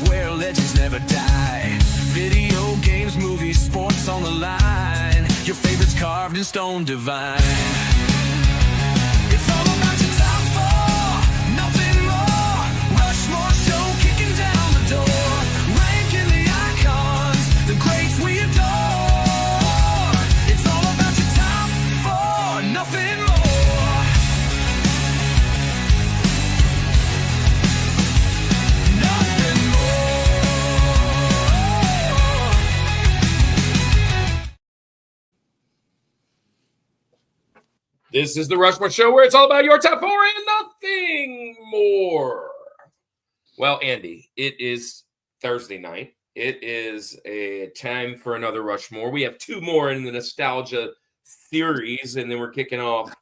where legends never die. Video games, movies, sports on the line. Your favorites carved in stone divine. It's all about your top four, nothing more. Rushmore Show kicking down the door. Ranking the icons, the greats we adore. It's all about your top four, nothing more. This is the Rushmore Show, where it's all about your top four and nothing more. Well, Andy, it is Thursday night. It is a time for another Rushmore. We have two more in the nostalgia series, and then we're kicking off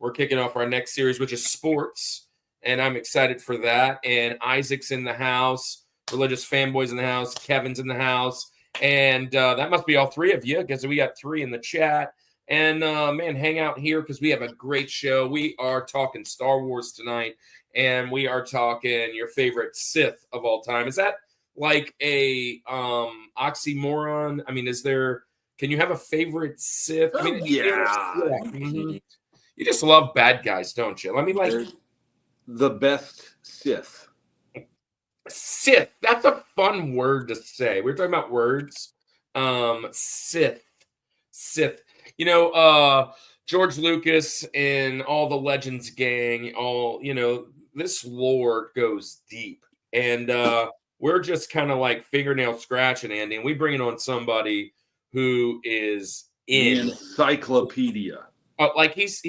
our next series, which is sports. And I'm excited for that. And Isaac's in the house, religious fanboys in the house, Kevin's in the house, and that must be all three of you because we got three in the chat. And, man, hang out here because we have a great show. We are talking Star Wars tonight, and we are talking your favorite Sith of all time. Is that like a oxymoron? I mean, can you have a favorite Sith? I mean, yeah. Mm-hmm. You just love bad guys, don't you? They're the best Sith. Sith. That's a fun word to say. We're talking about words. Sith. You know, George Lucas and all the Legends gang, this lore goes deep. And we're just kind of like fingernail scratching, Andy, and we bring it on somebody who is in encyclopedia. Like he's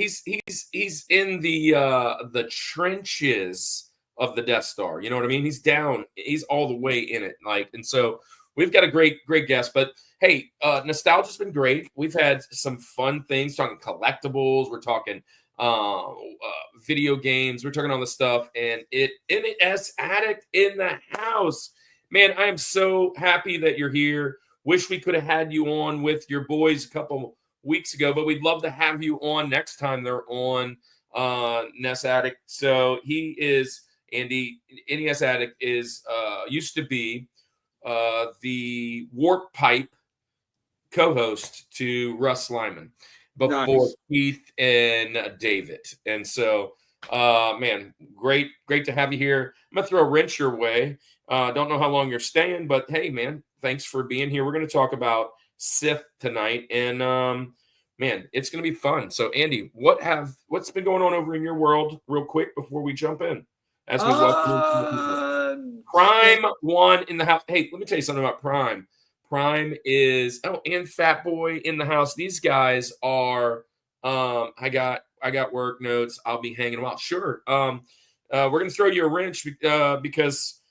in the trenches of the Death Star. You know what I mean? He's down. He's all the way in it. And so we've got a great guest, but hey, nostalgia's been great. We've had some fun things, talking collectibles. We're talking video games. We're talking all this stuff. And as Addict in the house. Man, I am so happy that you're here. Wish we could have had you on with your boys a couple weeks ago, but we'd love to have you on next time they're on NES Addict. So he is, Andy, NES Addict is used to be the Warp Pipe co-host to Russ Lyman before Keith and David. And so, man, great to have you here. I'm going to throw a wrench your way. Don't know how long you're staying, but hey, man, thanks for being here. We're going to talk about Sith tonight, and man, it's going to be fun. So, Andy, what's been going on over in your world real quick before we jump in? As we welcome Prime one in the house. Hey, let me tell you something about Prime. Prime is and Fat Boy in the house. These guys are I got work notes. I'll be hanging them out. Sure. We're gonna throw you a wrench because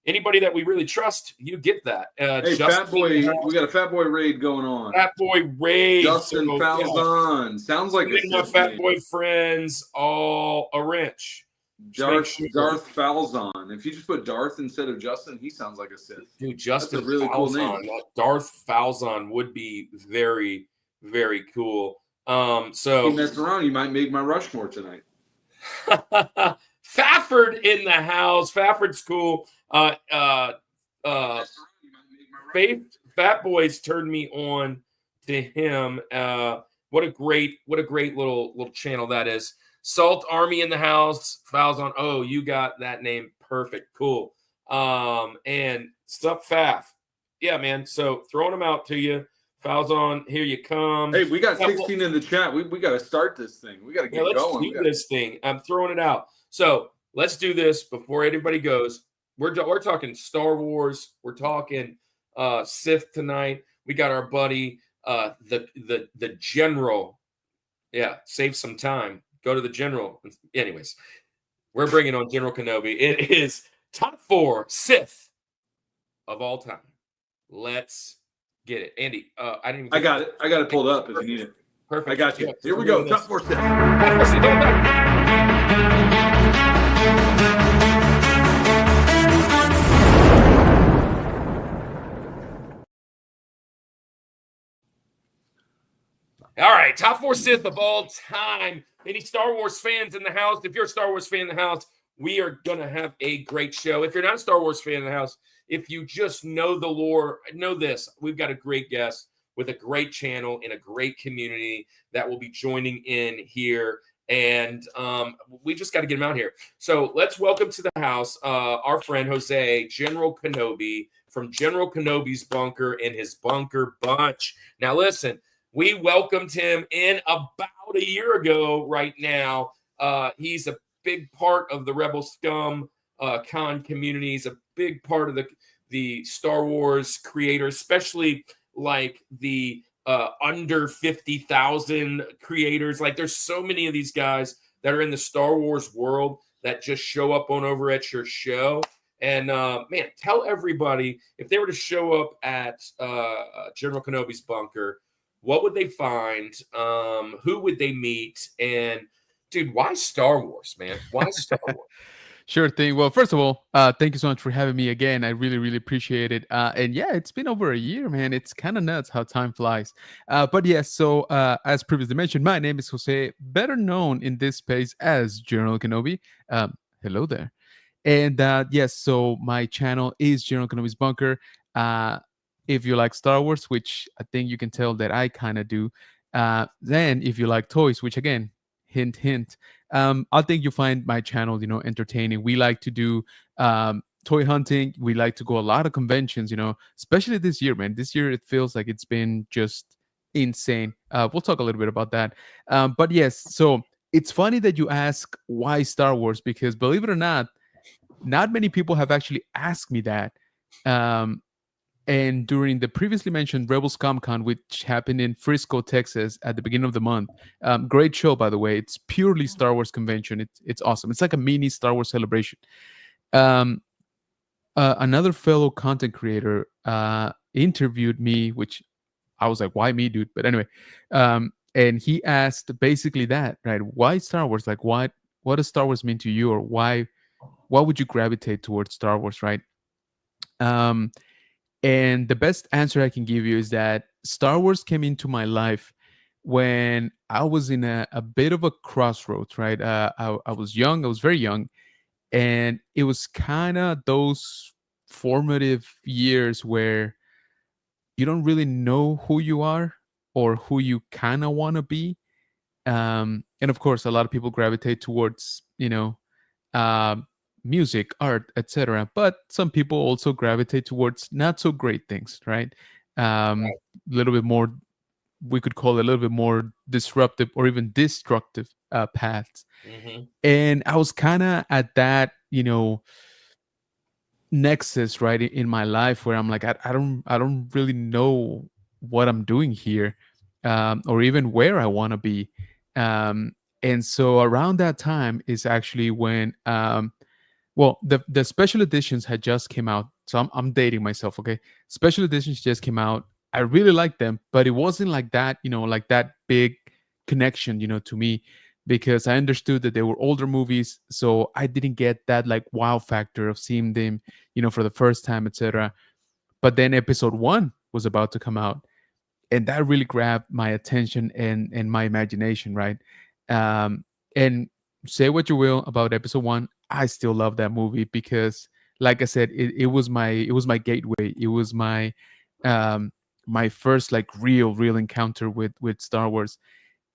anybody that we really trust, you get that. Hey, Fat Boy, we got a Fat Boy raid going on. Fat Boy raid. Justin Falzon. Sounds like my Fat Boy friends all a wrench. Darth Falzon. If you just put Darth instead of Justin, he sounds like a Sith. Dude, Justin That's a really Falzon, cool name. Darth Falzon would be very, very cool. So you messing around, you might make my Rushmore tonight. Fafford in the house. Fafford's cool. Fat Boys turned me on to him. What a great little channel that is. Salt Army in the house. Falzon. Oh, you got that name perfect. Cool. And Sup Faf. Yeah, man. So throwing them out to you. Falzon, here you come. Hey, we got 16 in the chat. We got to start this thing. We got to get going. Let's do this thing. I'm throwing it out. So let's do this before everybody goes. We're talking Star Wars. We're talking Sith tonight. We got our buddy, the General. Yeah, save some time. Go to the General. Anyways, we're bringing on General Kenobi. It is top 4 Sith of all time. Let's get it. Andy, I got it. I got it pulled up if you need it. Perfect. I got you. Yeah, here we go. Top 4 Sith. All right, top 4 Sith of all time. Any Star Wars fans in the house? If you're a Star Wars fan in the house, We are going to have a great show. If you're not a Star Wars fan in the house, if you just know the lore, know this. We've got a great guest with a great channel in a great community that will be joining in here. And we just got to get him out here. So let's welcome to the house our friend Jose, General Kenobi from General Kenobi's Bunker and his Bunker Bunch. Now, listen, we welcomed him in about a year ago right now. He's a big part of the Rebel Scum con community. He's a big part of the Star Wars creators, especially like the under 50,000 creators. Like there's so many of these guys that are in the Star Wars world that just show up on over at your show. And man, tell everybody if they were to show up at General Kenobi's Bunker, what would they find? Who would they meet? And dude, why Star Wars, man? Why Star Wars? Sure thing. Well, first of all, thank you so much for having me again. I really, really appreciate it. And yeah, it's been over a year, man. It's kind of nuts how time flies. But yes, so as previously mentioned, my name is Jose, better known in this space as General Kenobi. Hello there. And yes, so my channel is General Kenobi's Bunker. If you like Star Wars, which I think you can tell that I kind of do, then if you like toys, which again, hint, hint, I think you'll find my channel, entertaining. We like to do toy hunting. We like to go a lot of conventions, especially this year, man. This year, it feels like it's been just insane. We'll talk a little bit about that. But yes, so it's funny that you ask why Star Wars, because believe it or not many people have actually asked me that. And during the previously mentioned Rebels Comic-Con, which happened in Frisco, Texas, at the beginning of the month, great show, by the way. It's purely Star Wars convention. It's awesome. It's like a mini Star Wars celebration. Another fellow content creator interviewed me, which I was like, "Why me, dude?" But anyway, and he asked basically that, right? Why Star Wars? Like, what does Star Wars mean to you, or why would you gravitate towards Star Wars, right? And the best answer I can give you is that Star Wars came into my life when I was in a bit of a crossroads, right? I was young. I was very young. And it was kind of those formative years where you don't really know who you are or who you kind of want to be. And of course, a lot of people gravitate towards, music, art, etc. But some people also gravitate towards not so great things, right? A little bit more, we could call it a little bit more disruptive or even destructive paths. Mm-hmm. And I was kind of at that, nexus, right, in my life where I'm like, I don't really know what I'm doing here, or even where I want to be. And so around that time is actually when well, the special editions had just came out. So I'm dating myself, okay? Special editions just came out. I really liked them, but it wasn't like that, like that big connection, to me, because I understood that they were older movies. So I didn't get that like wow factor of seeing them, for the first time, etc. But then episode 1 was about to come out, and that really grabbed my attention and my imagination, right? And say what you will about episode 1, I still love that movie because, like I said, it was my gateway. It was my my first like real encounter with Star Wars,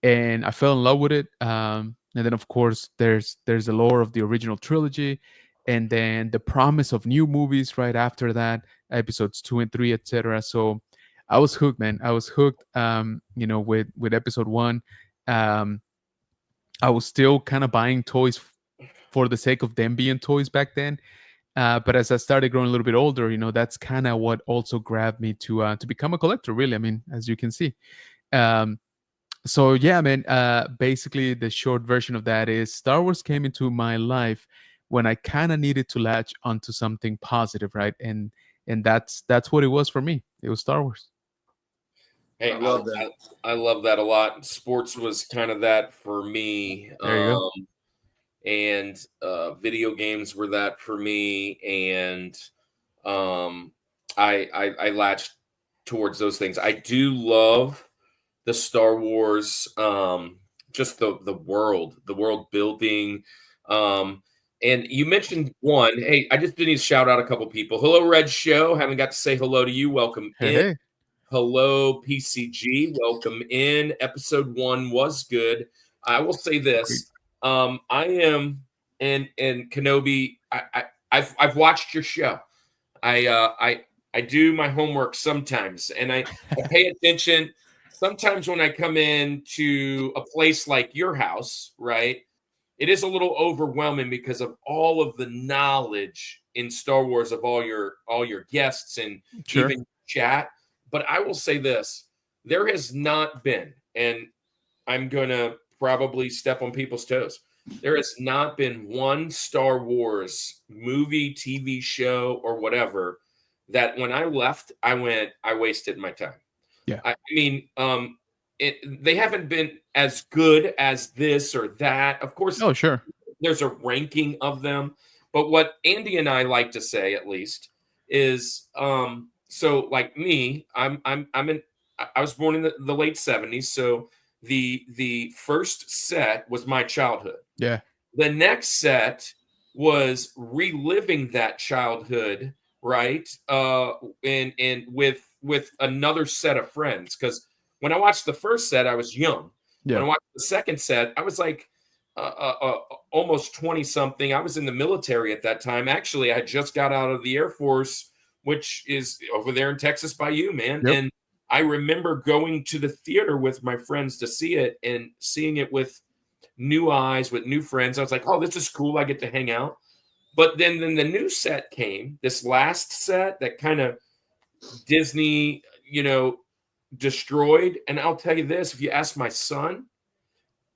and I fell in love with it. And then of course there's the lore of the original trilogy, and then the promise of new movies right after that, episodes 2 and 3, etc. So I was hooked, man. I was hooked. With episode 1. I was still kind of buying toys for the sake of them being toys back then. But as I started growing a little bit older, that's kind of what also grabbed me to become a collector, really. I mean, as you can see. So yeah, man, basically the short version of that is Star Wars came into my life when I kind of needed to latch onto something positive, right? And that's what it was for me. It was Star Wars. Hey, I love that. I love that a lot. Sports was kind of that for me. There you go. And video games were that for me. And I latched towards those things. I do love the Star Wars, just the world building. And you mentioned one. Hey, I just did need to shout out a couple people. Hello, Red Show. Haven't got to say hello to you. Welcome Hey, in. hey. Hello, PCG. Welcome in. Episode 1 was good. I will say this. I am and Kenobi. I've watched your show. I do my homework sometimes, and I pay attention. Sometimes when I come in to a place like your house, right? It is a little overwhelming because of all of the knowledge in Star Wars of all your guests and Sure. even chat. But I will say this: there has not been, and I'm going to probably step on people's toes. There has not been one Star Wars movie, TV show, or whatever that when I left, I wasted my time. Yeah. I mean, they haven't been as good as this or that. Of course, Oh, sure. there's a ranking of them, but what Andy and I like to say, at least, is so like me, I was born in the late 70s, so the first set was my childhood. Yeah. The next set was reliving that childhood, right? And with another set of friends. Because when I watched the first set, I was young. Yeah. When I watched the second set, I was like almost 20 something. I was in the military at that time. Actually, I just got out of the Air Force, which is over there in Texas by you, man. Yep. And I remember going to the theater with my friends to see it and seeing it with new eyes, with new friends. I was like, oh, this is cool. I get to hang out. But then the new set came, this last set that kind of Disney, destroyed. And I'll tell you this, if you ask my son,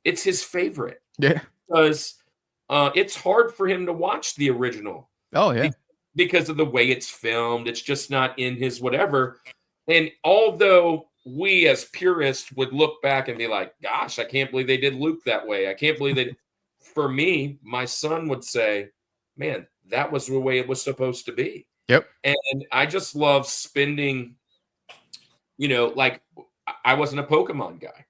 it's his favorite. Yeah. Because it's hard for him to watch the original. Oh, yeah. Because of the way it's filmed. It's just not in his whatever. And although we as purists would look back and be like, gosh, I can't believe they did Luke that way. I can't believe they For me, my son would say, man, that was the way it was supposed to be. Yep. And I just love spending, like I wasn't a Pokemon guy.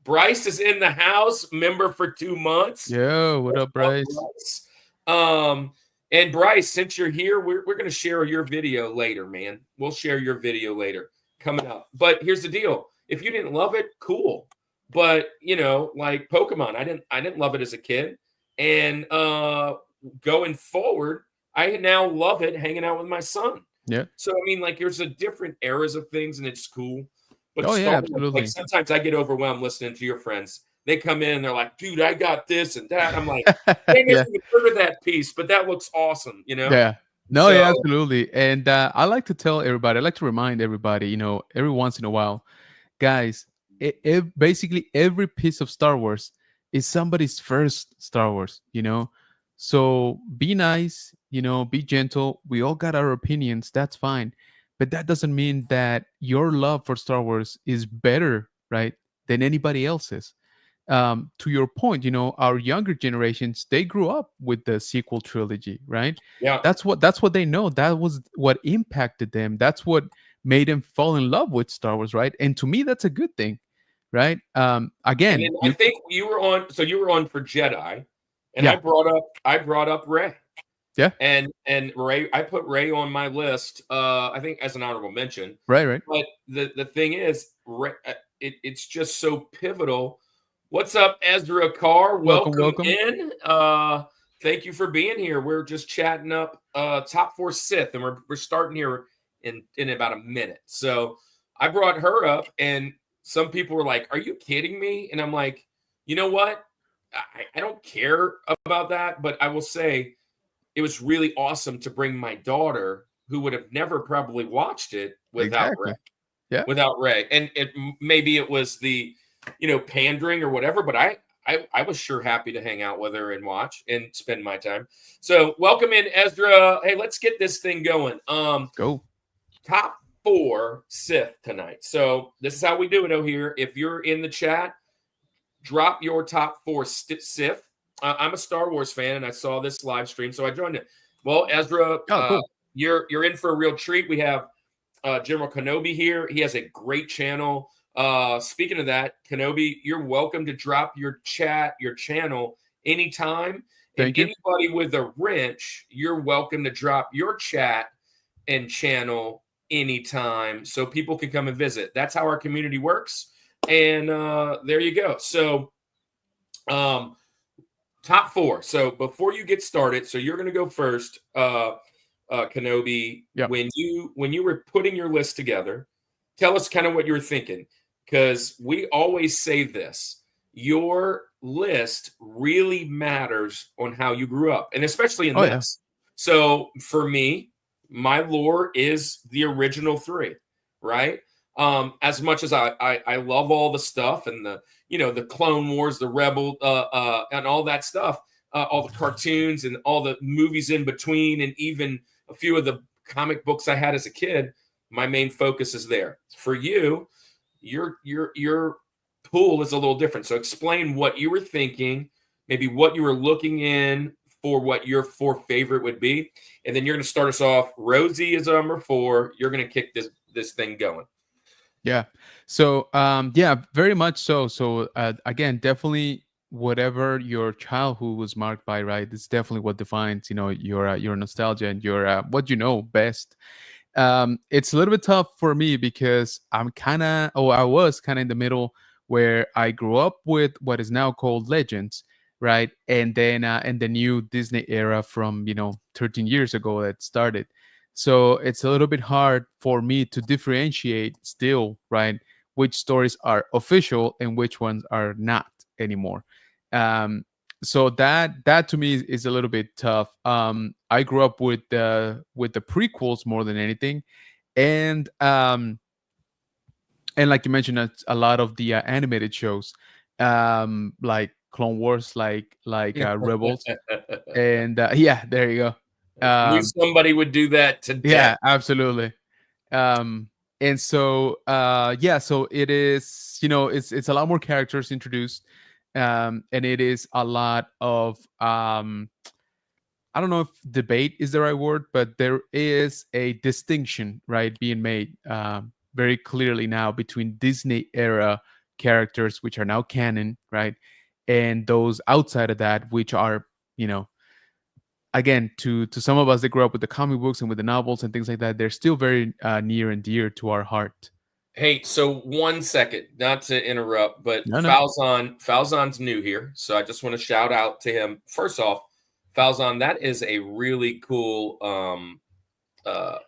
Bryce is in the house, member for 2 months. Yo, what up, Bryce? And Bryce, since you're here, we're going to share your video later, man. We'll share your video later coming up. But here's the deal. If you didn't love it, cool. But, like Pokemon, I didn't love it as a kid. And going forward, I now love it hanging out with my son. Yeah. So, I mean, like there's a different eras of things and it's cool. But Oh, yeah, Star Wars, absolutely. like sometimes I get overwhelmed listening to your friends. They come in and they're like, dude, I got this and that. I'm like, I never Yeah. even heard of that piece, but that looks awesome, Yeah. No, So- yeah, absolutely. And I like to tell everybody, I like to remind everybody, every once in a while, guys, basically every piece of Star Wars is somebody's first Star Wars, So be nice, be gentle. We all got our opinions. That's fine. But that doesn't mean that your love for Star Wars is better, right, than anybody else's. To your point, our younger generations, they grew up with the sequel trilogy, right? Yeah. That's what they know. That was what impacted them. That's what made them fall in love with Star Wars, right? And to me, that's a good thing, right? Again, And then I think you were on for Jedi, and Yeah. I brought up Rey. Yeah. And Rey, I put Rey on my list, I think as an honorable mention. right. But the thing is, Rey, it's just so pivotal. What's up, Ezra Carr? Welcome. In. Thank you for being here. We're just chatting up top 4 Sith, and we're starting here in about a minute. So I brought her up, and some people were like, "Are you kidding me?" And I'm like, you know what? I don't care about that, but I will say it was really awesome to bring my daughter, who would have never probably watched it without Exactly. Rey. Yeah. Without Rey, and maybe it was the pandering or whatever, but I was sure happy to hang out with her and watch and spend my time. So welcome in, Ezra. Hey, let's get this thing going. Go. Top 4 Sith tonight. So this is how we do it here. If you're in the chat, drop your top 4 Sith. I'm a Star Wars fan, and I saw this live stream, so I joined it. Well, Ezra, cool. You're in for a real treat. We have General Kenobi here. He has a great channel. Speaking of that, Kenobi, you're welcome to drop your channel anytime. Thank And you. anybody with a wrench, you're welcome to drop your chat and channel anytime so people can come and visit. That's how our community works. And there you go. So top 4. So before you get started, so you're going to go first, Kenobi. Yeah. When you were putting your list together, tell us kind of what you were thinking, because we always say this: your list really matters on how you grew up, and especially in this. So for me, my lore is the original 3, right? As much as I love all the stuff and the Clone Wars, the Rebel, and all that stuff, all the cartoons and all the movies in between, and even a few of the comic books I had as a kid, my main focus is there. For you, your pool is a little different. So explain what you were thinking, maybe what you were looking in for what your 4 favorite would be, and then you're going to start us off. Rosie is number 4. You're going to kick this thing going. Yeah. So, very much so. So, again, definitely whatever your childhood was marked by, right? It's definitely what defines, your nostalgia and your what you know best. It's a little bit tough for me because I was kind of in the middle where I grew up with what is now called Legends, right? And then and the new Disney era from 13 years ago that started. So it's a little bit hard for me to differentiate still, right? Which stories are official and which ones are not anymore. So that to me is a little bit tough. I grew up with the prequels more than anything, and like you mentioned, a lot of the animated shows, like Clone Wars, like Rebels, and yeah, there you go. Knew somebody would do that today. Yeah, absolutely. And so so it is, it's a lot more characters introduced, and it is a lot of I don't know if debate is the right word, but there is a distinction, right, being made very clearly now between Disney era characters, which are now canon, right, and those outside of that, which are, again, to some of us that grew up with the comic books and with the novels and things like that, they're still very near and dear to our heart. Hey, so 1 second, not to interrupt, but No. Falzon's new here, so I just want to shout out to him. First off, Falzon, that is a really cool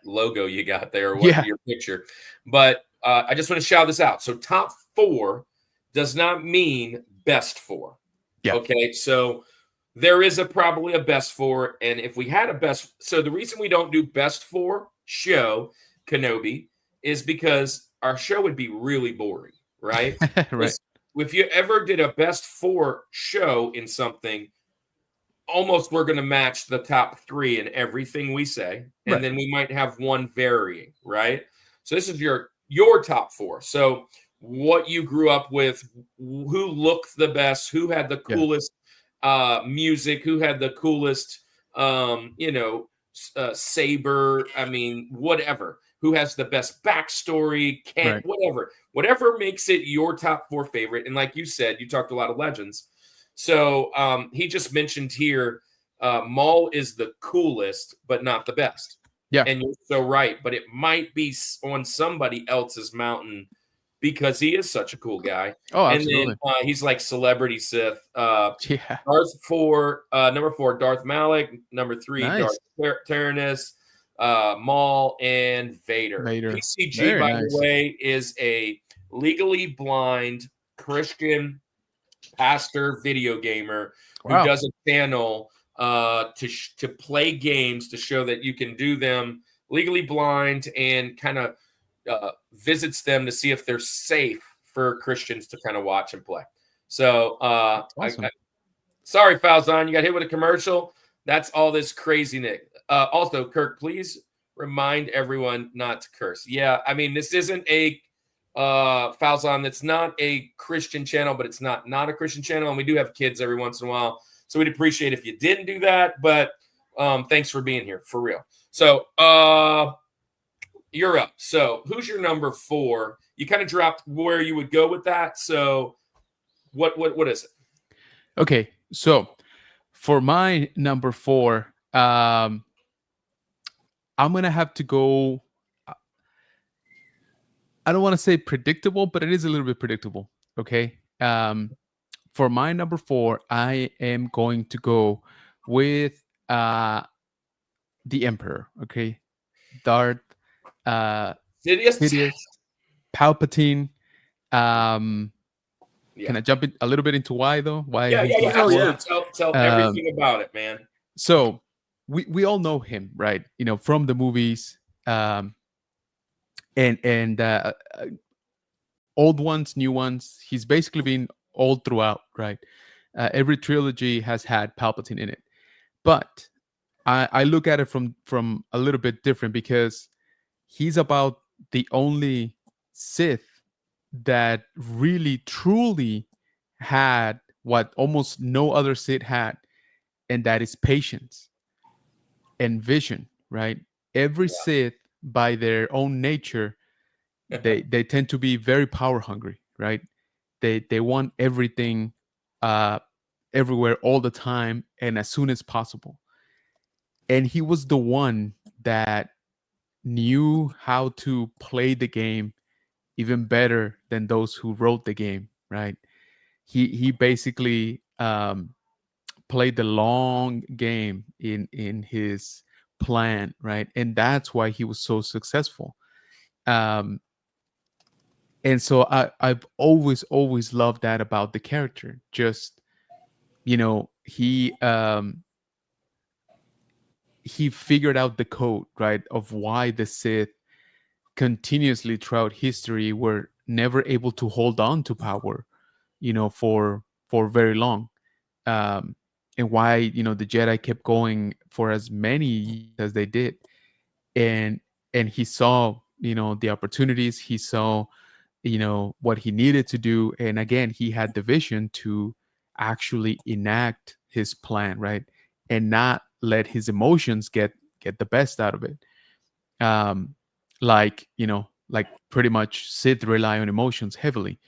logo you got there, your picture. But I just want to shout this out. So top 4 does not mean best 4. Yeah. Okay, so there is probably a best 4, and if we had a best, so the reason we don't do best 4 show Kenobi is because our show would be really boring, right? Right. If you ever did a best 4 show in something, almost we're going to match the top 3 in everything we say, and Right. then we might have one varying, right? So this is your top 4. So what you grew up with, who looked the best, who had the coolest music, who had the coolest saber, I mean, whatever, who has the best backstory, whatever makes it your top 4 favorite. And like you said, you talked a lot of Legends. So he just mentioned here, Maul is the coolest, but not the best. Yeah. And you're so right, but it might be on somebody else's mountain because he is such a cool guy. Oh, absolutely. And then he's like celebrity Sith. Yeah. Number 4, Darth Malik. Number 3, Nice. Darth Tyrannus, Maul, and Vader. PCG, Very by nice. the way, is a legally blind Christian pastor video gamer who does a channel to play games to show that you can do them legally blind, and kind of visits them to see if they're safe for Christians to kind of watch and play. So awesome. Sorry, Falzon, you got hit with a commercial. That's all this crazy, Nick. Also, Kirk, please remind everyone not to curse. Yeah, I mean, this isn't a Falzon, that's not a Christian channel, but it's not a Christian channel, and we do have kids every once in a while, so we'd appreciate if you didn't do that. But thanks for being here, for real. So you're up. So who's your number 4? You kind of dropped where you would go with that. So what is it? Okay, so For my number 4, I'm gonna have to go. I don't want to say predictable, but it is a little bit predictable. Okay. For my number 4, I am going to go with the Emperor. Okay, Darth Sidious. Sidious, Palpatine. Um, Yeah. Can I jump in a little bit into why though? Why Yeah, he's yeah, yeah. number 4? Absolutely. Tell Um, everything about it, man. so we all know him, right? You know, from the movies, and old ones, new ones. He's basically been all throughout, right? Every trilogy has had Palpatine in it, but I look at it from a little bit different because he's about the only Sith that really truly had what almost no other Sith had, and that is patience and vision, right? Every Sith, by their own nature, they tend to be very power hungry, right? They want everything, uh, everywhere, all the time, and as soon as possible. And he was the one that knew how to play the game even better than those who wrote the game, right? He basically played the long game in his plan, right? And that's why he was so successful. Um, and so I've always loved that about the character. Just, you know, he figured out the code, right, of why the Sith continuously throughout history were never able to hold on to power, you know, for very long. um and why, you know, the Jedi kept going for as many years as they did. And he saw, you know, the opportunities. He saw, you know, what he needed to do, and again, he had the vision to actually enact his plan, right, and not let his emotions get the best out of it. um like, you know, like pretty much Sith rely on emotions heavily.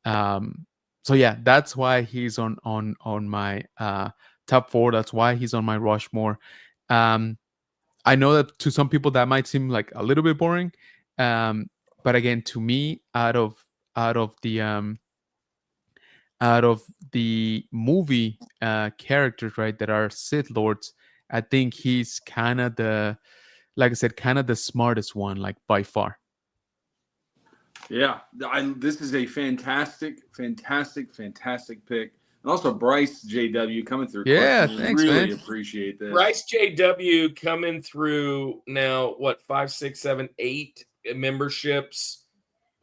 So yeah, that's why he's on my top 4. That's why he's on my Rushmore. um I know that to some people that might seem like a little bit boring, but again, to me, out of the out of the movie characters, right, that are Sith lords, I think he's kind of the, like I said, kind of the smartest one, like by far. Yeah, this is a fantastic, fantastic, fantastic pick. And also Bryce JW coming through. Yeah, clutch. thanks, Really man. appreciate this. Bryce JW coming through now. What, 5, 6, 7, 8 memberships?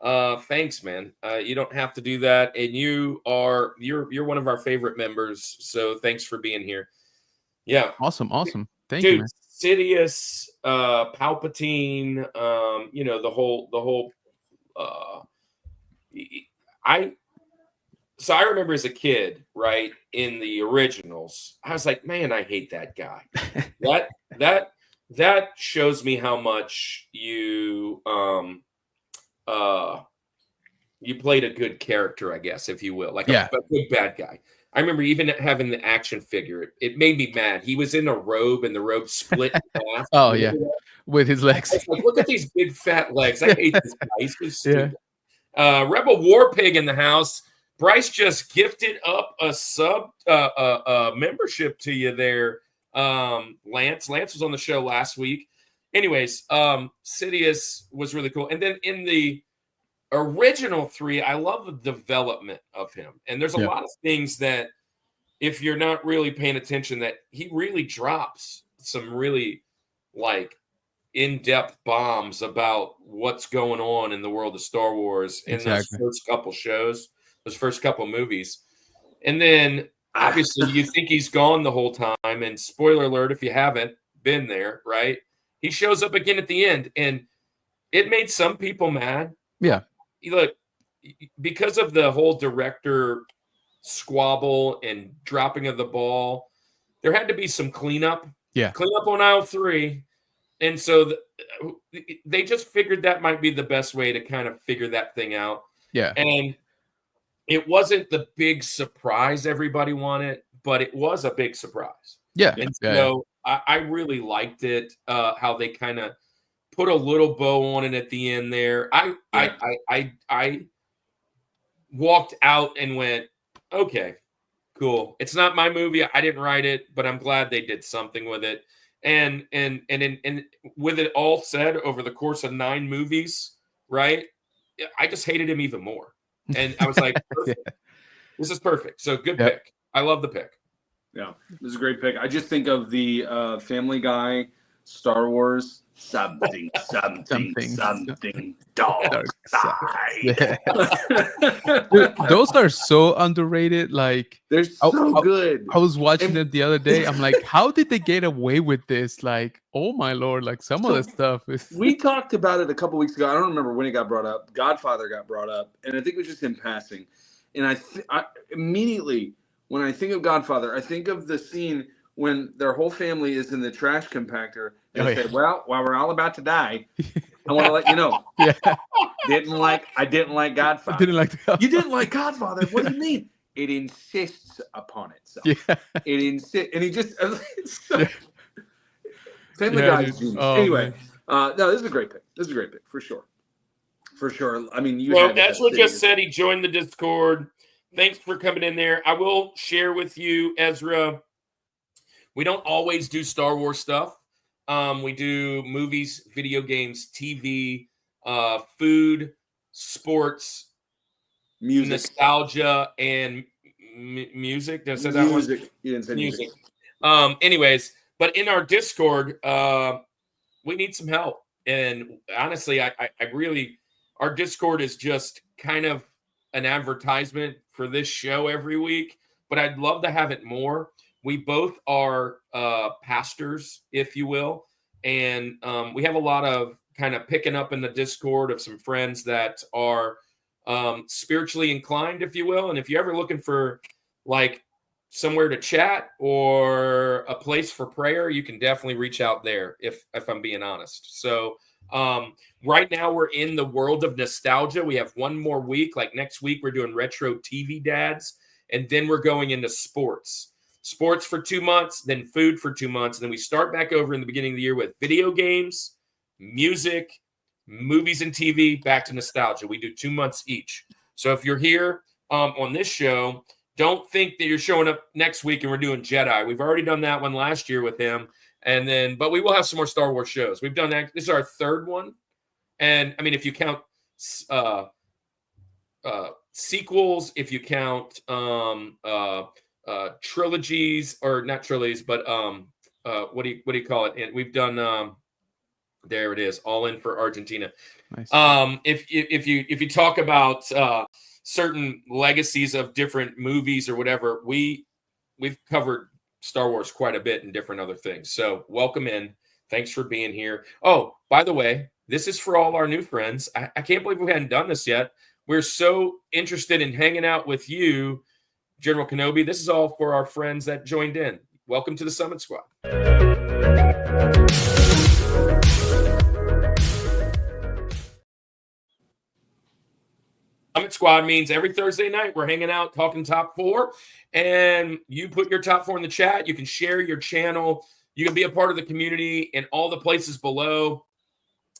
Thanks, man. You don't have to do that, and you're one of our favorite members. So thanks for being here. Yeah, Awesome. Thank you, dude. man. Sidious, Palpatine. You know, the whole. I So I remember as a kid, right, in the originals, I was like, man, I hate that guy. that shows me how much you you played a good character, I guess, if you will, like Yeah. a good bad guy. I remember even having the action figure. It made me mad. He was in a robe, and the robe split in half. Oh yeah, with his I legs. was like, look at these big fat legs. I hate this guy. He's so stupid. Yeah. Rebel War Pig in the house. Bryce just gifted up a sub membership to you there, Lance. Lance was on the show last week. Anyways, Sidious was really cool. And then in the original 3, I love the development of him. And there's a lot of things that, if you're not really paying attention, that he really drops some really like in-depth bombs about what's going on in the world of Star Wars in those first couple shows, those first couple movies. And then obviously you think he's gone the whole time, and spoiler alert if you haven't been there, right? He shows up again at the end, and it made some people mad. Yeah. Look, because of the whole director squabble and dropping of the ball, there had to be some cleanup. Yeah. Cleanup on aisle 3. And so they just figured that might be the best way to kind of figure that thing out. Yeah. And it wasn't the big surprise everybody wanted, but it was a big surprise. Yeah. And Yeah. so I really liked it, how they kind of put a little bow on it at the end there. I walked out and went, okay, cool. It's not my movie. I didn't write it, but I'm glad they did something with it. And with it all said, over the course of 9 movies, right? I just hated him even more. And I was like, perfect. This is perfect. So good pick. I love the pick. Yeah, this is a great pick. I just think of the Family Guy, Star Wars, something, dark side. Yeah. Dude, those are so underrated. Like, they're so good. I was watching them the other day. I'm like, how did they get away with this? Like, oh my Lord, like some of the stuff is. We talked about it a couple weeks ago. I don't remember when it got brought up. Godfather got brought up, and I think it was just in passing. And I immediately, when I think of Godfather, I think of the scene when their whole family is in the trash compactor. And they said, well, while we're all about to die, I want to let you know. Yeah. I didn't like Godfather. Didn't like the You didn't like Godfather. What do you mean? It insists upon itself. Yeah. It insists. And he just Yeah. Family Yeah, Guy's dude. genius. Oh, anyway, man. no, this is a great pick. This is a great pick for sure. For sure. I mean, Well, Ezra just said he joined the Discord. Thanks for coming in there. I will share with you, Ezra, we don't always do Star Wars stuff. We do movies, video games, TV, food, sports, music, nostalgia, and music. Did I say that one? Music. You didn't say music. Anyways, but in our Discord, we need some help. And honestly, I really, our Discord is just kind of an advertisement for this show every week, but I'd love to have it more. We both are pastors, if you will, and we have a lot of kind of picking up in the Discord of some friends that are spiritually inclined, if you will. And if you're ever looking for like somewhere to chat or a place for prayer, you can definitely reach out there if I'm being honest. So right now we're in the world of nostalgia. We have one more week. Like next week, we're doing retro TV dads, and then we're going into sports for 2 months, then food for 2 months. And then we start back over in the beginning of the year with video games, music, movies and TV, back to nostalgia. We do 2 months each. So if you're here on this show, don't think that you're showing up next week and we're doing Jedi. We've already done that one last year with him. And then, but we will have some more Star Wars shows. We've done that. This is our 3rd one. And I mean, if you count sequels, if you count trilogies, or not trilogies, but what do you call it? And we've done there it is, all in for Argentina. Nice. If you talk about certain legacies of different movies or whatever, we've covered Star Wars quite a bit and different other things. So welcome in. Thanks for being here. Oh, by the way, this is for all our new friends. I can't believe we hadn't done this yet. We're so interested in hanging out with you, General Kenobi. This is all for our friends that joined in. Welcome to the Summit Squad. Summit Squad means every Thursday night we're hanging out talking top 4, and you put your top 4 in the chat. You can share your channel. You can be a part of the community in all the places below.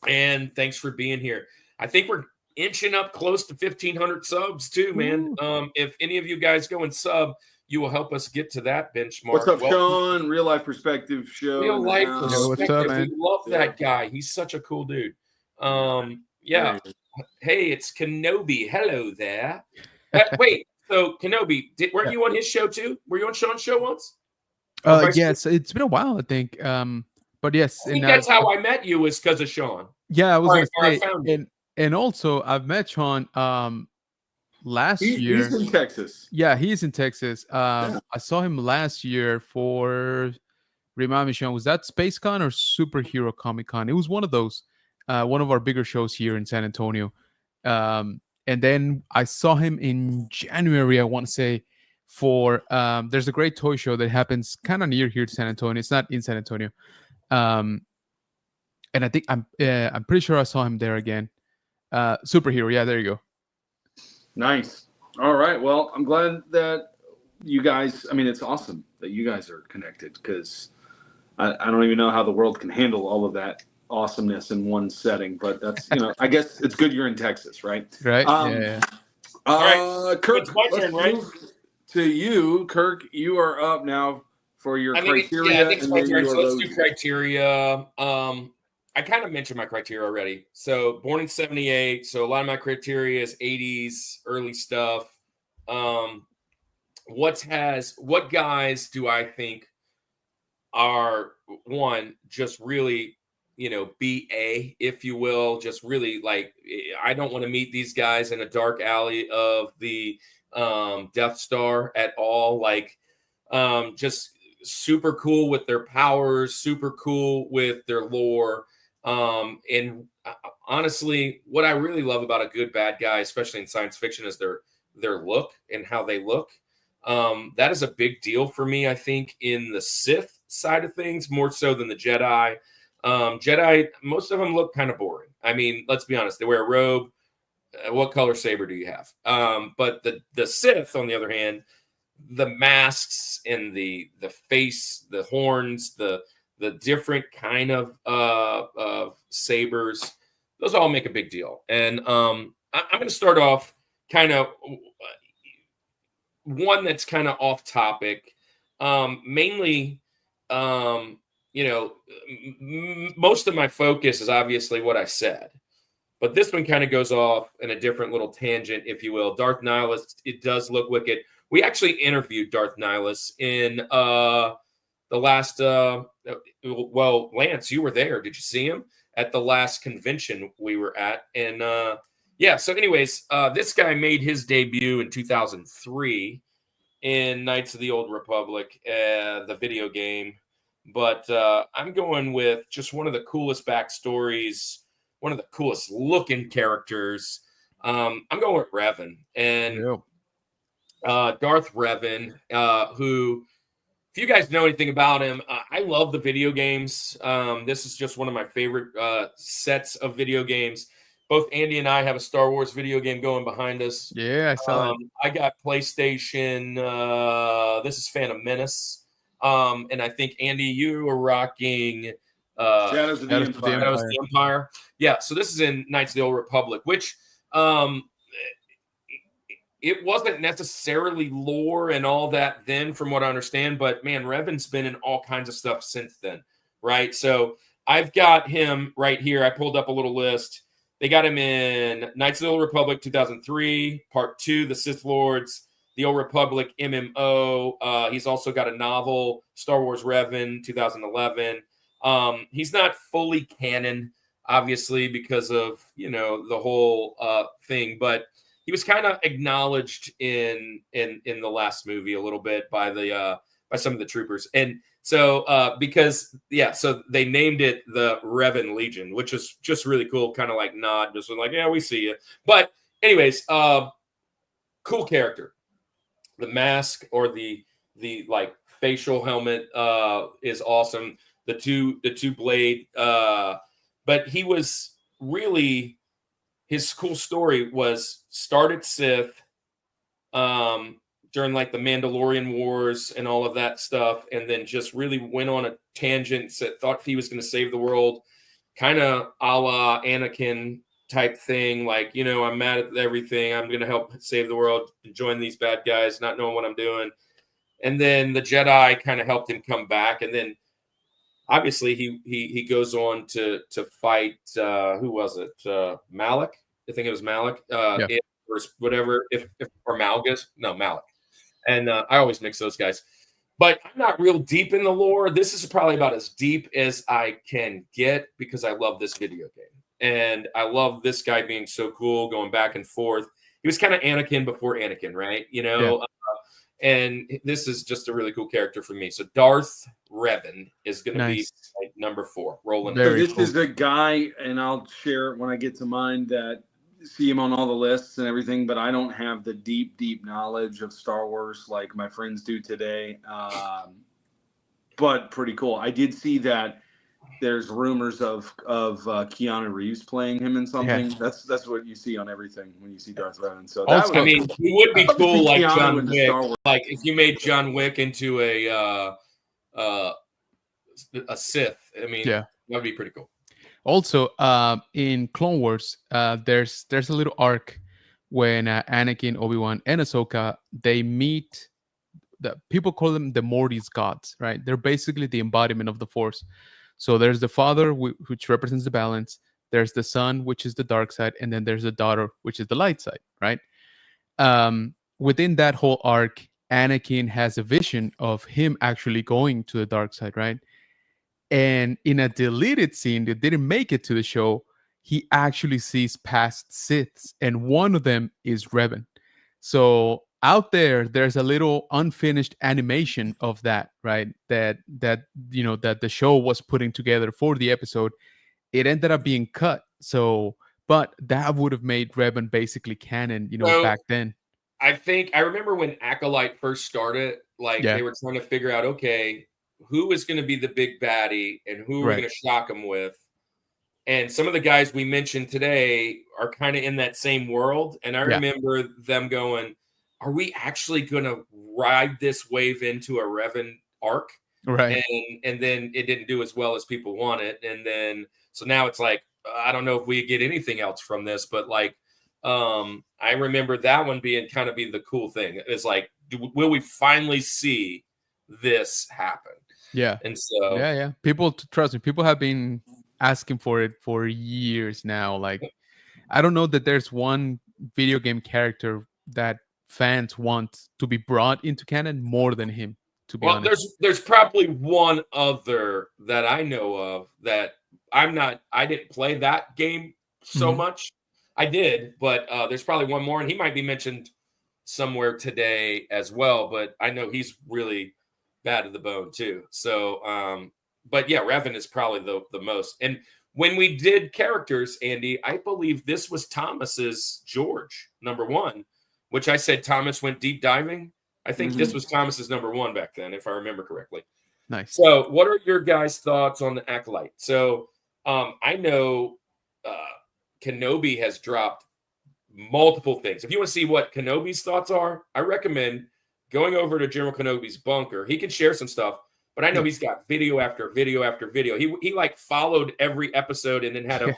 And thanks for being here. I think we're inching up close to 1,500 subs too, man. If any of you guys go and sub, you will help us get to that benchmark. What's up, Sean? Real Life Perspective Show. Real Life What's Perspective. up, man? We love that guy. He's such a cool dude. Yeah. Hey, it's Kenobi. Hello there. Wait, so Kenobi, weren't you on his show too? Were you on Sean's show once? Yes, it's been a while, I think. But yes, I think that's how I met you, was because of Sean. Yeah, I was Or gonna I found say, and also I've met Sean last year. He's in Texas. Yeah, he's in Texas. I saw him last year for, remind me, Sean, was that SpaceCon or Superhero Comic Con? It was one of those, one of our bigger shows here in San Antonio. And then I saw him in January, I want to say, for there's a great toy show that happens kind of near here to San Antonio. It's not in San Antonio. And I think I'm pretty sure I saw him there again. Superhero, yeah, there you go. Nice. All right. Well, I'm glad that you guys, I mean, it's awesome that you guys are connected, because I don't even know how the world can handle all of that awesomeness in one setting. But that's, I guess it's good you're in Texas, right? Right? Yeah. All right. Kirk, It's my let's turn, right? move to you. Kirk, you are up now for your I think criteria, it's and my then turn. your So let's do Logies. criteria. I kind of mentioned my criteria already. So born in 78. So a lot of my criteria is 80s, early stuff. What guys do I think are just really, BA, if you will, just really like, I don't want to meet these guys in a dark alley of the Death Star at all. Like, just super cool with their powers, super cool with their lore. And honestly, what I really love about a good bad guy, especially in science fiction, is their look and how they look. That is a big deal for me, I think, in the Sith side of things, more so than the Jedi. Jedi, most of them look kind of boring. I mean, let's be honest. They wear a robe. What color saber do you have? But the Sith, on the other hand, the masks and the face, the horns, the different kind of sabers, those all make a big deal. And I'm going to start off kind of one that's kind of off topic. Mainly, most of my focus is obviously what I said, but this one kind of goes off in a different little tangent, if you will. Darth Nihilus, it does look wicked. We actually interviewed Darth Nihilus in the last, Lance, you were there. Did you see him at the last convention we were at? And so anyways, this guy made his debut in 2003 in Knights of the Old Republic, the video game. But I'm going with just one of the coolest backstories, one of the coolest looking characters. I'm going with Revan. And Darth Revan, who, if you guys know anything about him, I love the video games. This is just one of my favorite sets of video games. Both Andy and I have a Star Wars video game going behind us. Yeah, I saw it. I got PlayStation. This is Phantom Menace. And I think, Andy, you are rocking Shadows of the Empire. Shadows of the Empire. Yeah, so this is in Knights of the Old Republic, which it wasn't necessarily lore and all that then, from what I understand. But, man, Revan's been in all kinds of stuff since then, right? So I've got him right here. I pulled up a little list. They got him in Knights of the Old Republic 2003, Part 2, The Sith Lords, The Old Republic MMO. He's also got a novel, Star Wars Revan, 2011. He's not fully canon, obviously, because of, the whole thing. But he was kind of acknowledged in the last movie a little bit by some of the troopers. And so so they named it the Revan Legion, which is just really cool, kind of like nod, just like, yeah, we see you. But anyways, cool character. The mask or the like facial helmet is awesome. The two blade, but he was really, his cool story was started Sith during like the Mandalorian Wars and all of that stuff, and then just really went on a tangent, thought he was going to save the world, kind of a la Anakin type thing, like, I'm mad at everything, I'm going to help save the world, join these bad guys, not knowing what I'm doing. And then the Jedi kind of helped him come back, and then obviously he goes on to fight, who was it? Malik? I think it was Malik. Yeah. Or whatever, or Malgus. No, Malik. And I always mix those guys. But I'm not real deep in the lore. This is probably about as deep as I can get, because I love this video game. And I love this guy being so cool, going back and forth. He was kind of Anakin before Anakin, right? Yeah. And this is just a really cool character for me. So Darth Revan is going to be like number 4. Rolling. So this is a guy, and I'll share it when I get to mine, that see him on all the lists and everything, but I don't have the deep knowledge of Star Wars like my friends do today. But pretty cool. I did see that There's rumors of Keanu Reeves playing him in something. That's what you see on everything when you see Darth Revan. So that Also- I mean, it would be I'd love to cool, see like Keanu John in the Wick. Star Wars. Like if you made John Wick into a Sith. I mean, Yeah. that would be pretty cool. Also, in Clone Wars, there's a little arc when Anakin, Obi-Wan, and Ahsoka, they meet. The people call them the Morty's gods, right? They're basically the embodiment of the Force. So there's the father, which represents the balance. There's the son, which is the dark side, and then there's the daughter, which is the light side, right? Within that whole arc, Anakin has a vision of him actually going to the dark side, right? And in a deleted scene that didn't make it to the show, he actually sees past Siths, and one of them is Revan. So out there's a little unfinished animation of that, right? That that the show was putting together for the episode. It ended up being cut. So, but that would have made Revan basically canon, So, back then. I remember when Acolyte first started, like Yeah. they were trying to figure out, okay, who is going to be the big baddie and who are we Right. going to shock them with? And some of the guys we mentioned today are kind of in that same world. And I Yeah. remember them going, are we actually going to ride this wave into a Revan arc? Right. And then it didn't do as well as people wanted. And then, so now it's like, I don't know if we get anything else from this, but like, I remember that one being kind of be the cool thing. It's like, will we finally see this happen? Yeah. And so, Yeah. People, trust me, people have been asking for it for years now. Like, I don't know that there's one video game character that fans want to be brought into canon more than him, to be well, honest. there's probably one other that I know of that I didn't play that game so Mhm. much. I did, but there's probably one more, and he might be mentioned somewhere today as well. But I know he's really bad to the bone too. So, but yeah, Revan is probably the most. And when we did characters, Andy, I believe this was Thomas's George #1, which I said Thomas went deep diving. I think this was Thomas's #1 back then, if I remember correctly. Nice. So, what are your guys' thoughts on the Acolyte? So, I know Kenobi has dropped multiple things. If you want to see what Kenobi's thoughts are, I recommend going over to General Kenobi's bunker. He can share some stuff, but I know he's got video after video after video. He like followed every episode and then had a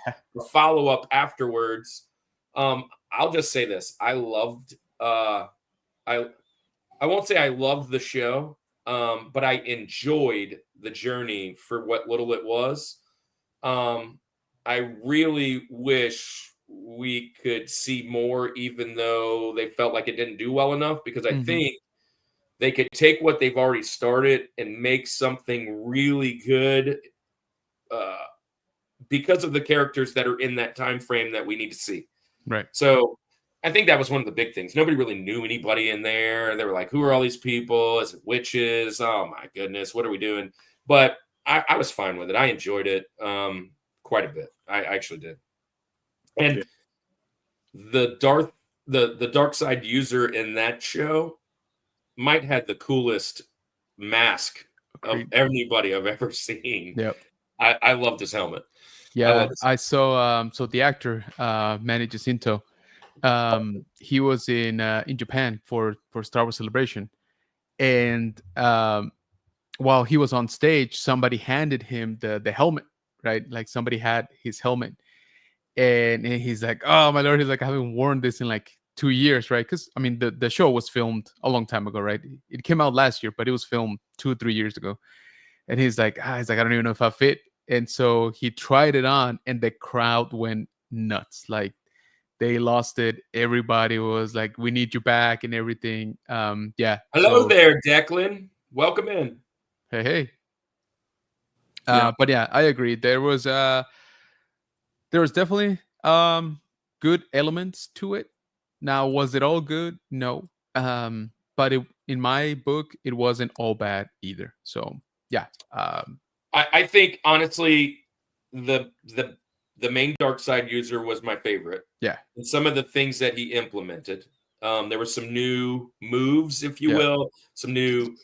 follow up afterwards. I'll just say this: I loved. I won't say I loved the show, but I enjoyed the journey for what little it was. I really wish we could see more, even though they felt like it didn't do well enough, because I think they could take what they've already started and make something really good because of the characters that are in that time frame that we need to see. Right. So I think that was one of the big things. Nobody really knew anybody in there. They were like, who are all these people? Is it witches? Oh my goodness, what are we doing? But I was fine with it. I enjoyed it quite a bit. I actually did. And the dark side user in that show might have the coolest mask of anybody I've ever seen. Yep. I loved his helmet. Yeah, I saw. So the actor Manny Jacinto, he was in Japan for Star Wars Celebration, and while he was on stage, somebody handed him the helmet. Right, like somebody had his helmet, and he's like, "Oh my lord!" He's like, "I haven't worn this in like 2 years, right?" Because I mean, the show was filmed a long time ago, right? It came out last year, but it was filmed 2 or 3 years ago. And he's like, I don't even know if I fit. And so he tried it on, and the crowd went nuts. Like they lost it. Everybody was like, "We need you back," and everything. Yeah. Hello there, Declan. Welcome in. Hey. But yeah, I agree. There was definitely good elements to it. Now, was it all good? No. But in my book, it wasn't all bad either. So yeah. I think honestly, the main dark side user was my favorite. Yeah. And some of the things that he implemented. There were some new moves, if you will, some new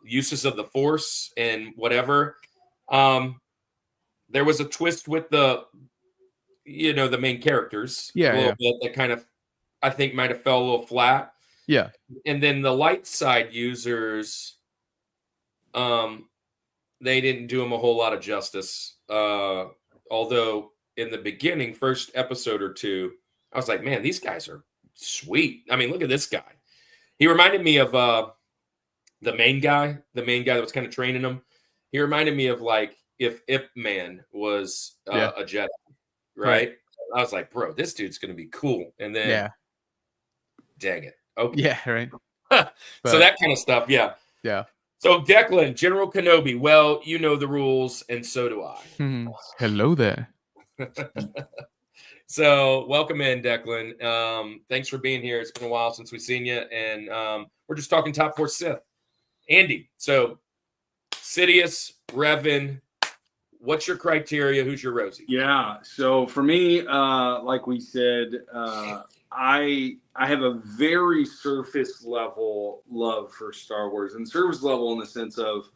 uses of the Force and whatever. there was a twist with the main characters a little bit that kind of I think might have fell a little flat. Yeah. And then the light side users, they didn't do them a whole lot of justice. Although in the beginning, first episode or two, I was like, man, these guys are sweet. I mean, look at this guy. He reminded me of the main guy that was kind of training him. He reminded me of like if Ip Man was a Jedi, right? I was like, bro, this dude's going to be cool. And then, dang it. Okay. Yeah, right. So that kind of stuff, yeah. Yeah. So Declan, General Kenobi, well, you know the rules, and so do I. Hello there. So welcome in, Declan. Thanks for being here. It's been a while since we've seen you, and we're just talking top 4 Sith. Andy, so Sidious, Revan, what's your criteria? Who's your Rosie? Yeah, so for me, like we said, I have a very surface level love for Star Wars, and surface level in the sense of,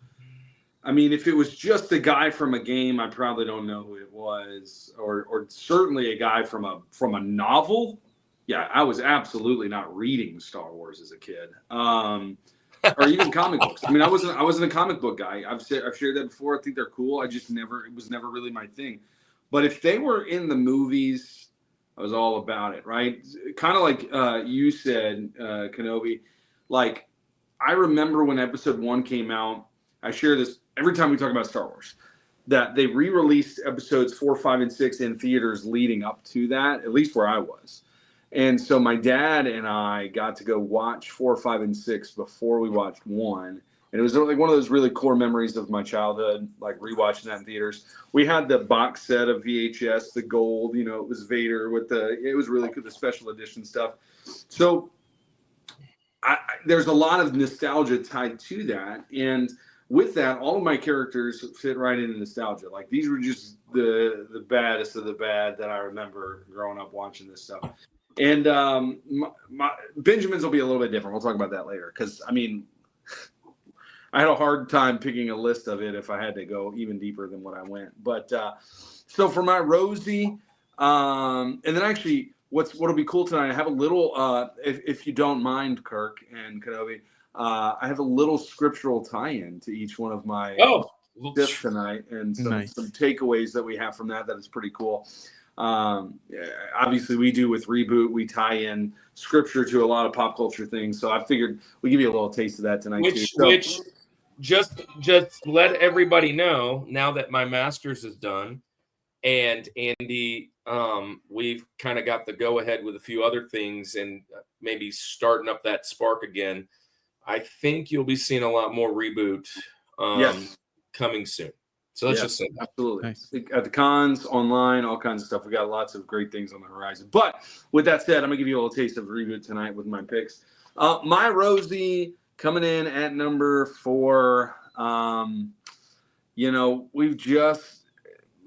I mean, if it was just a guy from a game, I probably don't know who it was, or certainly a guy from a novel. Yeah, I was absolutely not reading Star Wars as a kid, or even comic books. I mean, I wasn't a comic book guy. I've shared that before. I think they're cool. It was never really my thing. But if they were in the movies, I was all about it, right? Kind of like you said, Kenobi. Like, I remember when Episode 1 came out. I share this every time we talk about Star Wars, that they re-released Episodes 4, 5, and 6 in theaters leading up to that, at least where I was. And so my dad and I got to go watch 4, 5, and 6 before we watched 1. And it was like one of those really core memories of my childhood, like rewatching that in theaters. We had the box set of VHS, the gold, it was Vader it was really good, the special edition stuff. So there's a lot of nostalgia tied to that. And with that, all of my characters fit right into nostalgia. Like, these were just the baddest of the bad that I remember growing up watching this stuff. And my Benjamin's will be a little bit different. We'll talk about that later. Because, I mean, I had a hard time picking a list of it if I had to go even deeper than what I went. But so for my Rosie, and then actually what'll be cool tonight, I have a little, if you don't mind, Kirk and Kenobi, I have a little scriptural tie-in to each one of my Sith tonight, and some takeaways that we have from that is pretty cool. Obviously we do with Reboot, we tie in scripture to a lot of pop culture things, so I figured we give you a little taste of that tonight which just let everybody know, now that my master's is done and Andy, we've kind of got the go ahead with a few other things and maybe starting up that spark again. I think you'll be seeing a lot more Reboot coming soon. So let's just say that. Absolutely. Nice. At the cons, online, all kinds of stuff. We got lots of great things on the horizon. But with that said, I'm gonna give you a little taste of Reboot tonight with my picks. My Rosie coming in at number 4.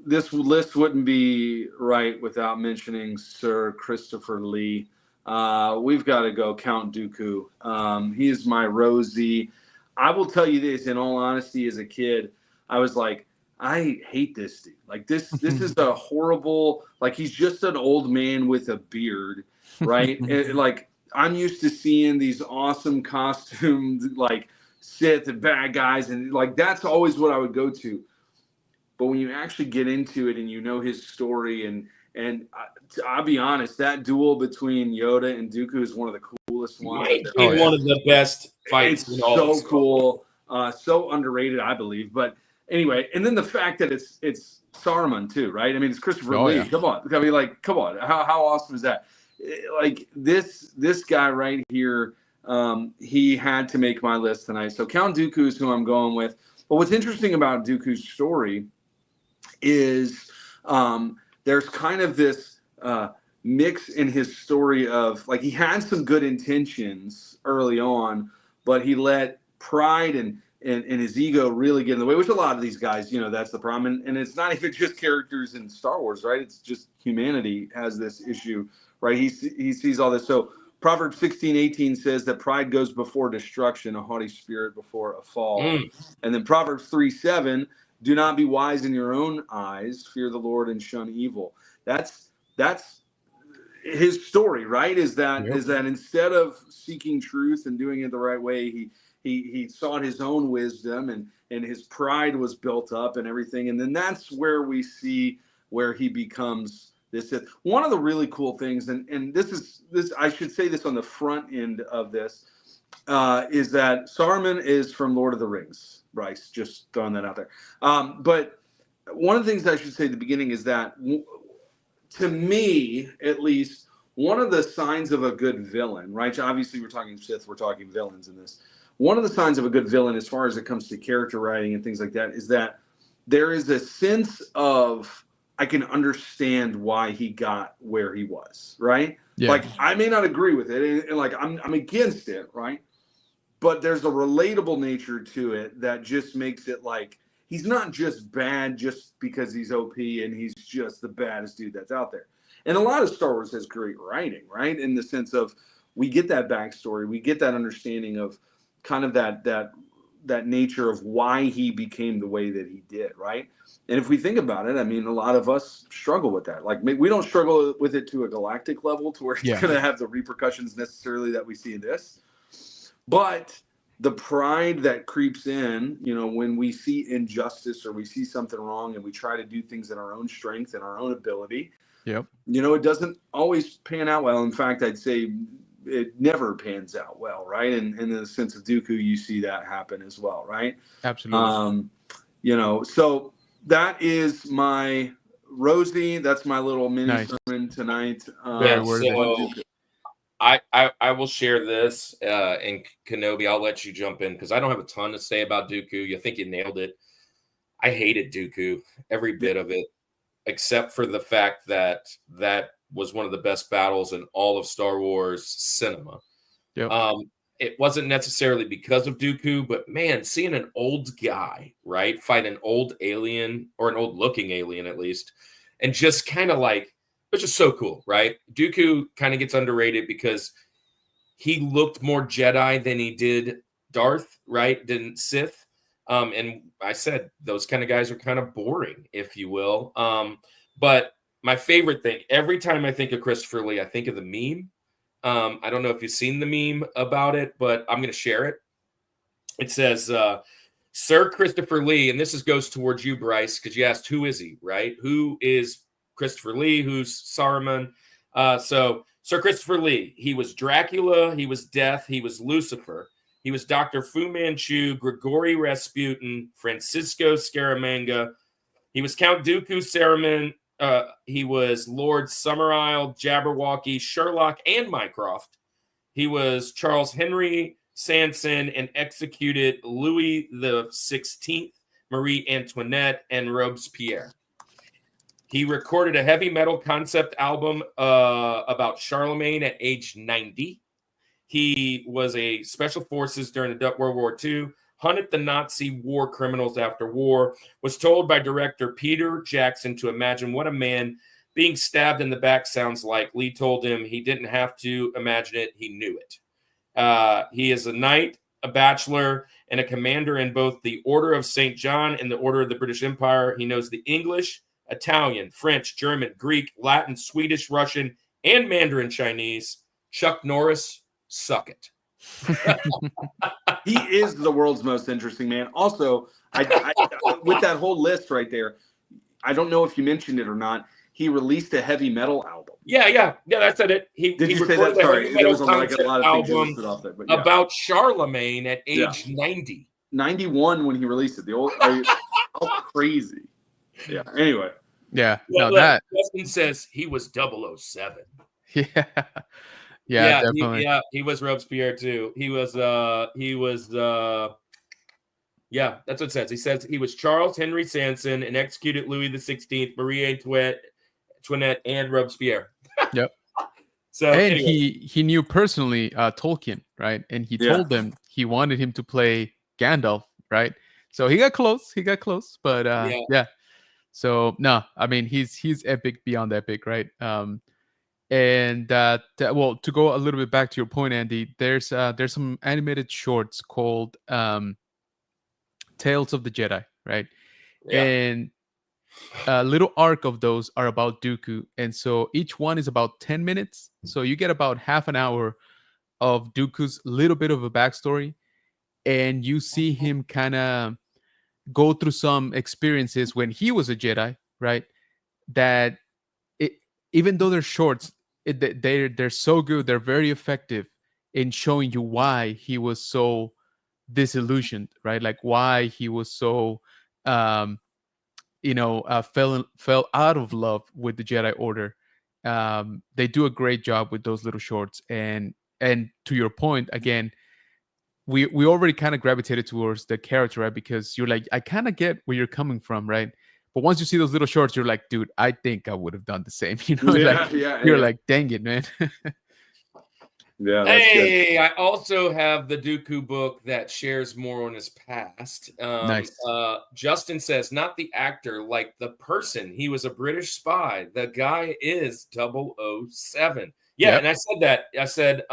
This list wouldn't be right without mentioning Sir Christopher Lee. We've got to go Count Dooku. He is my Rosie. I will tell you this, in all honesty, as a kid, I was like, I hate this dude. Like, this is a horrible, like, he's just an old man with a beard, right? Like, I'm used to seeing these awesome costumed, like, Sith and bad guys, and like, that's always what I would go to. But when you actually get into it and you know his story, and I'll be honest, that duel between Yoda and Dooku is one of the coolest ones. One of the best fights. It's so cool, so underrated, I believe. But anyway, and then the fact that it's Saruman too, right? I mean, it's Christopher Lee. Yeah. Come on, I mean, like, come on, how awesome is that? Like, this guy right here, he had to make my list tonight. So Count Dooku is who I'm going with. But what's interesting about Dooku's story is there's kind of this mix in his story of, like, he had some good intentions early on, but he let pride and his ego really get in the way, which a lot of these guys, that's the problem. And it's not even just characters in Star Wars, right? It's just humanity has this issue, right? He sees all this. So Proverbs 16:18 says that pride goes before destruction, a haughty spirit before a fall. And then Proverbs 3:7 Do not be wise in your own eyes. Fear the Lord and shun evil. That's his story, right? Is that instead of seeking truth and doing it the right way, he sought his own wisdom, and his pride was built up and everything. And then that's where we see where he becomes this. One of the really cool things, and this I should say this on the front end of this, is that Saruman is from Lord of the Rings. Bryce, just throwing that out there. But one of the things I should say at the beginning is that, to me, at least, one of the signs of a good villain, right? Obviously, we're talking Sith, we're talking villains in this. One of the signs of a good villain, as far as it comes to character writing and things like that, is that there is a sense of, I can understand why he got where he was, right? Yeah. Like, I may not agree with it, and like I'm against it, right? But there's a relatable nature to it that just makes it like he's not just bad just because he's OP and he's just the baddest dude that's out there. And a lot of Star Wars has great writing, right? In the sense of, we get that backstory, we get that understanding of kind of that nature of why he became the way that he did, right? And if we think about it, I mean, a lot of us struggle with that. Like, we don't struggle with it to a galactic level to where it's going to have the repercussions necessarily that we see in this. But the pride that creeps in, you know, when we see injustice or we see something wrong and we try to do things in our own strength and our own ability, you know, it doesn't always pan out well. In fact, I'd say it never pans out well, right? And in the sense of Dooku, you see that happen as well, right? Absolutely. You know, so that is my Rosie. That's my little mini sermon tonight. So I will share this, and Kenobi, I'll let you jump in because I don't have a ton to say about Dooku. You think you nailed it. I hated Dooku, every bit of it, except for the fact that that was one of the best battles in all of Star Wars cinema. It wasn't necessarily because of Dooku, but man, seeing an old guy, right, fight an old alien, or an old looking alien at least, and just kind of like, which is so cool, right? Dooku kind of gets underrated because he looked more Jedi than he did Darth, right? Than Sith. And I said those kind of guys are kind of boring, if you will. But my favorite thing, every time I think of Christopher Lee, I think of the meme. I don't know if you've seen the meme about it, but I'm going to share it. It says, Sir Christopher Lee, and this goes towards you, Bryce, because you asked, who is he, right? Who is Christopher Lee? Who's Saruman? So Sir Christopher Lee, he was Dracula, he was Death, he was Lucifer, he was Dr. Fu Manchu, Grigori Rasputin, Francisco Scaramanga, he was Count Dooku Saruman, he was Lord Summerisle, Jabberwocky, Sherlock, and Mycroft. He was Charles Henry Sanson and executed Louis XVI, Marie Antoinette, and Robespierre. He recorded a heavy metal concept album about Charlemagne at age 90. He was a special forces during the World War II, hunted the Nazi war criminals after war, was told by director Peter Jackson to imagine what a man being stabbed in the back sounds like. Lee told him he didn't have to imagine it, he knew it. He is a knight, a bachelor, and a commander in both the Order of St. John and the Order of the British Empire. He knows the English, Italian, French, German, Greek, Latin, Swedish, Russian, and Mandarin Chinese. Chuck Norris, suck it. He is the world's most interesting man. Also, I with that whole list right there, I don't know if you mentioned it or not, he released a heavy metal album. Yeah, that's it. Did you say that? Sorry, there was like a lot of things listed off there. But about Charlemagne at age 90. 91 when he released it. The old, how crazy. Yeah. Anyway. Yeah. Well, no, that Justin says he was 007. Yeah. Yeah, definitely. He was Robespierre too. He was yeah, that's what it says. He says he was Charles Henry Sanson and executed Louis XVI, Marie Antoinette, and Robespierre. Yep. So and anyway. he knew personally Tolkien, right? And he told them he wanted him to play Gandalf, right? So he got close, but yeah. So no, I mean he's epic beyond epic, right? And well, to go a little bit back to your point, Andy, there's some animated shorts called Tales of the Jedi, right? Yeah. And a little arc of those are about Dooku, and so each one is about 10 minutes. So you get about half an hour of Dooku's little bit of a backstory, and you see him kind of go through some experiences when he was a Jedi, right? That it, even though they're shorts, they're so good. They're very effective in showing you why he was so disillusioned, right? Like why he was so um, fell out of love with the Jedi Order. They do a great job with those little shorts, and to your point again, we already kind of gravitated towards the character, right? Because you're like, I kind of get where you're coming from, right? But once you see those little shorts, you're like, dude, I think I would have done the same. Like you're like, dang it, man. Yeah, that's good. Hey, I also have the Dooku book that shares more on his past. Nice. Justin says, not the actor, like the person. He was a British spy. The guy is 007. Yeah, Yep. and I said that. I said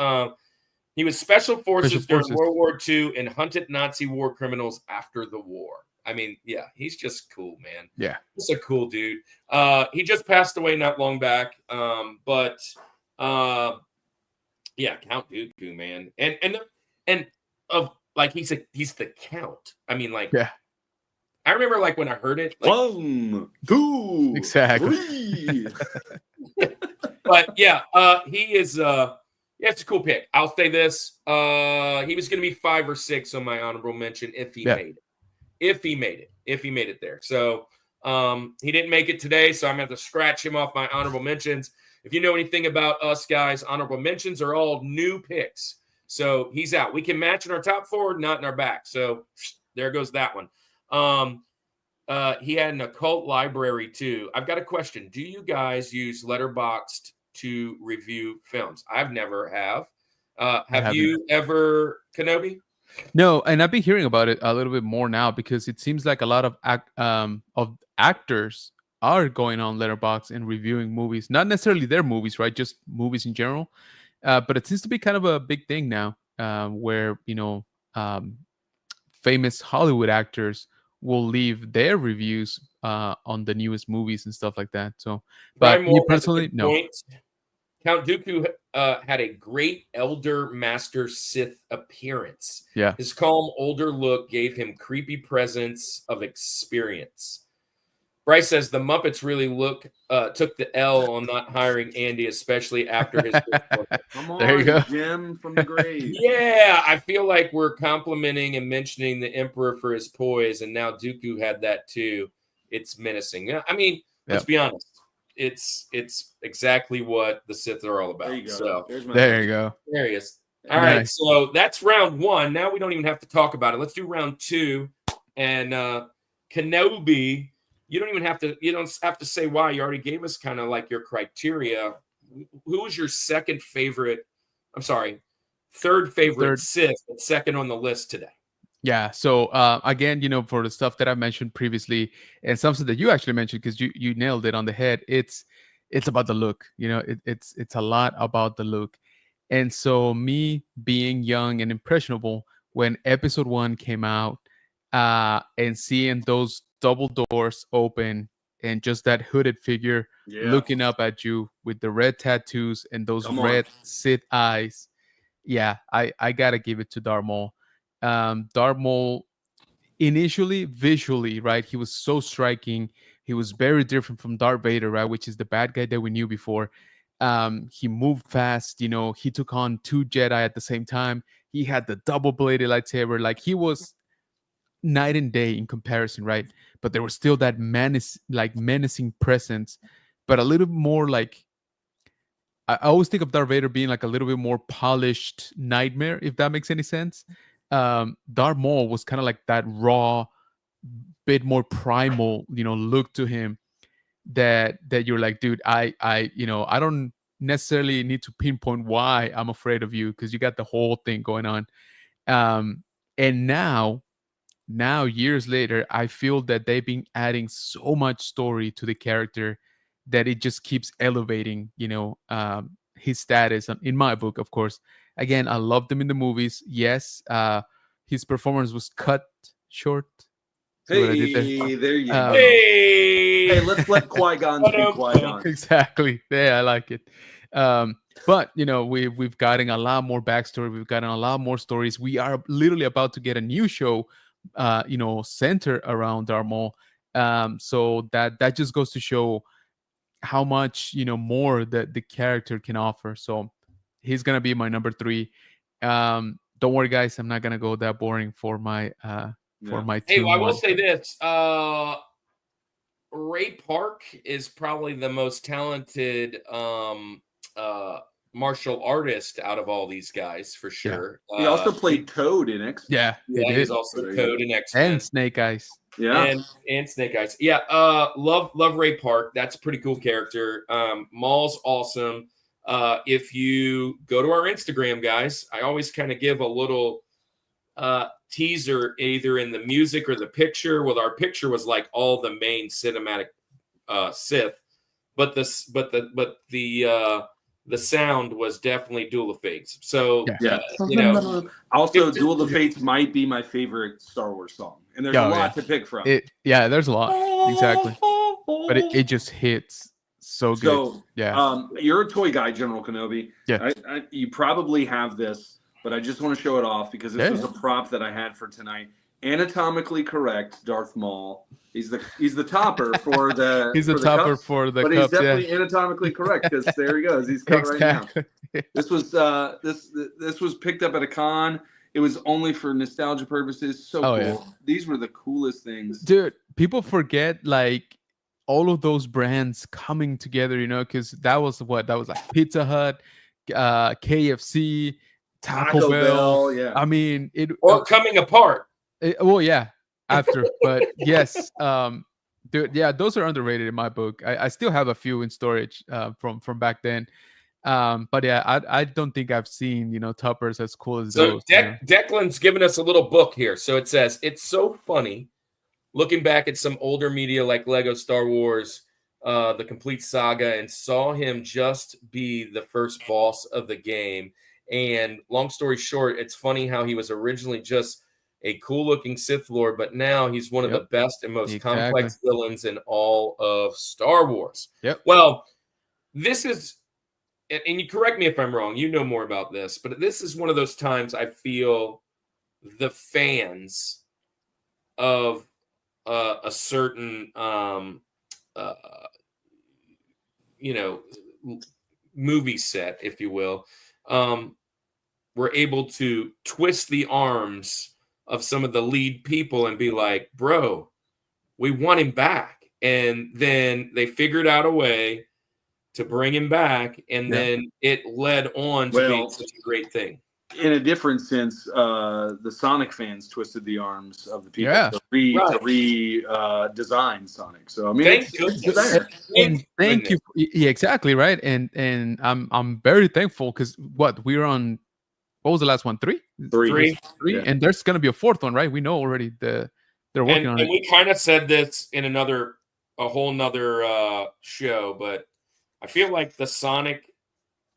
he was special forces during Forces. World War II and hunted Nazi war criminals after the war. I mean, yeah, he's just cool, man. Yeah. He's a cool dude. He just passed away not long back. But yeah, Count Dooku, man. And of like he's the Count. I mean, like, Yeah. I remember like when I heard it, like, 1, 2, Exactly. 3. but yeah, he is yeah, it's a cool pick. I'll say this. He was gonna be 5 or 6 on my honorable mention if he made it. If he made it there. So he didn't make it today, so I'm gonna have to scratch him off my honorable mentions. If you know anything about us guys, honorable mentions are all new picks. So he's out. We can match in our top 4, not in our back. So there goes that one. He had an occult library too. I've got a question. Do you guys use Letterboxd to review films? I've never have. Have you ever, Kenobi? No, and I've been hearing about it a little bit more now because it seems like a lot of actors are going on Letterboxd and reviewing movies, not necessarily their movies, right? Just movies in general. But it seems to be kind of a big thing now, where famous Hollywood actors will leave their reviews on the newest movies and stuff like that. So, but me personally, no. Point. Count Dooku had a great elder master Sith appearance. Yeah. His calm, older look gave him creepy presence of experience. Bryce says the Muppets really took the L on not hiring Andy, especially after his. Come on, There you go. Jim from the grave. Yeah, I feel like we're complimenting and mentioning the Emperor for his poise, and now Dooku had that too. It's menacing. I mean, let's be honest. It's exactly what the Sith are all about. There you go. So There you go. there he is. All right, so that's round 1. Now we don't even have to talk about it. Let's do round 2. And Kenobi, you don't have to say why. You already gave us kind of like your criteria. Who was your second favorite? I'm sorry, third favorite Sith, but second on the list today? Yeah. So again, for the stuff that I mentioned previously, and something that you actually mentioned because you nailed it on the head. It's about the look. It's a lot about the look. And so me being young and impressionable when episode 1 came out, and seeing those double doors open and just that hooded figure looking up at you with the red tattoos and those red Sith eyes. Yeah, I gotta give it to Darth Maul. Darth Maul, initially visually, right, he was so striking. He was very different from Darth Vader, right, which is the bad guy that we knew before. He moved fast. He took on 2 Jedi at the same time. He had the double-bladed lightsaber. Like, he was night and day in comparison, right? But there was still that menacing presence, but a little more like, I always think of Darth Vader being like a little bit more polished nightmare, if that makes any sense. Darth Maul was kind of like that raw, bit more primal, look to him that you're like, dude, I don't necessarily need to pinpoint why I'm afraid of you because you got the whole thing going on. And now years later, I feel that they've been adding so much story to the character that it just keeps elevating, his status in my book, of course. Again, I loved him in the movies. Yes, his performance was cut short See what I did there? Hey, there you Um, go. Hey, Hey, let's let Qui-Gon be Qui-Gon. Exactly. Yeah, I like it. But we've gotten a lot more backstory. We've gotten a lot more stories. We are literally about to get a new show, centered around Darth Maul. So that just goes to show how much more that the character can offer. So he's gonna be my number 3. Don't worry, guys. I'm not gonna go that boring for my hey, 2. I will say this. Ray Park is probably the most talented martial artist out of all these guys for sure. He also played Toad in X. Yeah, he Yeah, did. he's also There you Toad go. in X-Men. And Snake Eyes. Yeah. And Snake Eyes. Yeah, love Ray Park. That's a pretty cool character. Maul's awesome. If you go to our Instagram, guys, I always kind of give a little teaser either in the music or the picture. Well, our picture was like all the main cinematic Sith, but the sound was definitely Duel of Fates. So Yeah. Also, Duel of Fates might be my favorite Star Wars song, and there's a lot to pick from. There's a lot, exactly, but it just hits so good. So, yeah, you're a toy guy, General Kenobi. Yeah. You probably have this, but I just want to show it off because this was a prop that I had for tonight. Anatomically correct Darth Maul. He's the topper for the. He's the topper cups, for the but cups. he's definitely anatomically correct because there he goes. He's cut right now. This was this was picked up at a con. It was only for nostalgia purposes. So cool. Yeah. These were the coolest things, dude. People forget like all of those brands coming together, because that was like Pizza Hut, KFC, Taco Bell. Yeah. I mean, coming apart. After, but yes, dude, yeah, those are underrated in my book. I still have a few in storage from back then. But yeah, I don't think I've seen toppers as cool as those. Declan's given us a little book here. So it says, it's so funny looking back at some older media like Lego Star Wars, the complete saga, and saw him just be the first boss of the game. And long story short, it's funny how he was originally just a cool-looking Sith Lord, but now he's one of the best and most complex villains in all of Star Wars. Yep. Well, this is, and you correct me if I'm wrong, you know more about this, but this is one of those times I feel the fans of a certain, movie set, if you will, were able to twist the arms of some of the lead people and be like, bro, we want him back. And then they figured out a way to bring him back, and then it led on to being such a great thing. In a different sense, the Sonic fans twisted the arms of the people to redesign Sonic. So I mean, it's there. Thank you. Yeah, exactly right. And I'm very thankful because we were on. What was the last one? Three, yeah. And there's gonna be a fourth one, right? We know already they're working on it. And we kind of said this in a whole nother show, but I feel like the Sonic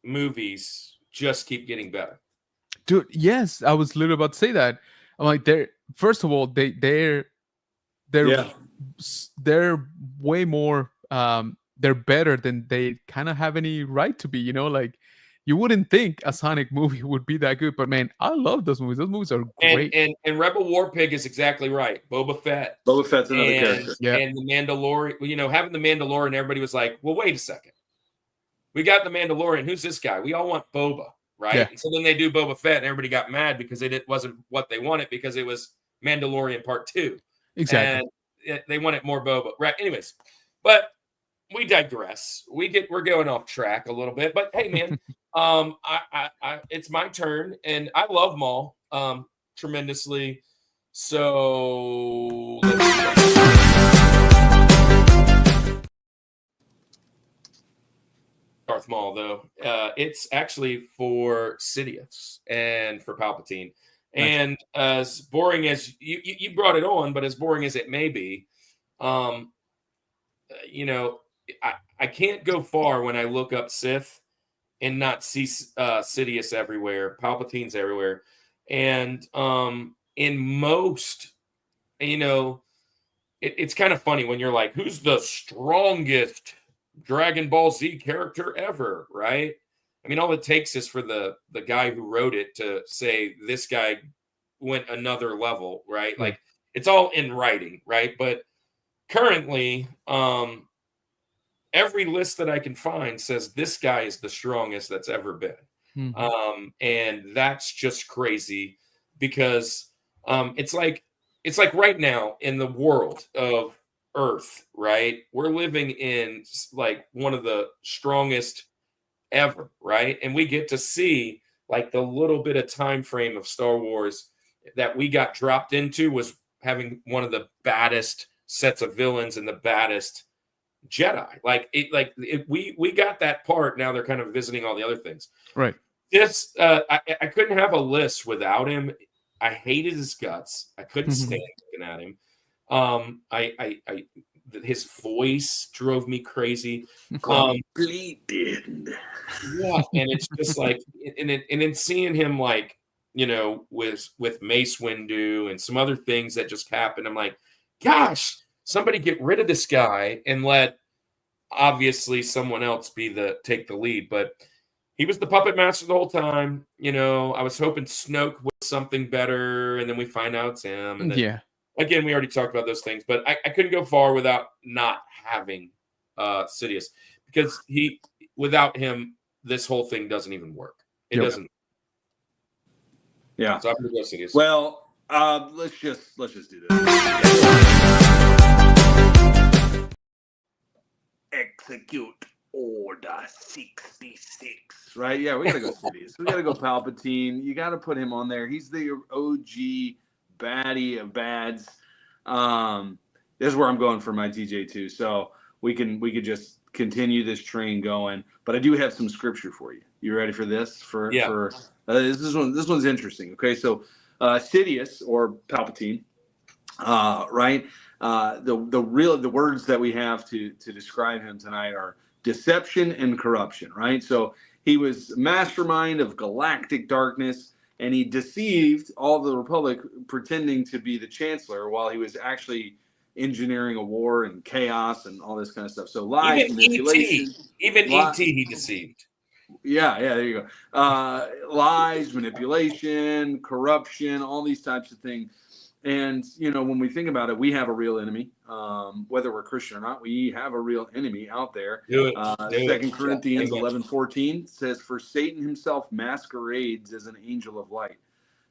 movies just keep getting better. Dude, yes, I was literally about to say that. I'm like, first of all, they're way more they're better than they kind of have any right to be, like you wouldn't think a Sonic movie would be that good, but man, I love those movies. Those movies are great. And Rebel War Pig is exactly right. Boba Fett's another character. Yeah. And the Mandalorian, having the Mandalorian, everybody was like, well, wait a second. We got the Mandalorian. Who's this guy? We all want Boba, right? Yeah. And so then they do Boba Fett, and everybody got mad because it wasn't what they wanted because it was Mandalorian Part 2. Exactly. And they wanted more Boba. Right. Anyways, but we digress. We're going off track a little bit, but hey, man, it's my turn, and I love Maul tremendously. So Darth Maul, though, it's actually for Sidious and for Palpatine. And as boring as you brought it on, but as boring as it may be, I can't go far when I look up Sith and not see Sidious everywhere, Palpatine's everywhere. And in most, it's kind of funny when you're like, who's the strongest Dragon Ball Z character ever, right? I mean, all it takes is for the guy who wrote it to say this guy went another level, right? Yeah. Like it's all in writing, right? But currently, every list that I can find says this guy is the strongest that's ever been. And that's just crazy because it's like right now in the world of Earth, right? We're living in like one of the strongest ever, right? And we get to see like the little bit of time frame of Star Wars that we got dropped into was having one of the baddest sets of villains and the baddest Jedi. We got that part. Now they're kind of visiting all the other things. Right. This I couldn't have a list without him. I hated his guts. I couldn't stand looking at him. His voice drove me crazy. Completed. Yeah, and it's just like, and then seeing him like, with Mace Windu and some other things that just happened, I'm like, gosh, somebody get rid of this guy and let obviously someone else take the lead. But he was the puppet master the whole time. I was hoping Snoke was something better, and then we find out it's him. And then, again, we already talked about those things, but I couldn't go far without not having Sidious, because without him, this whole thing doesn't even work. It doesn't. Yeah. So I'm gonna go Sidious. Well, let's just do this. Execute Order 66. Right? Yeah, we gotta go Sidious. We gotta go Palpatine. You gotta put him on there. He's the OG baddie of bads. This is where I'm going for my TJ too. So we could just continue this train going. But I do have some scripture for you. You ready for this? This one's interesting. Okay, so Sidious or Palpatine, right? The words that we have to describe him tonight are deception and corruption, right? So he was mastermind of galactic darkness, and he deceived all the Republic, pretending to be the Chancellor while he was actually engineering a war and chaos and all this kind of stuff. So lies, manipulation, E.T. he deceived. Yeah, there you go. Lies, manipulation, corruption, all these types of things. And, when we think about it, we have a real enemy. Whether we're Christian or not, we have a real enemy out there. 2 Corinthians 11:14 says, "For Satan himself masquerades as an angel of light."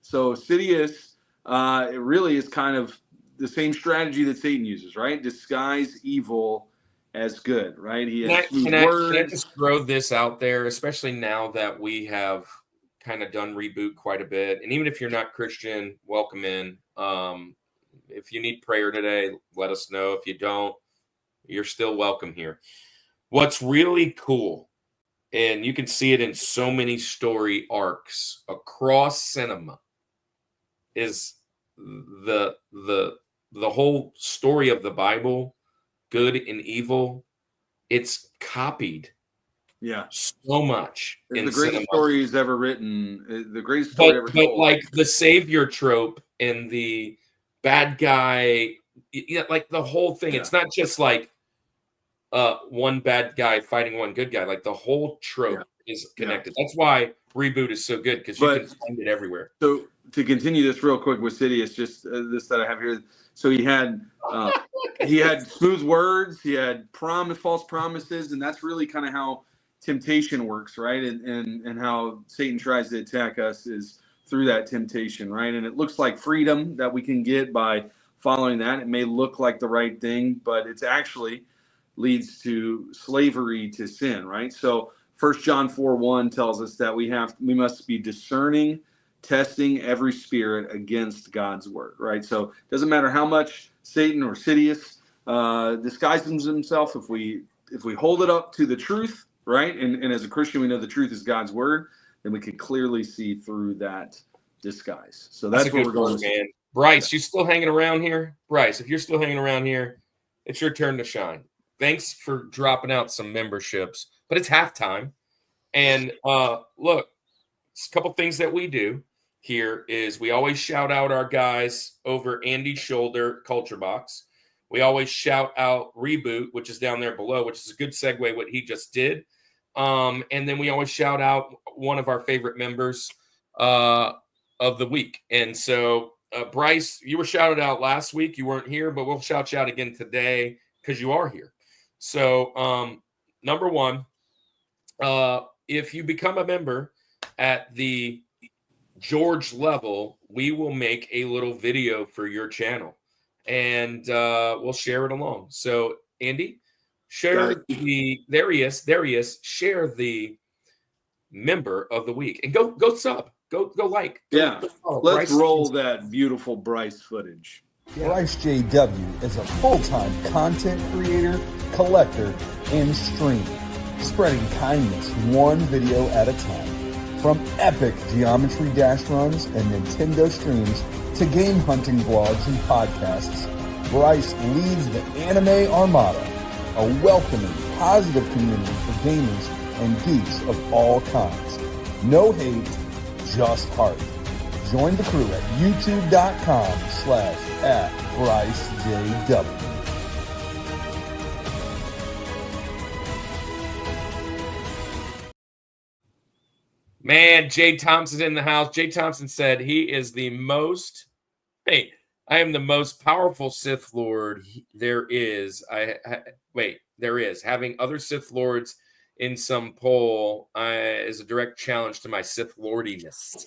So Sidious, it really is kind of the same strategy that Satan uses, right? Disguise evil as good, right? He has can I just throw this out there, especially now that we have kind of done Reboot quite a bit. And even if you're not Christian, welcome in. If you need prayer today, let us know. If you don't, you're still welcome here. What's really cool, and you can see it in so many story arcs across cinema, is the whole story of the Bible, good and evil. It's copied so much. It's in the greatest cinema. story he's ever written. The greatest story ever told. But like the savior trope and the bad guy, like the whole thing. It's not just like one bad guy fighting one good guy. Like the whole trope is connected. That's why Reboot is so good, because you can find it everywhere. So to continue this real quick with Sidious, just this that I have here. So he had smooth words, he had false promises, and that's really kind of how temptation works, right? And how Satan tries to attack us is through that temptation, right? And it looks like freedom that we can get by following that. It may look like the right thing, but it's actually leads to slavery to sin, right? So 1 John 4:1 tells us that we must be discerning, testing every spirit against God's word, right? So it doesn't matter how much Satan or Sidious disguises himself, if we hold it up to the truth, right? And as a Christian, we know the truth is God's word, then we can clearly see through that disguise. So that's where we're going. Man. Bryce, you still hanging around here? Bryce, if you're still hanging around here, it's your turn to shine. Thanks for dropping out some memberships, but it's halftime. And look, a couple things that we do here is we always shout out our guys over Andy's shoulder, Culture Box. We always shout out Reboot, which is down there below, which is a good segue what he just did. And then we always shout out one of our favorite members of the week. And so, Bryce, you were shouted out last week. You weren't here, but we'll shout you out again today because you are here. So, number one, if you become a member at the George level, we will make a little video for your channel, and we'll share it along. So, Andy, share there he is. Share the member of the week, and go sub, go like. Yeah, follow. let's Bryce roll that beautiful Bryce footage. Bryce JW is a full-time content creator, collector, and streamer, spreading kindness one video at a time. From epic Geometry Dash runs and Nintendo streams to game hunting vlogs and podcasts, Bryce leads the Anime Armada, a welcoming, positive community for gamers and geeks of all kinds. No hate, just heart. Join the crew at youtube.com/@BryceJW. Man, Jay Thompson's in the house. Jay Thompson said he is the most, I am the most powerful Sith Lord there is. There is. Having other Sith Lords in some poll is a direct challenge to my Sith Lordiness.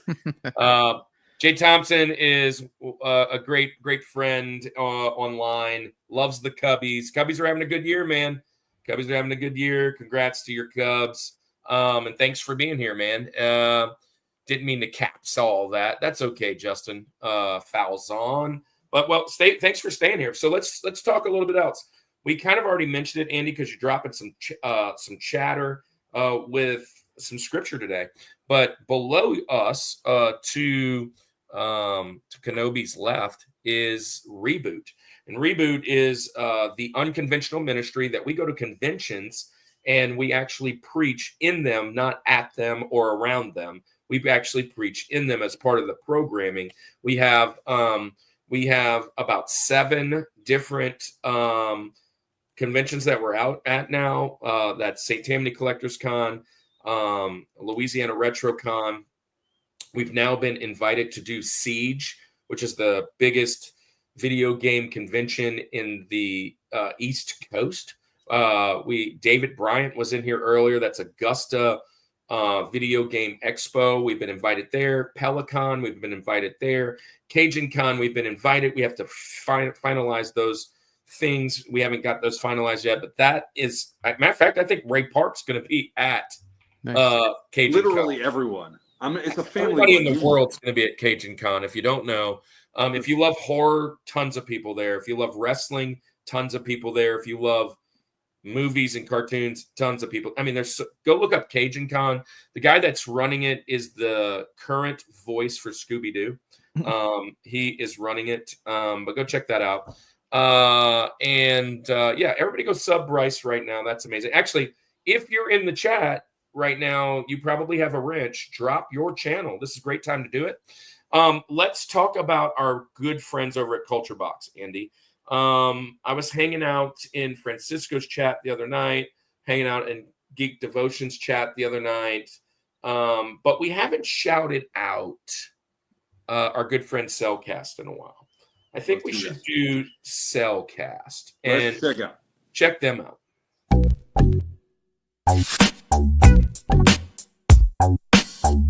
Jay Thompson is a great friend online, loves the Cubbies. Cubbies are having a good year, man. Cubbies are having a good year. Congrats to your Cubs. And thanks for being here, man. Didn't mean to caps all that. That's okay, Justin. Fouls on. But thanks for staying here. So let's talk a little bit else. We kind of already mentioned it, Andy, because you're dropping some chatter with some scripture today. But below us, to Kenobi's left, is Reboot. And Reboot is the unconventional ministry that we go to conventions and we actually preach in them, not at them or around them. We actually preach in them as part of the programming. We have about 7 different conventions that we're out at now. That's St. Tammany Collectors Con, Louisiana Retro Con. We've now been invited to do Siege, which is the biggest video game convention in the East Coast. David Bryant was in here earlier. That's Augusta Video Game Expo. We've been invited there. Pelicon, we've been invited there. Cajun Con, we've been invited. We have to finalize those things. We haven't got those finalized yet, but that is, matter of fact, I think Ray Park's going to be at Cajun Literally Con. everyone. It's a family. Everybody in the world's going to be at Cajun Con. If you don't know, if you love horror, tons of people there. If you love wrestling, tons of people there. If you love movies and cartoons, tons of people. I mean, go look up Cajun Con. The guy that's running it is the current voice for Scooby-Doo. He is running it, but go check that out. Everybody go sub Bryce right now. That's amazing. Actually, if you're in the chat right now, you probably have a wrench. Drop your channel. This is a great time to do it. Let's talk about our good friends over at Culture Box, Andy. I was hanging out in Francisco's chat the other night, hanging out in Geek Devotions chat the other night. But we haven't shouted out our good friend Cellcast in a while. I think we should do Cellcast and check them out.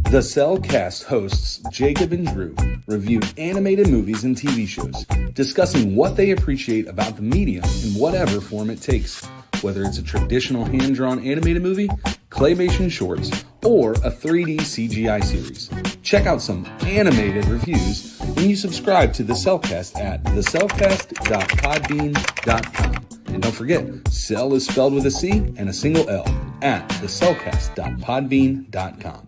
The Cellcast hosts Jacob and Drew review animated movies and TV shows, discussing what they appreciate about the medium in whatever form it takes, whether it's a traditional hand-drawn animated movie, claymation shorts, or a 3D CGI series. Check out some animated reviews when you subscribe to The Cellcast at thecellcast.podbean.com. And don't forget, Cell is spelled with a C and a single L at thecellcast.podbean.com.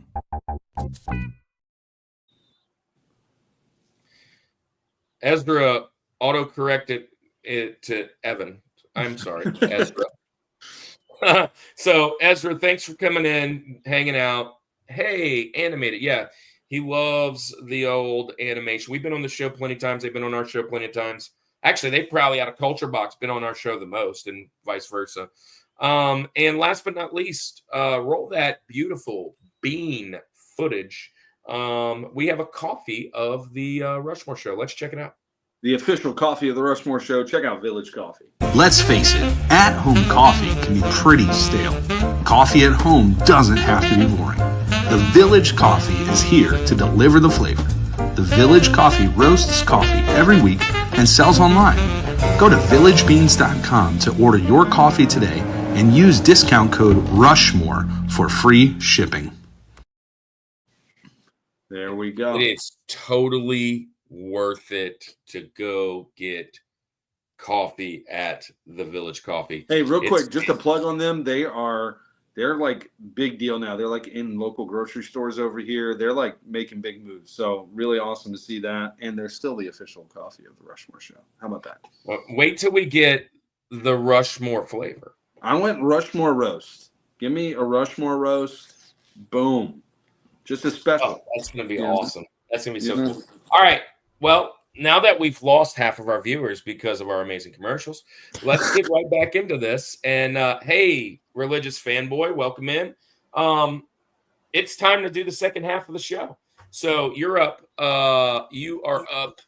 Ezra auto-corrected it to Evan. I'm sorry, Ezra. So, Ezra, thanks for coming in, hanging out. Hey, animated. Yeah, he loves the old animation. We've been on the show plenty of times. They've been on our show plenty of times. Actually, they probably out of Culture Box been on our show the most, and vice versa. And last but not least, roll that beautiful bean footage. We have a coffee of the Rushmore Show. Let's check it out. The official coffee of the Rushmore Show. Check out Village Coffee. Let's face it, at-home coffee can be pretty stale. Coffee at home doesn't have to be boring. The Village Coffee is here to deliver the flavor. The Village Coffee roasts coffee every week and sells online. Go to villagebeans.com to order your coffee today and use discount code RUSHMORE for free shipping. There we go. It is totally worth it to go get coffee at the Village Coffee. Hey, real quick, just a plug on them. They're like big deal now. They're like in local grocery stores over here. They're like making big moves. So really awesome to see that. And they're still the official coffee of the Rushmore Show. How about that? Well, wait till we get the Rushmore flavor. I went Rushmore roast. Give me a Rushmore roast. Boom. Just a special. Oh, that's going to be Yeah. awesome. That's going to be so Yeah. cool. All right. Well, now that we've lost half of our viewers because of our amazing commercials, let's get right back into this. And hey, religious fanboy, welcome in. It's time to do the second half of the show. So you're up. You are up.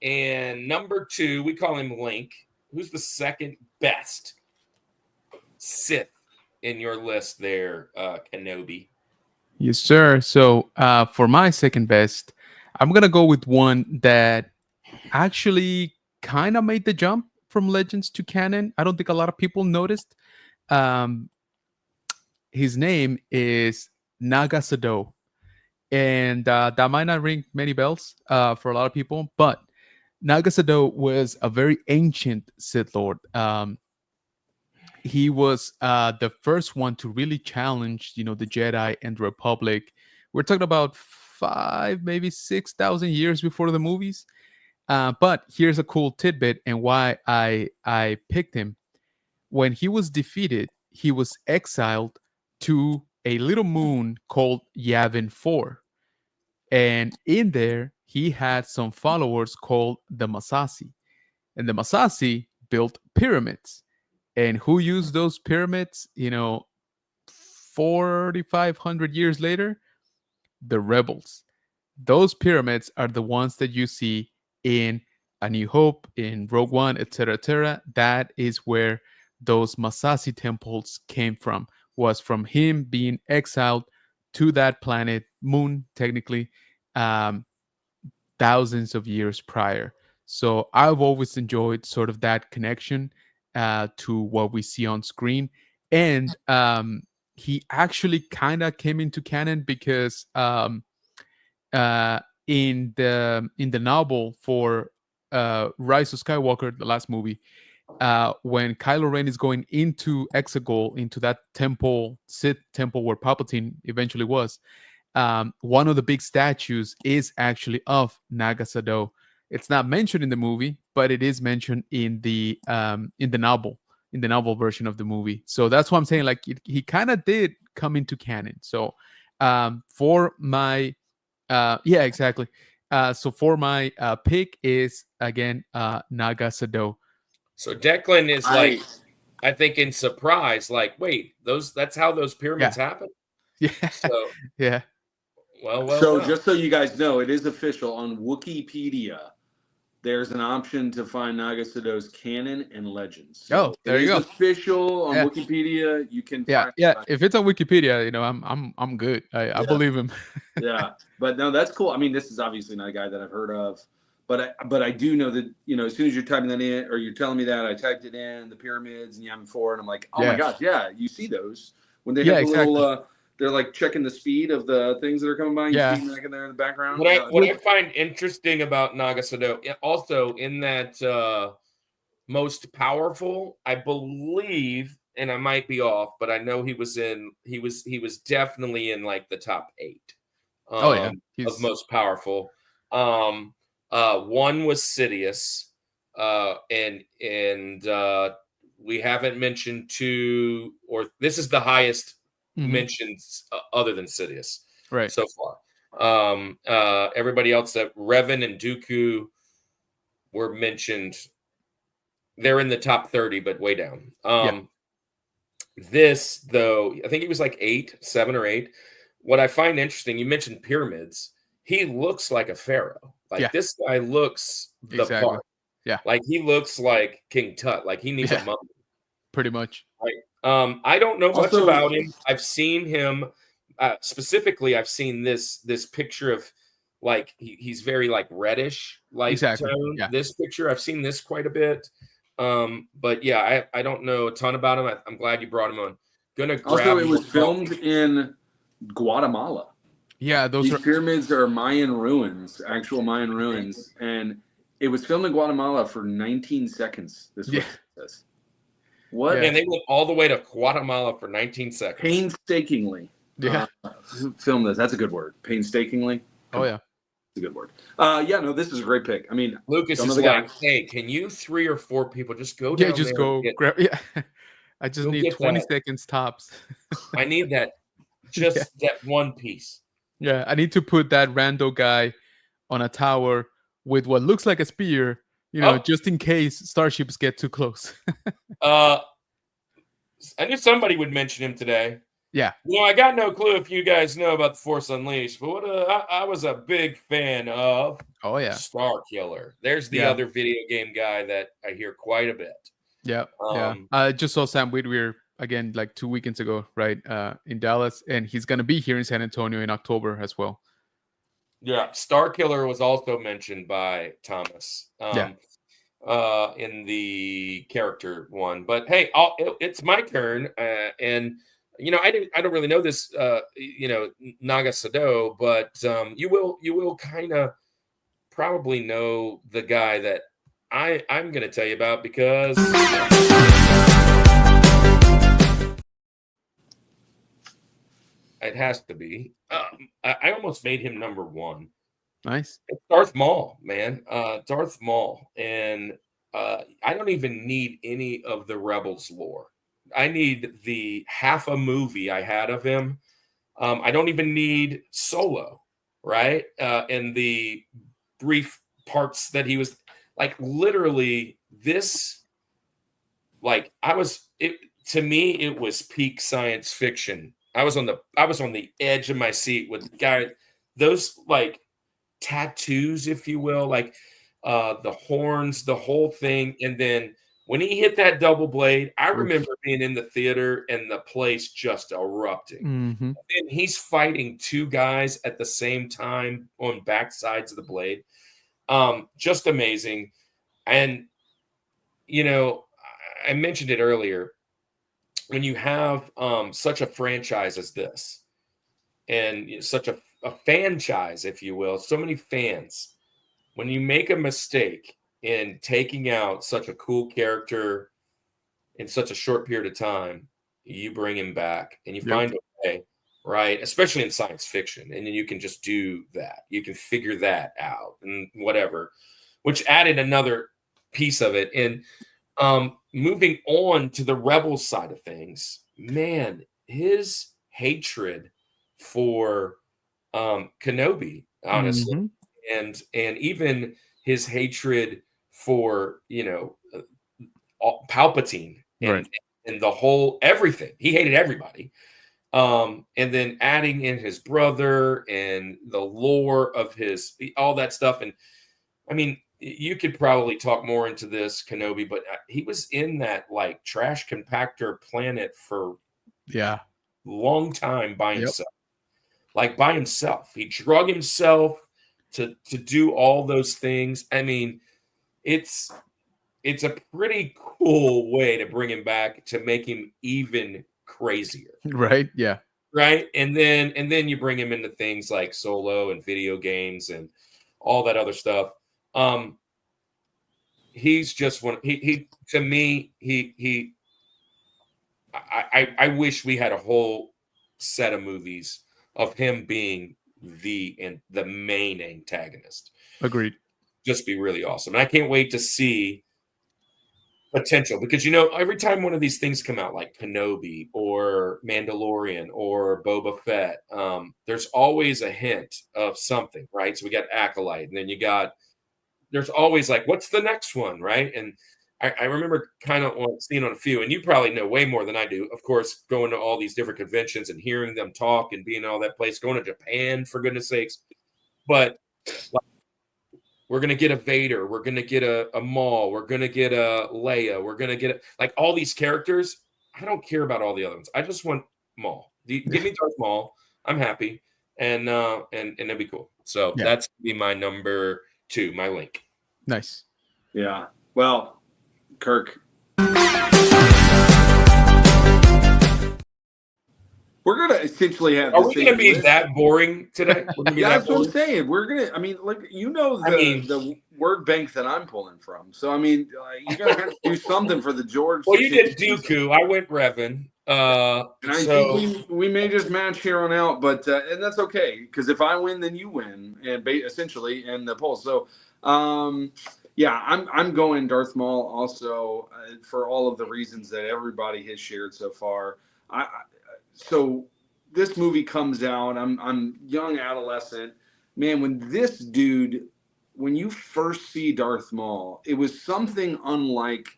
And number 2, we call him Link. Who's the second best Sith in your list there, Kenobi? Yes, sir. So for my second best, I'm going to go with one that actually kind of made the jump from Legends to canon. I don't think a lot of people noticed. His name is Naga Sadow. And that might not ring many bells for a lot of people, but Naga Sadow was a very ancient Sith Lord. He was the first one to really challenge, the Jedi and the Republic. We're talking about 5, maybe 6,000 years before the movies. But here's a cool tidbit and why I picked him. When he was defeated, he was exiled to a little moon called Yavin 4. And in there, he had some followers called the Massassi. And the Massassi built pyramids. And who used those pyramids, 4,500 years later? The rebels. Those pyramids are the ones that you see in A New Hope, in Rogue One, etc., etc. That is where those Massassi temples came from, was from him being exiled to that planet, moon, technically, thousands of years prior. So I've always enjoyed sort of that connection to what we see on screen. And he actually kind of came into canon because in the novel for Rise of Skywalker, the last movie, when Kylo Ren is going into Exegol, into that temple, Sith temple where Palpatine eventually was, one of the big statues is actually of Naga Sadow. It's not mentioned in the movie, but it is mentioned in the novel version of the movie. So that's why I'm saying, like, he kind of did come into canon. So for my exactly. So for my pick is again Naga Sadow. So Declan is like, I think in surprise, like, wait, that's how those pyramids happen? Yeah. So yeah. Well. Just so you guys know, it is official on Wikipedia. There's an option to find Naga Sadow's canon and legends. So there you go. It's official on Wikipedia. You can find If it's on Wikipedia, I'm good. I believe him. Yeah, but no, that's cool. I mean, this is obviously not a guy that I've heard of, but I do know that as soon as you're typing that in or you're telling me that, I typed it in the pyramids and Yavin 4, and I'm like, oh my gosh, you see those when they have the little. They're like checking the speed of the things that are coming by. You see them in there in the background. What I find interesting about Naga Sadow, also in that most powerful, I believe, and I might be off, but I know he was definitely in like the top 8. Of most powerful. One was Sidious, and we haven't mentioned 2, or this is the highest mentions other than Sidious so far. Everybody else, that Revan and Dooku were mentioned they're in the top 30, but way down. This, though, I think he was like 7 or 8. What I find interesting, you mentioned pyramids. He looks like a pharaoh. Like this guy looks the part. Yeah. Like he looks like King Tut. Like he needs a mummy. Pretty much. Right. I don't know much about him. I've seen him specifically. I've seen this picture of like he's very like reddish light tone. Yeah. This picture, I've seen this quite a bit. But yeah, I don't know a ton about him. I'm glad you brought him on. Also, it was filmed in Guatemala. Yeah, these pyramids are Mayan ruins, actual Mayan ruins, and it was filmed in Guatemala for 19 seconds. This says. What? And they went all the way to Guatemala for 19 seconds. Painstakingly. Yeah. Film this. That's a good word. Painstakingly. Oh yeah. It's a good word. This is a great pick. I mean, Lucas is like, hey, can you 3 or 4 people just go down just there go grab I just need 20 seconds tops. I need that that one piece. Yeah, I need to put that rando guy on a tower with what looks like a spear, just in case starships get too close. I knew somebody would mention him today. Yeah. I got no clue if you guys know about the Force Unleashed, but I was a big fan of Star Killer. There's the other video game guy that I hear quite a bit. Yeah. I just saw Sam Whitwer again like 2 weekends ago, right? In Dallas, and he's gonna be here in San Antonio in October as well. Yeah, Star Killer was also mentioned by Thomas. In the character one, but hey, it's my turn, and I don't really know this, Naga Sado, but you will kind of probably know the guy that I'm going to tell you about because it has to be. I almost made him number 1. Nice. It's Darth Maul, man. Darth Maul, and I don't even need any of the Rebels lore. I need the half a movie I had of him. I don't even need Solo, right? And the brief parts that he was like, literally this, like to me, it was peak science fiction. I was on the edge of my seat with guys, those like tattoos, if you will, like the horns, the whole thing. And then when he hit that double blade, I remember being in the theater and the place just erupting. Mm-hmm. And he's fighting 2 guys at the same time on back sides of the blade. Just amazing. And, I mentioned it earlier. When you have such a franchise as this and such a franchise, if you will, so many fans, when you make a mistake in taking out such a cool character in such a short period of time, you bring him back and you find a way, right? Especially in science fiction. And then you can just do that. You can figure that out and whatever, which added another piece of it. And moving on to the Rebel side of things, man, his hatred for Kenobi, honestly, and even his hatred for Palpatine and the whole everything. He hated everybody. And then adding in his brother and the lore of all that stuff. And I mean, you could probably talk more into this, Kenobi, but he was in that like trash compactor planet for long time by himself. Like by himself. He drug himself to do all those things. I mean, it's a pretty cool way to bring him back to make him even crazier. Right? Yeah. Right? And then you bring him into things like Solo and video games and all that other stuff. He's just one. He to me. I wish we had a whole set of movies of him being the main antagonist. Agreed. Just be really awesome. And I can't wait to see potential because every time one of these things come out, like Kenobi or Mandalorian or Boba Fett, there's always a hint of something, right? So we got Acolyte, and then there's always like, what's the next one, right? And I remember kind of seeing on a few, and you probably know way more than I do. Of course, going to all these different conventions and hearing them talk and being in all that place, going to Japan for goodness sakes. But like, we're gonna get a Vader, we're gonna get a Maul, we're gonna get a Leia, we're gonna get like all these characters. I don't care about all the other ones. I just want Maul. Give me Darth Maul. I'm happy, and that'd be cool. So that's be my number 2, my link. Nice. Yeah. Well, Kirk. We're gonna essentially have. Are we gonna be that boring today? That's what I'm saying. We're gonna. I mean, like the word bank that I'm pulling from. So I mean, you're gonna have to do something for the George. Well, you did Dooku. I went Revan. And I think we may just match here on out, but and that's okay because if I win, then you win, and essentially in the poll. So, yeah, I'm going Darth Maul also for all of the reasons that everybody has shared so far. So this movie comes out. I'm young adolescent, man. When you first see Darth Maul, it was something unlike,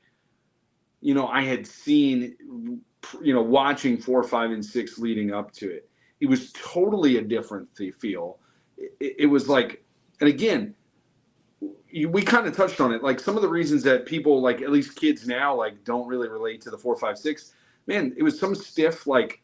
I had seen, watching 4, 5, and 6 leading up to it. It was totally a different feel. It was like, and again, we kind of touched on it. Like some of the reasons that people, like at least kids now, like don't really relate to the 4, 5, 6. Man, it was some stiff, like,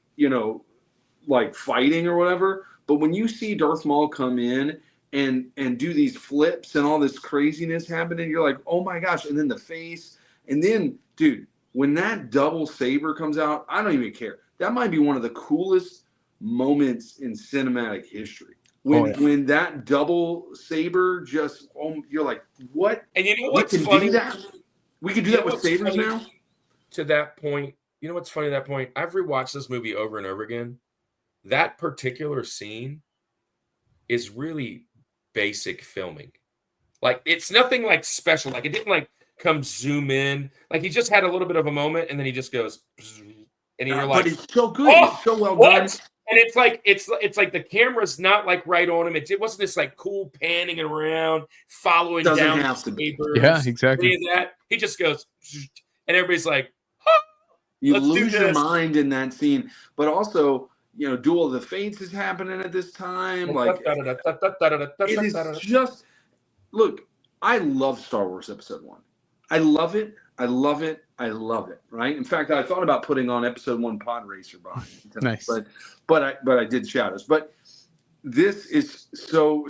like fighting or whatever. But when you see Darth Maul come in and do these flips and all this craziness happening, you're like, oh my gosh. And then the face. And then, dude, when that double saber comes out, I don't even care. That might be one of the coolest moments in cinematic history. When that double saber just, you're like, what? And you know what's funny? We can do that with sabers now? To that point, you know what's funny at that point? I've rewatched this movie over and over again. That particular scene is really basic filming. Like, it's nothing like special. Like, it didn't like come zoom in. Like, he just had a little bit of a moment, and then he just goes, and you're like, but it's so good. It's so well done. And it's like the camera's not like right on him. It wasn't this like cool panning around, following down. Doesn't have to be. Yeah, exactly. That. He just goes, and everybody's like, you lose your mind in that scene. But also, Duel of the Fates is happening at this time. Like, it is just, look, I love Star Wars Episode 1. I love it. I love it. I love it. Right. In fact, I thought about putting on Episode 1 Pod Racer behind. Nice. But I did Shadows. But this is so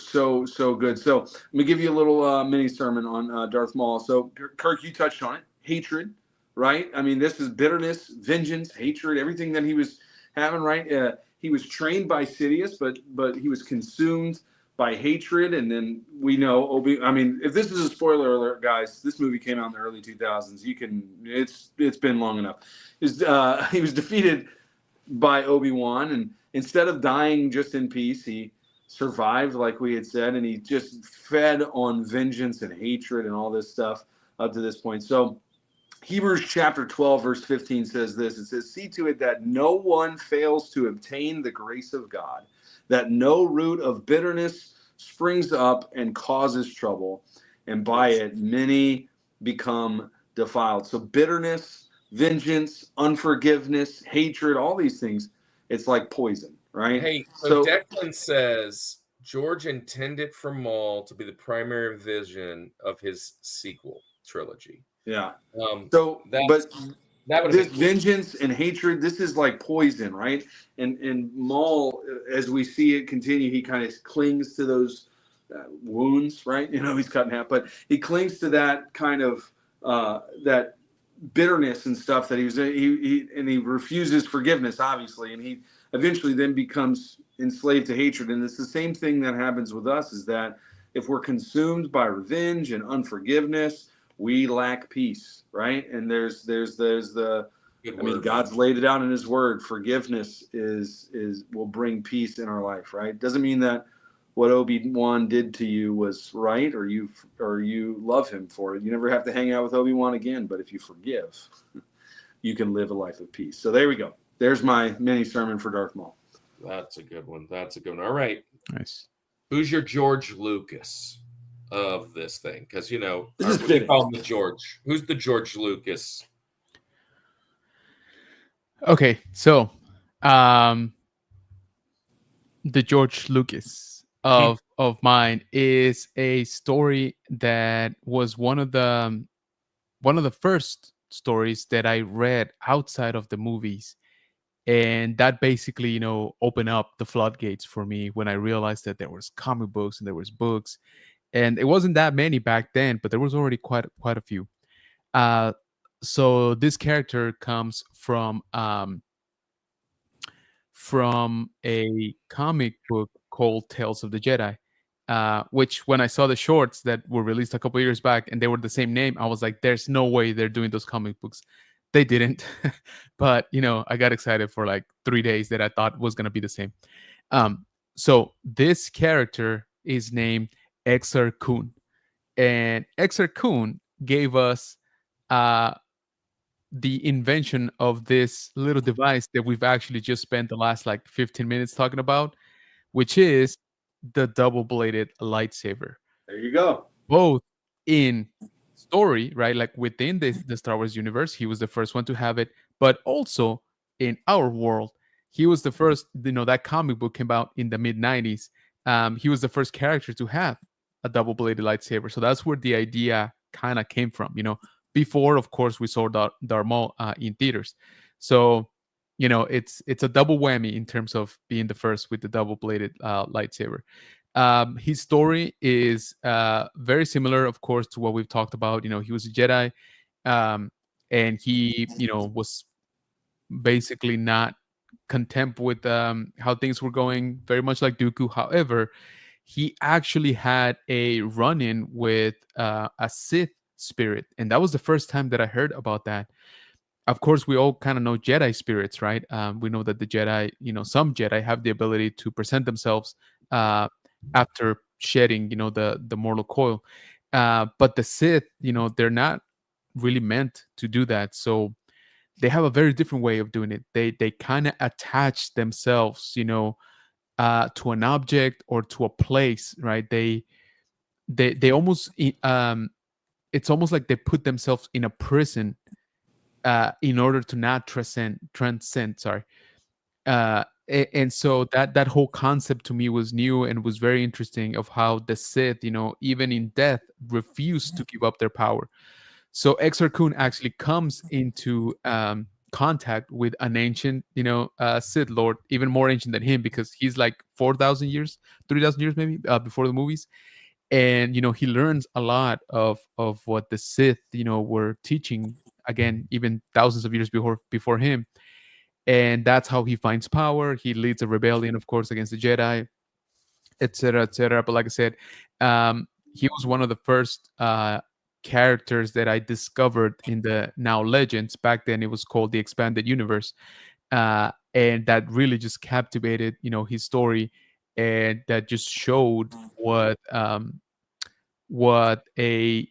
good. So let me give you a little mini sermon on Darth Maul. So Kirk, you touched on it. Hatred. Right. I mean, this is bitterness, vengeance, hatred, everything that he was having. Right. He was trained by Sidious, but he was consumed by hatred. And then we know if this is a spoiler alert, guys, this movie came out in the early 2000s. It's been long enough. He was defeated by Obi-Wan, and instead of dying just in peace, he survived, like we had said, and he just fed on vengeance and hatred and all this stuff up to this point. So Hebrews chapter 12, verse 15 says this. It says, see to it that no one fails to obtain the grace of God, that no root of bitterness springs up and causes trouble, and by it many become defiled. So bitterness, vengeance, unforgiveness, hatred, all these things, it's like poison, right? Hey, so Declan says George intended for Maul to be the primary vision of his sequel trilogy. Yeah. But this vengeance and hatred, this is like poison, right? And Maul, as we see it continue, he kind of clings to those wounds, right? He's cut in half, but he clings to that kind of that bitterness and stuff that he refuses forgiveness, obviously, and he eventually then becomes enslaved to hatred. And it's the same thing that happens with us, is that if we're consumed by revenge and unforgiveness, we lack peace, right? And there's God's laid it out in His Word. Forgiveness will bring peace in our life, right? Doesn't mean that what Obi-Wan did to you was right, or you love him for it. You never have to hang out with Obi-Wan again. But if you forgive, you can live a life of peace. So there we go. There's my mini sermon for Darth Maul. That's a good one. All right. Nice. Who's your George Lucas? of this thing? Because This is what do you fitting. call him the George? Who's the George Lucas? Okay, so um, the George Lucas of mine is a story that was one of the first stories that I read outside of the movies. And that basically, opened up the floodgates for me when I realized that there was comic books and there was books, and it wasn't that many back then, but there was already quite a few. Uh, so this character comes from a comic book called Tales of the Jedi, which when I saw the shorts that were released a couple years back and they were the same name, I was like, there's no way they're doing those comic books. They didn't. But, I got excited for like 3 days that I thought was going to be the same. So this character is named Exar Kun. And Exar Kun gave us the invention of this little device that we've actually just spent the last like 15 minutes talking about, which is the double-bladed lightsaber. There you go. Both in story, right? Like within the Star Wars universe, he was the first one to have it, but also in our world, he was the first. That comic book came out in the mid-90s. He was the first character to have a double-bladed lightsaber, so that's where the idea kind of came from. Before, of course, we saw Darth Maul in theaters. So, it's a double whammy in terms of being the first with the double-bladed lightsaber. His story is very similar, of course, to what we've talked about. He was a Jedi, and he, was basically not content with how things were going, very much like Dooku. However, he actually had a run-in with a Sith spirit, and that was the first time that I heard about that. Of course, we all kind of know Jedi spirits, right? We know that the Jedi, some Jedi have the ability to present themselves after shedding, the mortal coil. But the Sith, they're not really meant to do that. So they have a very different way of doing it. They kind of attach themselves, to an object or to a place, right? They almost it's almost like they put themselves in a prison in order to not transcend. Sorry. And so that whole concept to me was new and was very interesting, of how the Sith, even in death, refused to give up their power. So Exar Kun actually comes into contact with an ancient, Sith Lord, even more ancient than him, because he's like 4,000 years, 3,000 years maybe before the movies. And he learns a lot of what the Sith were teaching, again, even thousands of years before him. And that's how he finds power. He leads a rebellion, of course, against the Jedi, etc., etc. But like I said, he was one of the first characters that I discovered in the now Legends. Back then, it was called the Expanded Universe, and that really just captivated his story. And that just showed what a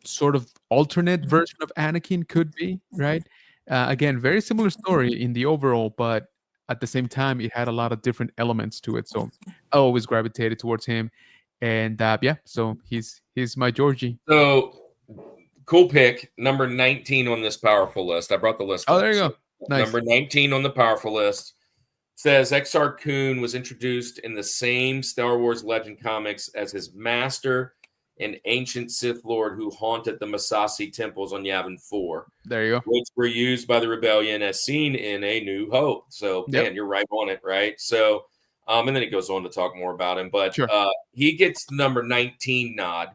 sort of alternate version of Anakin could be, right? Again, very similar story in the overall, but at the same time, it had a lot of different elements to it. So I always gravitated towards him, and so he's my Georgie. So cool pick, number 19 on this powerful list. I brought the list. Oh, there you go. Nice. Number 19 on the powerful list says Exar Kun was introduced in the same Star Wars Legend comics as his master, an ancient Sith Lord who haunted the Massassi temples on Yavin 4. There you go. Which were used by the rebellion as seen in A New Hope. So, man, you're right on it, right? So, and then it goes on to talk more about him. But sure. He gets the number 19 nod.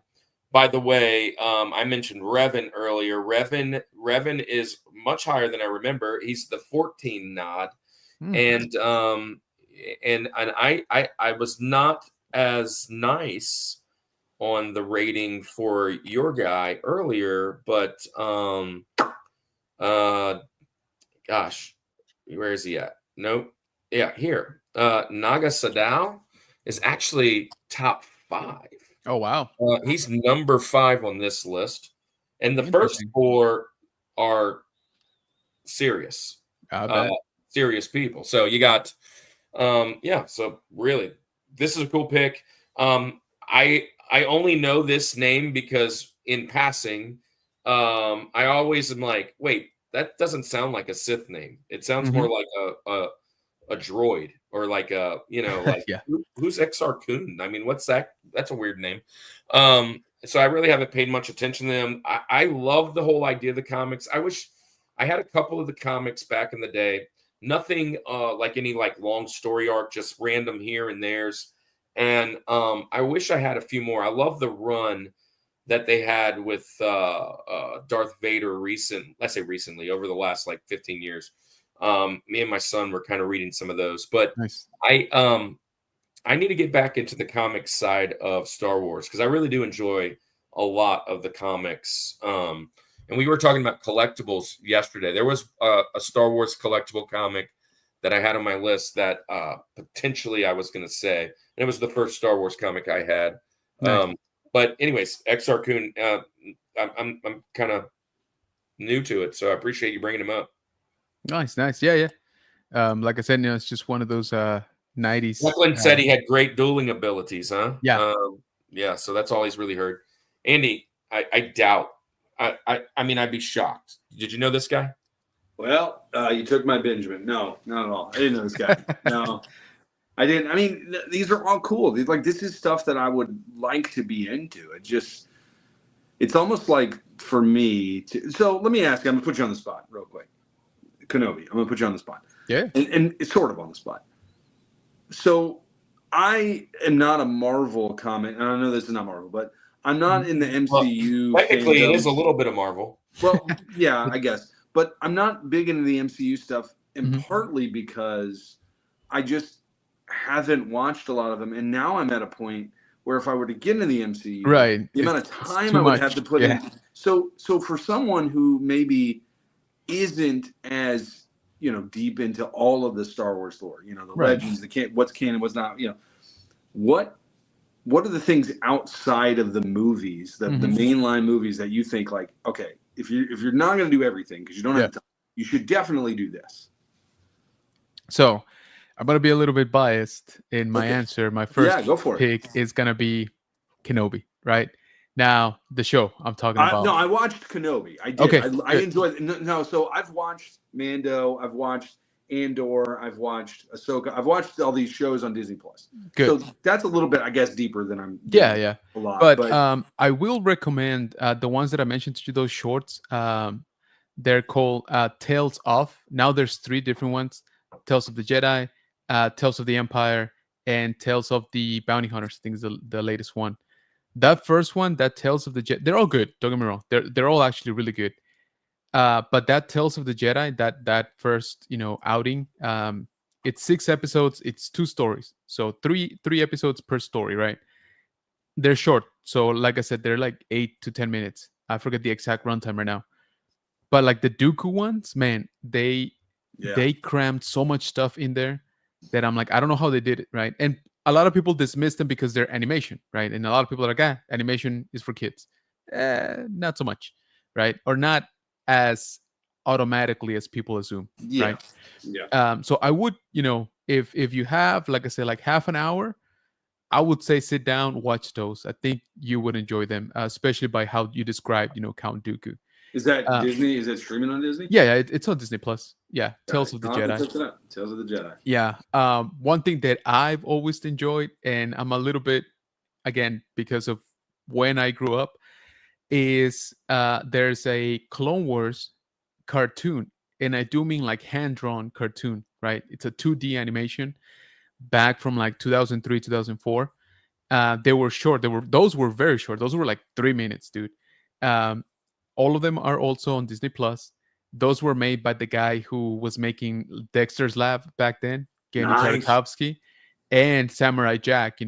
By the way, I mentioned Revan earlier. Revan is much higher than I remember. He's the 14 nod. And I was not as nice on the rating for your guy earlier, but gosh, where is he at? Nope. Yeah, here. Naga Sadao is actually top 5. Oh wow. He's number 5 on this list, and the first 4 are serious. Serious people. So you got, so really, this is a cool pick. I only know this name because in passing, I always am like, wait, that doesn't sound like a Sith name. It sounds more like a droid or like a, like Yeah. who's Exar Kun? I mean, what's that? That's a weird name. So I really haven't paid much attention to them. I love the whole idea of the comics. I wish I had a couple of the comics back in the day. Nothing like any like long story arc, just random here and there's. And I wish I had a few more. I love the run that they had with Darth Vader recently, over the last like 15 years. Me and my son were kind of reading some of those, but Nice. I need to get back into the comics side of Star Wars because I really do enjoy a lot of the comics. And we were talking about collectibles yesterday. There was a Star Wars collectible comic that I had on my list that potentially I was going to say, and it was the first Star Wars comic I had. Nice. But anyways, Exar Kun, I'm kind of new to it, so I appreciate you bringing him up. Nice. Yeah. Like I said, it's just one of those 90s. Declan said he had great dueling abilities, huh? Yeah. Yeah. So that's all he's really heard. Andy, I doubt. I mean, I'd be shocked. Did you know this guy? Well, you took my Benjamin. No, not at all. I didn't know this guy. No, I didn't. I mean, these are all cool. This is stuff that I would like to be into. It's almost like for me. So let me ask you. I'm gonna put you on the spot real quick. Kenobi. I'm gonna put you on the spot. Yeah. And it's sort of on the spot. So I am not a Marvel comic, and I know this is not Marvel, but I'm not in the MCU. Well, technically, fandom. it is a little bit of Marvel. Well, yeah, I guess. But I'm not big into the MCU stuff, and partly because I just haven't watched a lot of them. And now I'm at a point where if I were to get into the MCU, Right. the amount of time I would have to put in. So for someone who maybe isn't as deep into all of the Star Wars lore, the legends, what's canon, what's not, what are the things outside of the movies, the mainline movies that you think like, okay, if you're not going to do everything because you don't have time, you should definitely do this. So I'm going to be a little bit biased in my answer. My first go for it. pick is going to be Kenobi, right? Now, the show I'm talking about. No, I watched Kenobi. I did. Okay, I enjoyed it. No, so I've watched Mando. I've watched Andor. I've watched Ahsoka. I've watched all these shows on Disney Plus. Good. So that's a little bit, I guess, deeper than I'm. Yeah. A lot. But I will recommend the ones that I mentioned to you, those shorts. They're called Tales of. Now there's 3 different ones: Tales of the Jedi, Tales of the Empire, and Tales of the Bounty Hunters. I think is the latest one. That first one, that Tales of the Jedi, they're all good. Don't get me wrong; they're all actually really good. But that Tales of the Jedi, that first outing, it's 6 episodes. It's 2 stories, so three episodes per story, right? They're short, so like I said, they're like 8 to 10 minutes. I forget the exact runtime right now, but like the Dooku ones, man, they crammed so much stuff in there that I'm like, I don't know how they did it, right? And a lot of people dismiss them because they're animation, right? And a lot of people are like, animation is for kids. Not so much, right? Or not as automatically as people assume, right? Yeah. So I would, if you have, like I said, like half an hour, I would say sit down, watch those. I think you would enjoy them, especially by how you described, Count Dooku. Is that Disney? Is it streaming on Disney? Yeah, it's on Disney Plus. Yeah, Tales of the Jedi. Tales of the Jedi. Yeah. One thing that I've always enjoyed, and I'm a little bit, again, because of when I grew up, is there's a Clone Wars cartoon, and I do mean like hand-drawn cartoon, right? It's a 2D animation back from like 2003, 2004. They were short. Those were very short. Those were like 3 minutes, dude. All of them are also on Disney Plus. Those were made by the guy who was making Dexter's Lab back then, Genndy Tartakovsky, and Samurai Jack.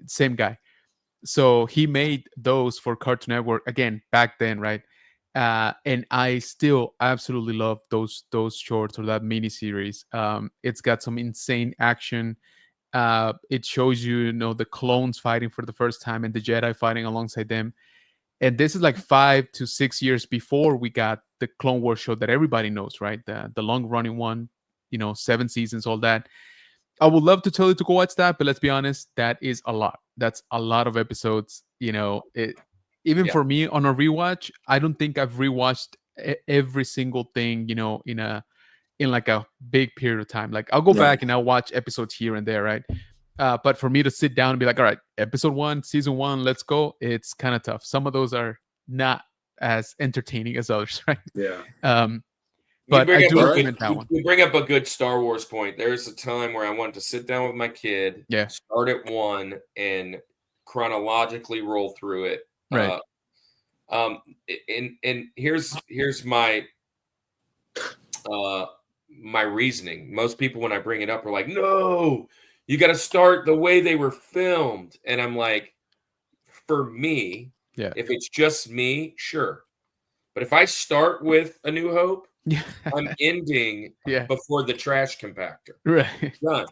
Same guy. So he made those for Cartoon Network again back then, right? And I still absolutely love those shorts or that mini series. It's got some insane action. It shows you, the clones fighting for the first time and the Jedi fighting alongside them. And this is like 5 to 6 years before we got the Clone Wars show that everybody knows, right? The long running one, 7 seasons, all that. I would love to tell you to go watch that, but let's be honest, that is a lot. That's a lot of episodes. Even Yeah. for me on a rewatch, I don't think I've rewatched every single thing, in like a big period of time. Like I'll go Yeah. back and I'll watch episodes here and there, right? But for me to sit down and be like, all right, episode 1, season 1, let's go. It's kind of tough. Some of those are not as entertaining as others, right? Yeah. But I do recommend that one. You bring up a good Star Wars point. There's a time where I wanted to sit down with my kid, Yeah. start at 1, and chronologically roll through it. Right. And here's my my reasoning. Most people, when I bring it up, are like, "No, you got to start the way they were filmed." And I'm like, for me, Yeah. if it's just me, sure. But if I start with A New Hope, Yeah. I'm ending Yeah. before the trash compactor. Right. Done.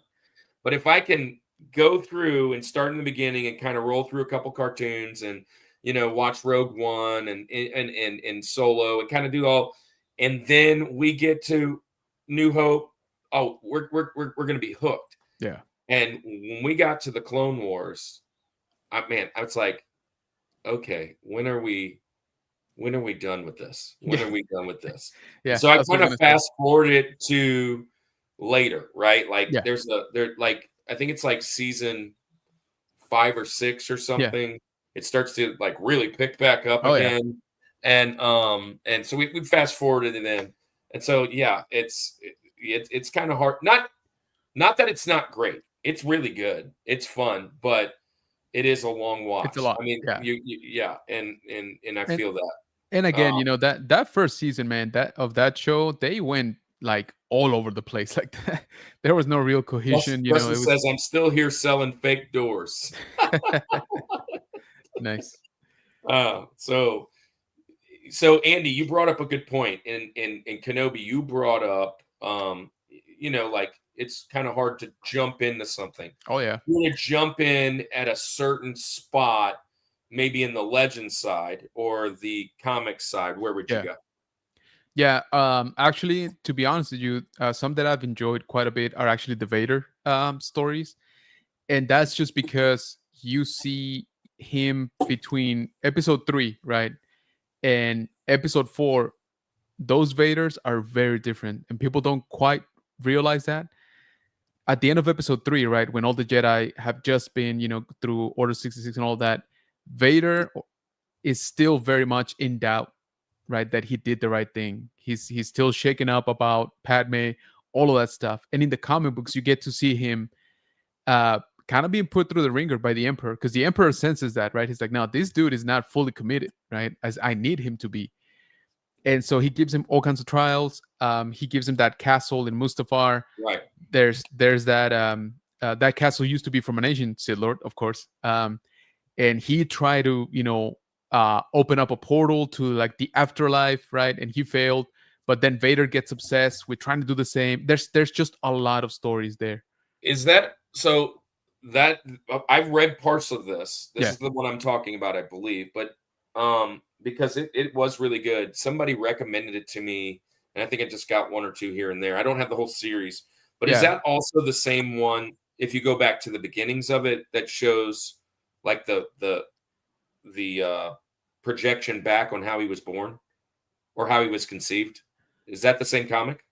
But if I can go through and start in the beginning and kind of roll through a couple cartoons and watch Rogue One and Solo and kind of do all, and then we get to New Hope, oh, we're gonna be hooked. Yeah. And when we got to the Clone Wars, I was like, okay, when are we done with this? When are we done with this? Yeah. So I that's what kind I'm of gonna say. fast forwarded to later, right? Like Yeah. I think it's like season 5 or 6 or something. It starts to like really pick back up Oh, yeah. again. And so we fast forwarded it in. And so yeah, it's kind of hard. Not that it's not great. It's really good. It's fun, but it is a long watch. It's a lot. I mean, Yeah. and I feel that. And again, that first season, man, that show, they went like all over the place. Like that. There was no real cohesion. Rustin says, "I'm still here selling fake doors." Nice. So Andy, you brought up a good point. In Kenobi, you brought up, like it's kind of hard to jump into something. Oh yeah. You want to jump in at a certain spot, maybe in the legend side or the comic side. Where would you go? Yeah. Actually, to be honest with you, some that I've enjoyed quite a bit are actually the Vader stories, and that's just because you see him between episode 3, right, and episode 4. Those Vaders are very different, and people don't quite realize that. At the end of episode 3, right, when all the Jedi have just been, through Order 66 and all that, Vader is still very much in doubt, right, that he did the right thing. He's still shaken up about Padme, all of that stuff. And in the comic books, you get to see him kind of being put through the ringer by the Emperor, because the Emperor senses that, right? He's like, no, this dude is not fully committed, right, as I need him to be. And so he gives him all kinds of trials. He gives him that castle in Mustafar. Right. There's that that castle used to be from an ancient Sith Lord, of course. And he tried to, open up a portal to like the afterlife, right? And he failed. But then Vader gets obsessed with trying to do the same. There's just a lot of stories there. Is that so? That I've read parts of this. This is the one I'm talking about, I believe. But because it was really good. Somebody recommended it to me, and I think I just got 1 or 2 here and there. I don't have the whole series, but is that also the same one? If you go back to the beginnings of it, that shows like the projection back on how he was born or how he was conceived. Is that the same comic?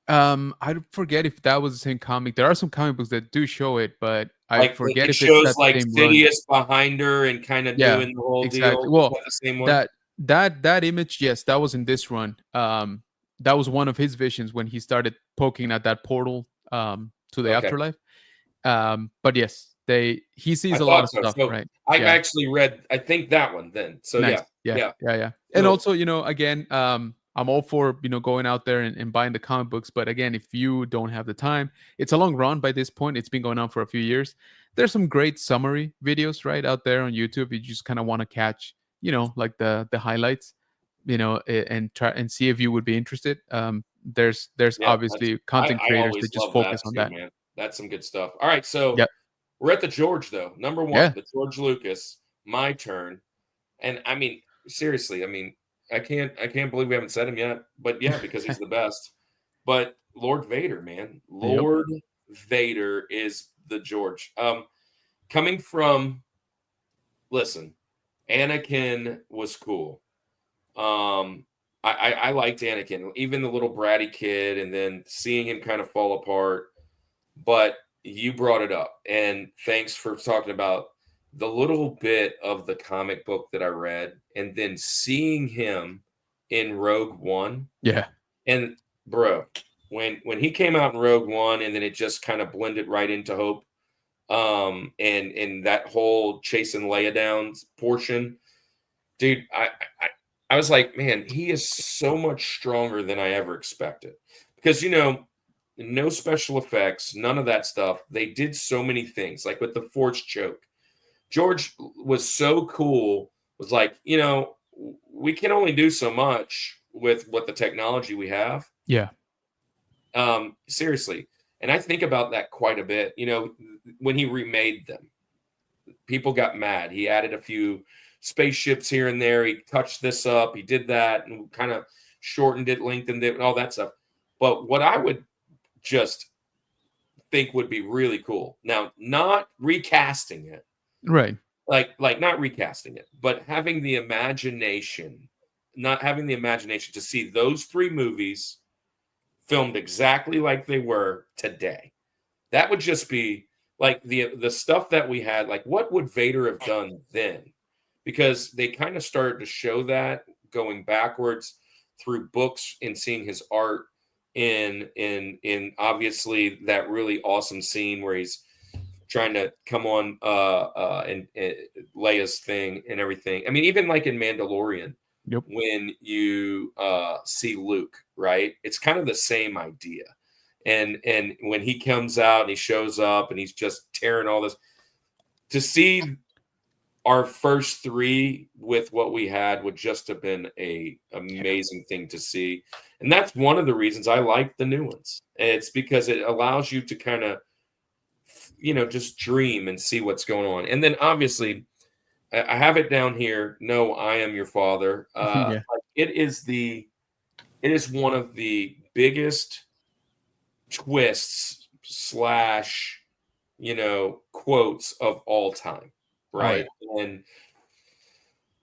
I forget if that was the same comic. There are some comic books that do show it, but I forget it if shows it's like the same run. Sidious behind her and kind of doing the whole deal. Well, is that the same one? That image, yes, that was in this run. That was one of his visions when he started poking at that portal to the afterlife. But yes, he sees a lot of stuff, so right? I actually read, I think that one then. So nice. Yeah. And also, again, I'm all for going out there and buying the comic books, but again, if you don't have the time, it's a long run by this point. It's been going on for a few years. There's some great summary videos right out there on YouTube. You just kind of want to catch like the highlights, and try and see if you would be interested. There's obviously content creators that just focus on that. Man. That's some good stuff. All right, so we're at the George though. Number 1, the George Lucas. My turn, and I mean seriously, I can't believe we haven't said him yet, but yeah, because he's the best. But Lord Vader, man, Lord Vader is the George. Coming from, listen, Anakin was cool. I liked Anakin, even the little bratty kid, and then seeing him kind of fall apart. But you brought it up, and thanks for talking about the little bit of the comic book that I read, and then seeing him in Rogue One. Yeah. And bro, when he came out in Rogue One, and then it just kind of blended right into Hope, and that whole chasing Leia down portion, dude, I was like, man, he is so much stronger than I ever expected. Because, no special effects, none of that stuff. They did so many things, like with the Force choke. George was so cool, was like, we can only do so much with what the technology we have. Yeah. Seriously. And I think about that quite a bit. When he remade them, people got mad. He added a few spaceships here and there. He touched this up. He did that and kind of shortened it, lengthened it, and all that stuff. But what I would just think would be really cool, now, not recasting it, Right. like not recasting it, but having the imagination, not having the imagination to see those 3 movies filmed exactly like they were today. That would just be like the stuff that we had. Like, what would Vader have done then? Because they kind of started to show that going backwards through books and seeing his art in obviously that really awesome scene where he's trying to come on and Leia's thing and everything. I mean, even like in Mandalorian, Yep. when you see Luke, right? It's kind of the same idea. And when he comes out and he shows up and he's just tearing all this, to see our first 3 with what we had would just have been a amazing thing to see. And that's one of the reasons I like the new ones. It's because it allows you to kind of, just dream and see what's going on. And then obviously I have it down here. No, I am your father. Yeah. It is one of the biggest twists / quotes of all time. Right. And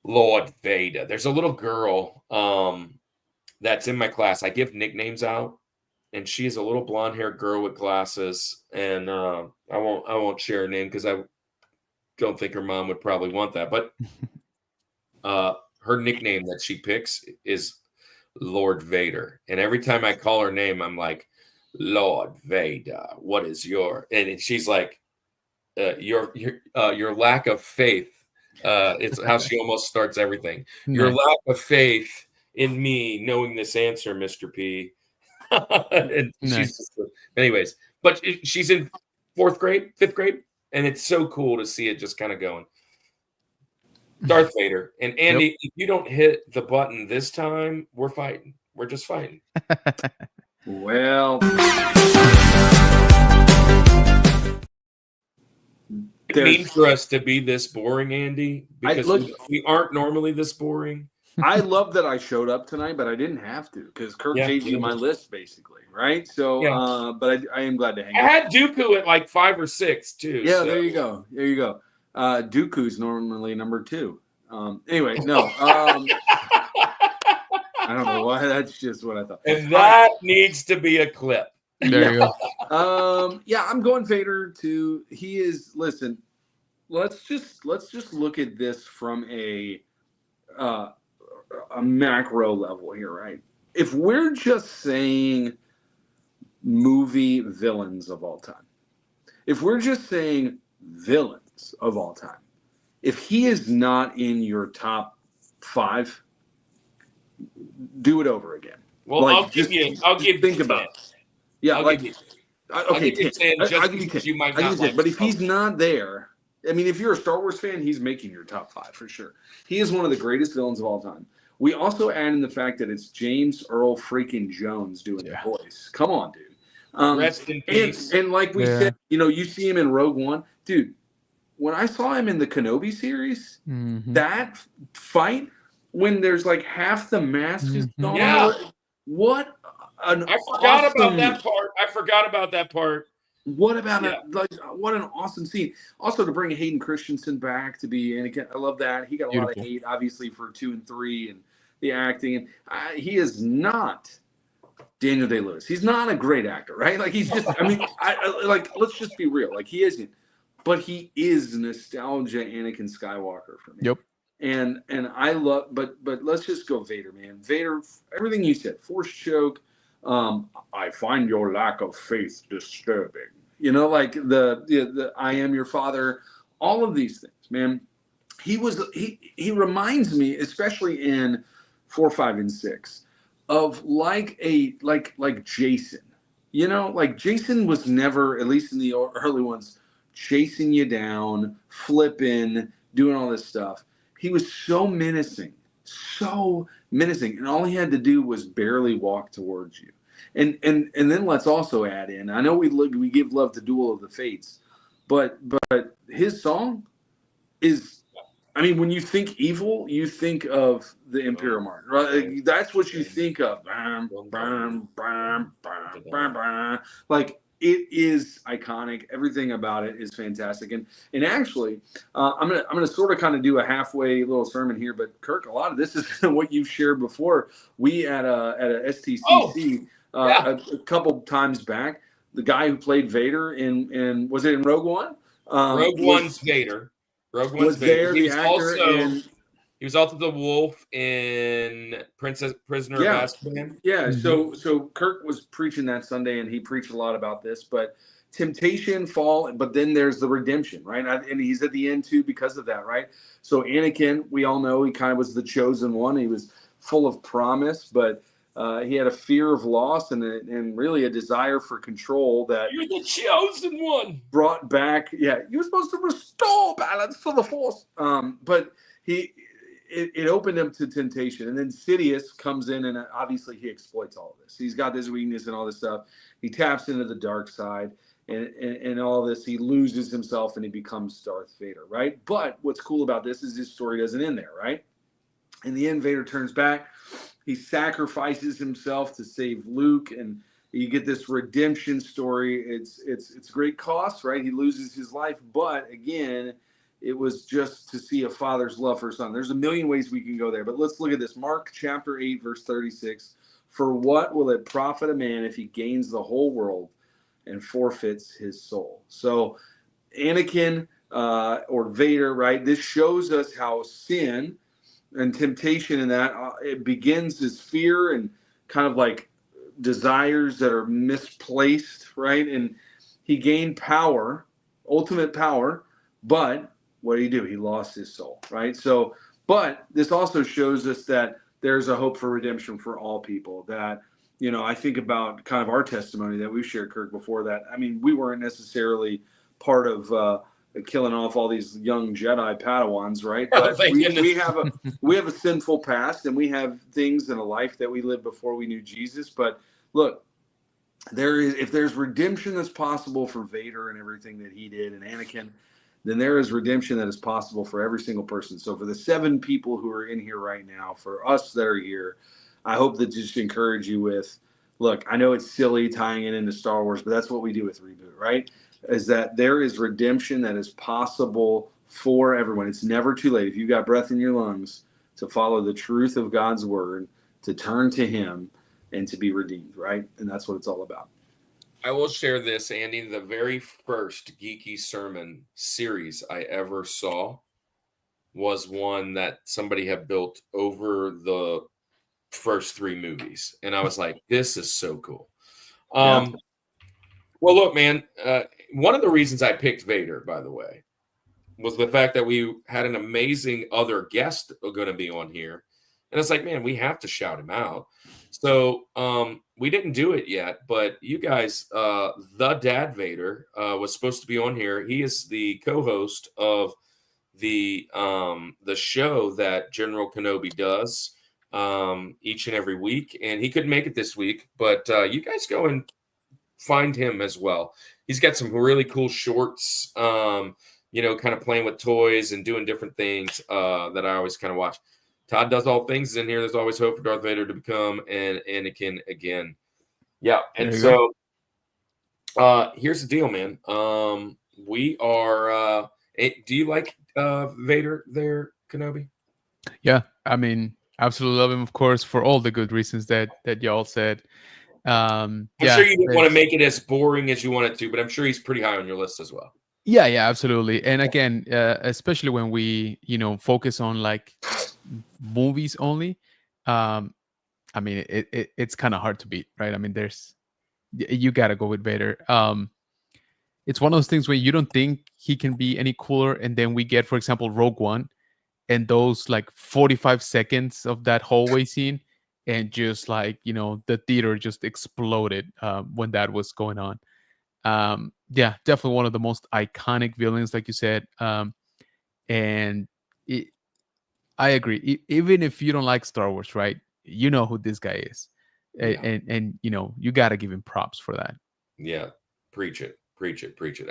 Lord Vader. There's a little girl that's in my class. I give nicknames out, and she's a little blonde-haired girl with glasses. And I won't share her name because I don't think her mom would probably want that. But her nickname that she picks is Lord Vader. And every time I call her name, I'm like, Lord Vader, what is your? And she's like, your lack of faith. It's how she almost starts everything. Your lack of faith in me knowing this answer, Mr. P. And she's just, anyways, but she's in 4th grade, 5th grade, and it's so cool to see it just kind of going. Darth Vader. And Andy, if you don't hit the button this time, we're fighting. We're just fighting. Well, it means for us to be this boring, Andy, because we aren't normally this boring. I love that I showed up tonight, but I didn't have to because Kirk gave you my list basically, right? So, but I am glad to hang out. I had Dooku at like 5 or 6 too. Yeah, so. There you go. There you go. Dooku's normally number 2. Anyway, no. I don't know why. That's just what I thought. And that needs to be a clip. There you go. Yeah, I'm going Vader too. He is. Listen, let's just look at this from a macro level here, right? If we're just saying movie villains of all time, if we're just saying villains of all time, if he is not in your top 5, do it over again. Well, I'll give think about it. Yeah, I'll like give you. okay, I'll give you 10. You might not like, but if he's not there, I mean, if you're a Star Wars fan, he's making your top 5 for sure. He is one of the greatest villains of all time. We also add in the fact that it's James Earl freaking Jones doing the voice. Come on, dude. Rest in peace. And like we said, you see him in Rogue One, dude. When I saw him in the Kenobi series, that fight when there's like half the mask is gone. What an I forgot about that part. What about Yeah. what an awesome scene. Also to bring Hayden Christensen back to be Anakin. I love that. He got a lot of Beautiful. hate, obviously, for 2 and 3 and the acting. And he is not Daniel Day-Lewis. He's not a great actor, right? Like he's just, I mean, like, let's just be real. Like he isn't, but he is nostalgia Anakin Skywalker for me. Yep. And I love, but let's just go Vader, man. Vader, everything you said, force choke. I find your lack of faith disturbing. You know, like the I am your father. All of these things, man. He reminds me, especially in 4, 5, and 6, of like Jason. You know, like Jason was never, at least in the early ones, chasing you down, flipping, doing all this stuff. He was so menacing, and all he had to do was barely walk towards you. And then let's also add in, I know we give love to Duel of the Fates, but his song is, I mean, when you think evil, you think of the Imperial March, right? That's what you think of. Like, it is iconic. Everything about it is fantastic. And actually, I'm gonna sort of kind of do a halfway little sermon here. But Kirk, a lot of this is what you've shared before. We at a STCC a couple times back, the guy who played Vader in was it in Rogue One? Rogue One's Vader. Rogue One's was Vader. there the actor He was also the wolf in Prisoner of Azkaban. Yeah, so Kirk was preaching that Sunday, and he preached a lot about this. But temptation, fall, but then there's the redemption, right? And he's at the end too because of that, right? So Anakin, we all know he kind of was the chosen one. He was full of promise, but he had a fear of loss and really a desire for control that You're the chosen one. brought back. Yeah, you're supposed to restore balance to the Force. But it opened him to temptation. And then Sidious comes in, and obviously he exploits all of this. He's got this weakness and all this stuff. He taps into the dark side and all this. He loses himself, and he becomes Darth Vader, right? But what's cool about this is his story doesn't end there, right? In the end, Vader turns back. He sacrifices himself to save Luke, and you get this redemption story. It's great cost, right? He loses his life, but again, it was just to see a father's love for his son. There's a million ways we can go there, but let's look at this. Mark chapter 8, verse 36. For what will it profit a man if he gains the whole world and forfeits his soul? So Anakin or Vader, right? This shows us how sin and temptation in that it begins as fear and kind of like desires that are misplaced, right? And he gained power, ultimate power, but what did he do? He lost his soul, right? So, but this also shows us that there's a hope for redemption for all people. That, you know, I think about kind of our testimony that we've shared, Kirk, before that. I mean, we weren't necessarily part of killing off all these young Jedi Padawans, right? But we have a sinful past, and we have things in a life that we lived before we knew Jesus. But look, if there's redemption that's possible for Vader and everything that he did, and Anakin, then there is redemption that is possible for every single person. So for the 7 people who are in here right now, for us that are here, I hope that just encourage you with, look, I know it's silly tying it into Star Wars, but that's what we do with Reboot, right? Is that there is redemption that is possible for everyone. It's never too late. If you got breath in your lungs, to follow the truth of God's word, to turn to him, and to be redeemed, right? And that's what it's all about. I will share this, Andy. The very first geeky sermon series I ever saw was one that somebody had built over the first 3 movies. And I was like, this is so cool. Well, look, man, one of the reasons I picked Vader, by the way, was the fact that we had an amazing other guest going to be on here. And it's like, man, we have to shout him out. So we didn't do it yet, but you guys, the Dad Vader was supposed to be on here. He is the co-host of the show that General Kenobi does each and every week, and he couldn't make it this week. But you guys go and find him as well. He's got some really cool shorts, you know, kind of playing with toys and doing different things that I always kind of watch. Todd does all things in here. There's always hope for Darth Vader to become an Anakin again. Yeah. And so Here's the deal, man. We are. Do you like Vader there, Kenobi? Yeah, I mean, absolutely love him, of course, for all the good reasons that y'all said. I'm Yeah, sure you didn't want to there's- make it as boring as you want it to, but I'm sure he's pretty high on your list as well. yeah, absolutely. And again, especially when we, focus on like movies only, um, I mean, it's kind of hard to beat, right? I mean, you got to go with Vader. It's one of those things where you don't think he can be any cooler, and then we get, for example, Rogue One, and those like 45 seconds of that hallway scene, and just like the theater just exploded when that was going on. Yeah, definitely one of the most iconic villains, like you said. And it, I agree. Even if you don't like Star Wars, right? You know who this guy is, Yeah. and you got to give him props for that. Yeah, preach it.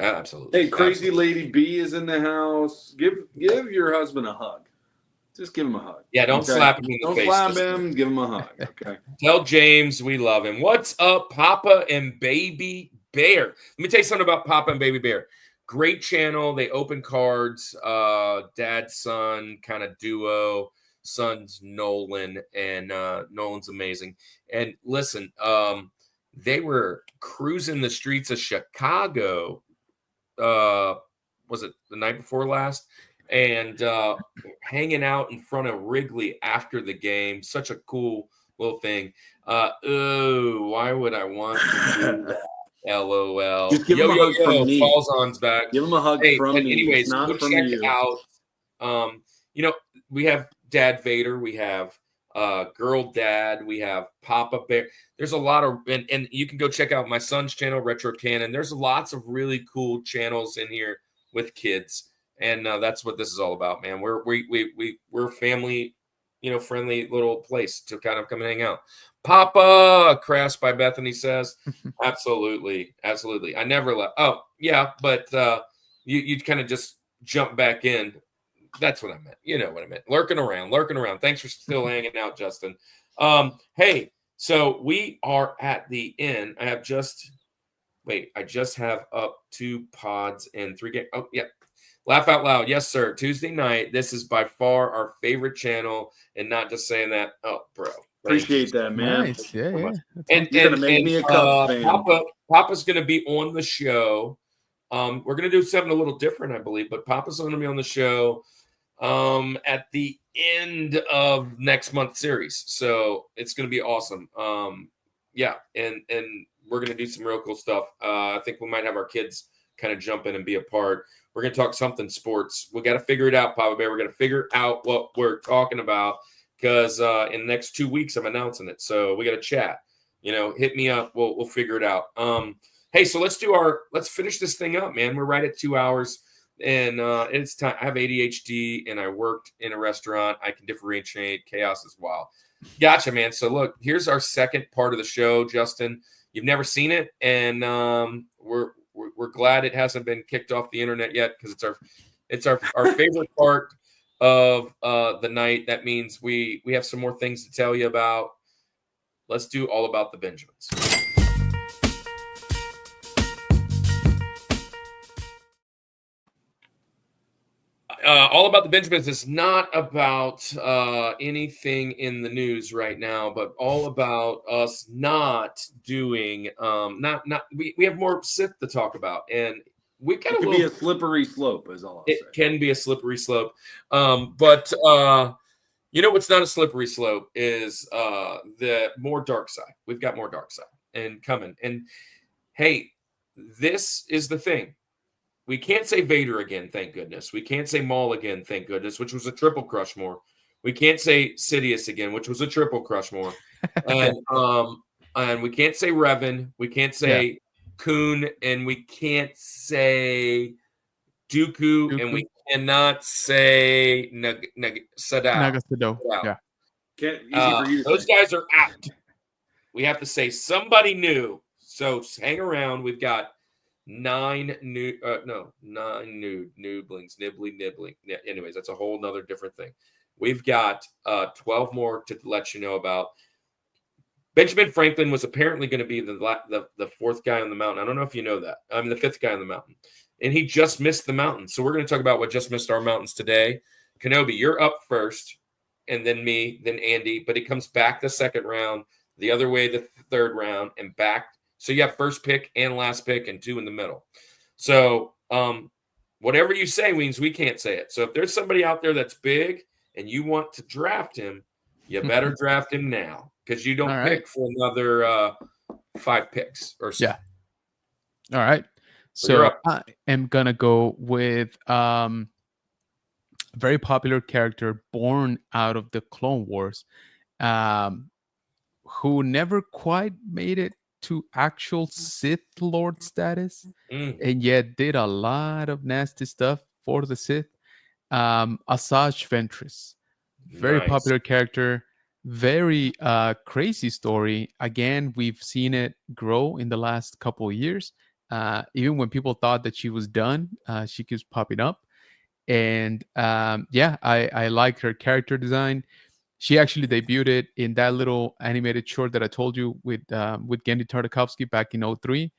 Absolutely. Hey, crazy Absolutely. lady B is in the house. Give your husband a hug. Just give him a hug. Yeah, don't Okay? slap him in the Don't face. slap him. Give him a hug. Okay. Tell James we love him. What's up, Papa and Baby Bear? Let me tell you something about Papa and Baby Bear. Great channel. They open cards, dad, son kind of duo. Son's Nolan, and Nolan's amazing. And listen, they were cruising the streets of Chicago. Was it the night before last? And hanging out in front of Wrigley after the game. Such a cool little thing. Why would I want to do that? LOL. Just give him a hug from me. Falls on's back. Give him a hug Hey, from but me. anyways, It's not go from check you. out. We have Dad Vader. We have Girl Dad. We have Papa Bear. There's a lot of, and you can go check out my son's channel, Retro Canon. There's lots of really cool channels in here with kids. And that's what this is all about, man. We're a family, friendly little place to kind of come and hang out. Papa Crass by Bethany says, absolutely. I never left. Oh yeah, but you kind of just jump back in. That's what I meant. You know what I meant. Lurking around. Thanks for still hanging out, Justin. Hey, so we are at the end. I just have up 2 pods and 3 games. Oh yeah. Laugh out loud. Yes, sir. Tuesday night. This is by far our favorite channel, and not just saying that. Oh, bro. Appreciate that, man. Nice, yeah. And You're gonna make me a Cubs fan. Papa's going to be on the show. We're going to do something a little different, I believe, but Papa's going to be on the show at the end of next month's series. So it's going to be awesome. Yeah, and we're going to do some real cool stuff. I think we might have our kids kind of jump in and be a part. We're going to talk something sports. We got to figure it out, Papa Bear. We're going to figure out what we're talking about because in the next 2 weeks, I'm announcing it. So we got to chat. Hit me up. We'll figure it out. Hey, so let's finish this thing up, man. We're right at 2 hours, and it's time. I have ADHD, and I worked in a restaurant. I can differentiate chaos as well. Gotcha, man. So look, here's our second part of the show, Justin. You've never seen it, and we're glad it hasn't been kicked off the internet yet because it's our favorite part of the night. That means we have some more things to tell you about. Let's do All About the Benjamins. All About the Benjamins is not about anything in the news right now, but all about us not doing we have more Sith to talk about, and we've got It can be a slippery slope, is all I'll say. It can be a slippery slope, but what's not a slippery slope is the more dark side. We've got more dark side and coming, and hey, this is the thing. We can't say Vader again, thank goodness. We can't say Maul again, thank goodness, which was a triple Crushmore. We can't say Sidious again, which was a triple Crushmore. And we can't say Revan. We can't say Kuhn, and we can't say Dooku, and we cannot say Sadao. Nagasado. Yeah. Easy for you to Those say. guys are out. We have to say somebody new. So hang around. We've got 9 newblings, nibbling. Yeah, anyways, that's a whole nother different thing. We've got 12 more to let you know about. Benjamin Franklin was apparently going to be the fourth guy on the mountain. I don't know if you know that. I'm the fifth guy on the mountain. And he just missed the mountain. So we're going to talk about what just missed our mountains today. Kenobi, you're up first, and then me, then Andy. But it comes back the second round, the other way the third round, and back. So you have first pick and last pick and 2 in the middle. So whatever you say means we can't say it. So if there's somebody out there that's big and you want to draft him, you better draft him now because you don't pick for another 5 picks or so. Yeah. All right. So I am going to go with a very popular character born out of the Clone Wars who never quite made it to actual Sith Lord status and yet did a lot of nasty stuff for the Sith. Asajj Ventress. Very popular character. Very crazy story. Again, we've seen it grow in the last couple of years. Even when people thought that she was done, she keeps popping up. And I like her character design. She actually debuted in that little animated short that I told you with Genndy Tartakovsky back in 2003.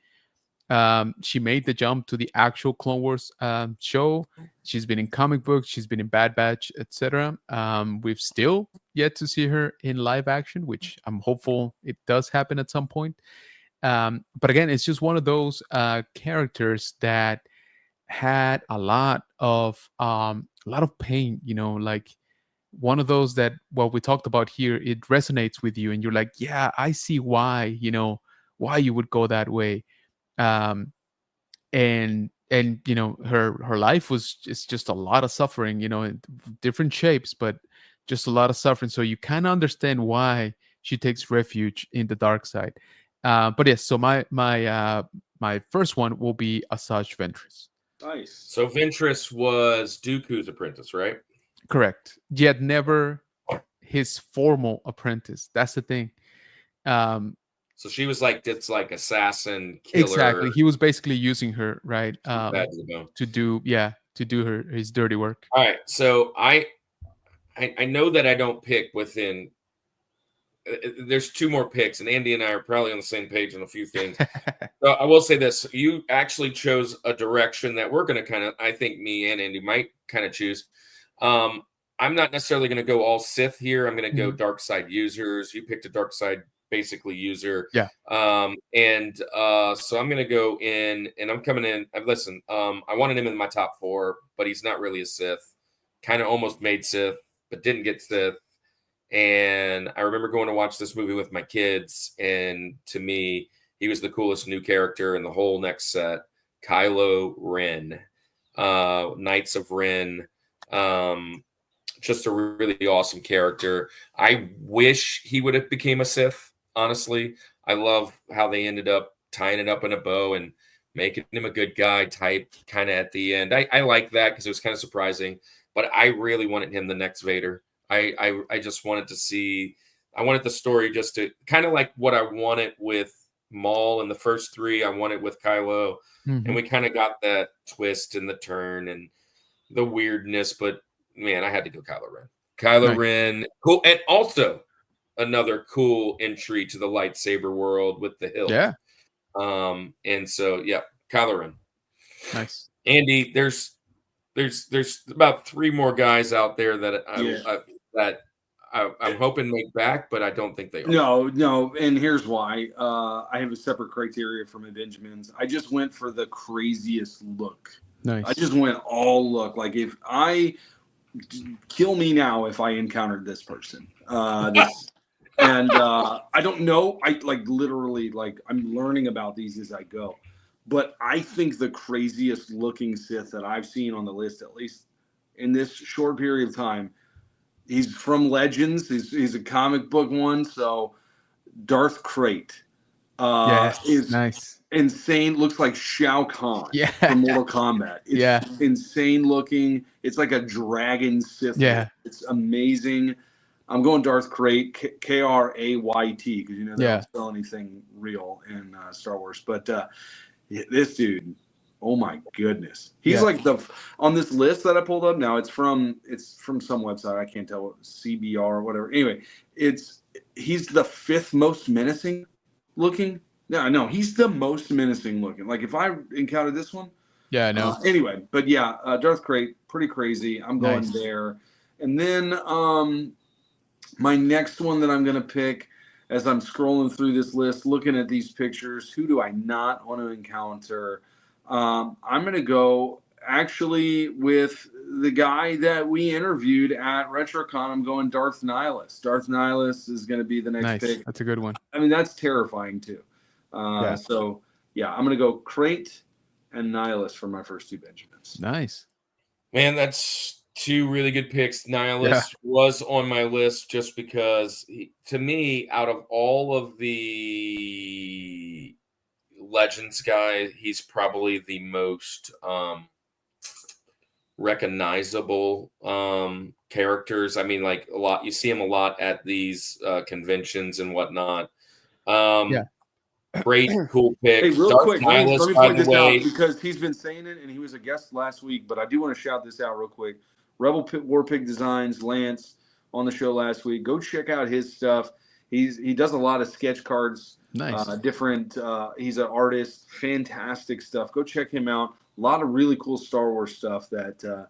She made the jump to the actual Clone Wars show. She's been in comic books. She's been in Bad Batch, etc. We've still yet to see her in live action, which I'm hopeful it does happen at some point. But again, it's just one of those characters that had a lot of pain, like one of those that what we talked about here, it resonates with you and you're like, yeah, I see why, why you would go that way. And her life was just a lot of suffering, in different shapes, but just a lot of suffering. So you kind of understand why she takes refuge in the dark side. But yes, so my first one will be Asajj Ventress. Nice. So Ventress was Dooku's apprentice, right? Correct. Yet never his formal apprentice. That's the thing. So she was like assassin, killer. Exactly. He was basically using her, right? To do his dirty work. All right. So I know that I don't pick within. There's 2 more picks, and Andy and I are probably on the same page on a few things. So I will say this: you actually chose a direction that we're going to I think me and Andy might kind of choose. I'm not necessarily going to go all Sith here. I'm going to go dark side users. You picked a dark side basically user. Yeah. So I'm going to go in, and I'm coming in. Listen, I wanted him in my top 4, but he's not really a Sith. Kind of almost made Sith, but didn't get Sith. And I remember going to watch this movie with my kids, and to me, he was the coolest new character in the whole next set. Kylo Ren, Knights of Ren. Just a really awesome character. I wish he would have became a Sith. Honestly, I love how they ended up tying it up in a bow and making him a good guy type kind of at the end. I like that because it was kind of surprising, but I really wanted him the next Vader. I just wanted to see, I wanted the story just to kind of like what I wanted with Maul in the first 3. I wanted with Kylo, and we kind of got that twist and the turn and the weirdness, but man, I had to go Kylo Ren. Kylo Ren, cool, and also another cool entry to the lightsaber world with the hilt. Yeah. And so Kylo Ren. Nice. Andy, there's about 3 more guys out there that I'm hoping make back, but I don't think they are. No, and here's why. I have a separate criteria for my Benjamins. I just went for the craziest look. Nice. I just went all look. Like if I kill me now if I encountered this person. And I don't know. I literally I'm learning about these as I go. But I think the craziest looking Sith that I've seen on the list, at least in this short period of time, he's from Legends. He's a comic book one. So Darth Krayt is nice. Insane. Looks like Shao Kahn from Mortal Kombat. It's insane looking. It's like a dragon Sith. Yeah. It's amazing. I'm going Darth Krayt, Krayt, because they don't spell anything real in Star Wars. But this dude, oh my goodness, he's like on this list that I pulled up now. It's from some website, I can't tell what, CBR or whatever. Anyway, it's he's the fifth most menacing looking. No, he's the most menacing looking. Like if I encountered this one, Yeah, I know. anyway, but yeah, Darth Krayt, pretty crazy. I'm going Nice. there. And then my next one that I'm going to pick as I'm scrolling through this list, looking at these pictures, who do I not want to encounter? I'm going to go actually with the guy that we interviewed at RetroCon. I'm going Darth Nihilus. Darth Nihilus is going to be the next Nice. pick. That's a good one. I mean, that's terrifying too. Yeah. So, yeah, I'm going to go Krayt and Nihilus for my first two Benjamins. Nice. Man, that's two really good picks. Nihilus was on my list just because, to me, out of all of the Legends guy, he's probably the most recognizable characters. I mean, like a lot, you see him a lot at these conventions and whatnot. Great, cool pick. Hey, real Darth quick, Nihilus, let me by point the this way. out because he's been saying it and he was a guest last week, but I do want to shout this out real quick. Rebel War Pig Designs, Lance on the show last week. Go check out his stuff. He does a lot of sketch cards. Nice. Different. He's an artist. Fantastic stuff. Go check him out. A lot of really cool Star Wars stuff that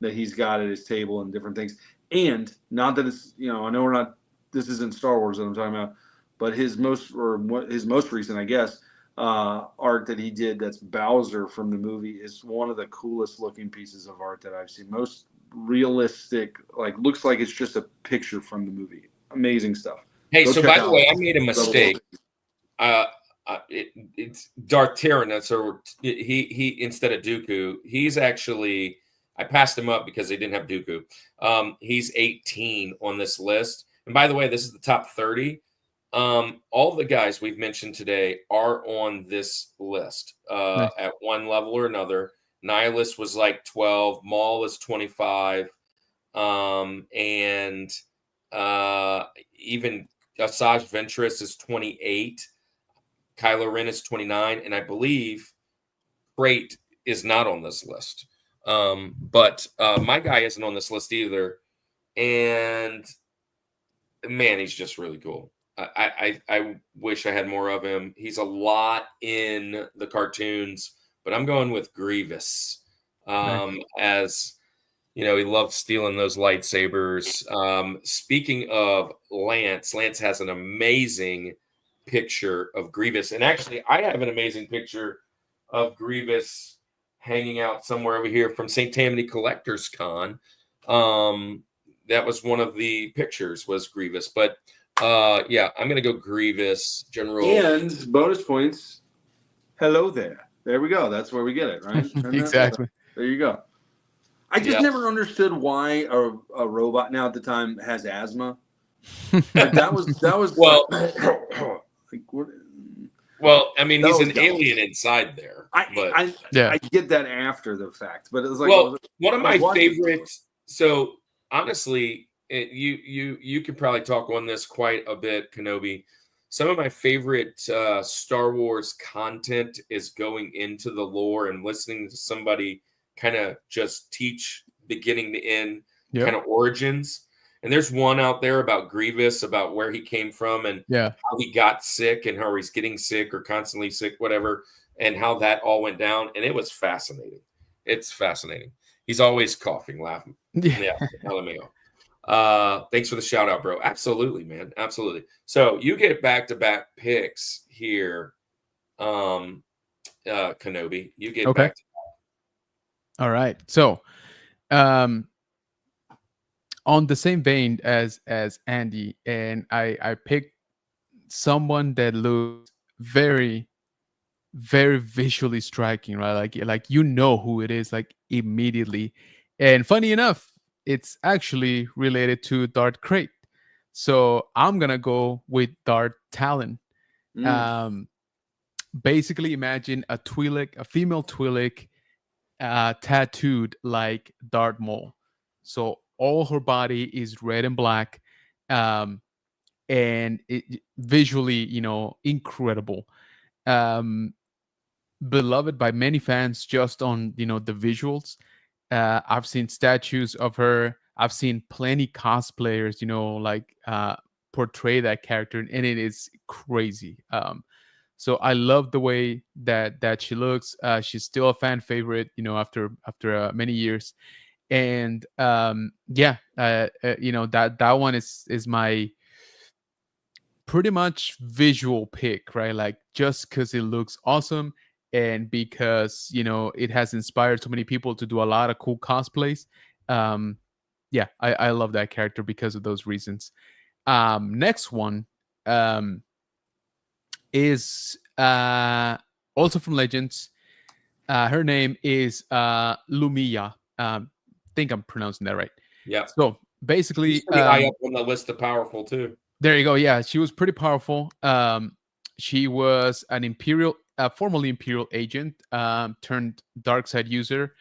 he's got at his table and different things. And not that it's, I know we're not. This isn't Star Wars that I'm talking about, but his most recent, I guess, art that he did that's Bowser from the movie is one of the coolest looking pieces of art that I've seen. Most realistic, like looks like it's just a picture from the movie. Amazing stuff. Hey, Go so check by the out way, I made a mistake. Rebel It's Darth Tyrannus, or he instead of Dooku, he's actually, I passed him up because they didn't have Dooku. He's 18 on this list. And by the way, this is the top 30. All the guys we've mentioned today are on this list Nice. at one level or another. Nihilus was like 12. Maul is 25. And even Asajj Ventress is 28. Kylo Ren is 29. And I believe Krayt is not on this list. But my guy isn't on this list either. And man, he's just really cool. I wish I had more of him. He's a lot in the cartoons, but I'm going with Grievous. As he loves stealing those lightsabers. Speaking of Lance has an amazing picture of Grievous. And actually, I have an amazing picture of Grievous hanging out somewhere over here from St. Tammany Collectors Con. That was one of the pictures, was Grievous. But yeah, I'm gonna go Grievous, General. And bonus points. Hello there. There we go. That's where we get it, right? Exactly. There you go. I just never understood why a robot now at the time has asthma. Like that was Well, like, what, well, I mean, he's was an dumb. alien inside there. I get that after the fact, but it was like, Well, one of my what? favorites. So honestly, you could probably talk on this quite a bit, Kenobi. Some of my favorite Star Wars content is going into the lore and listening to somebody kind of just teach beginning to end kind of origins. And there's one out there about Grievous, about where he came from and how he got sick and how he's getting sick or constantly sick, whatever, and how that all went down. And it was fascinating. It's fascinating. He's always coughing, laughing. Yeah. Thanks for the shout out, bro. Absolutely, man. Absolutely. So you get back-to-back picks here, Kenobi. You get back to All right. So, on the same vein as Andy, and I picked someone that looks very, very visually striking, right? Like who it is, like immediately. And funny enough, it's actually related to Darth Krayt. So I'm gonna go with Darth Talon. Basically, imagine a Twi'lek, a female Twi'lek, tattooed like Darth Maul. So all her body is red and black, and it visually, incredible. Beloved by many fans just on the visuals. I've seen statues of her. I've seen plenty cosplayers, like portray that character, and it is crazy. So I love the way that she looks. She's still a fan favorite, after many years. And that one is my pretty much visual pick, right? Like, just because it looks awesome, and because it has inspired so many people to do a lot of cool cosplays. I love that character because of those reasons. Next one is also from Legends. Her name is Lumiya. Think I'm pronouncing that right. Yeah. So basically, She's pretty high up on the list of powerful too. There you go. Yeah, she was pretty powerful. She was an formerly Imperial agent, turned dark side user,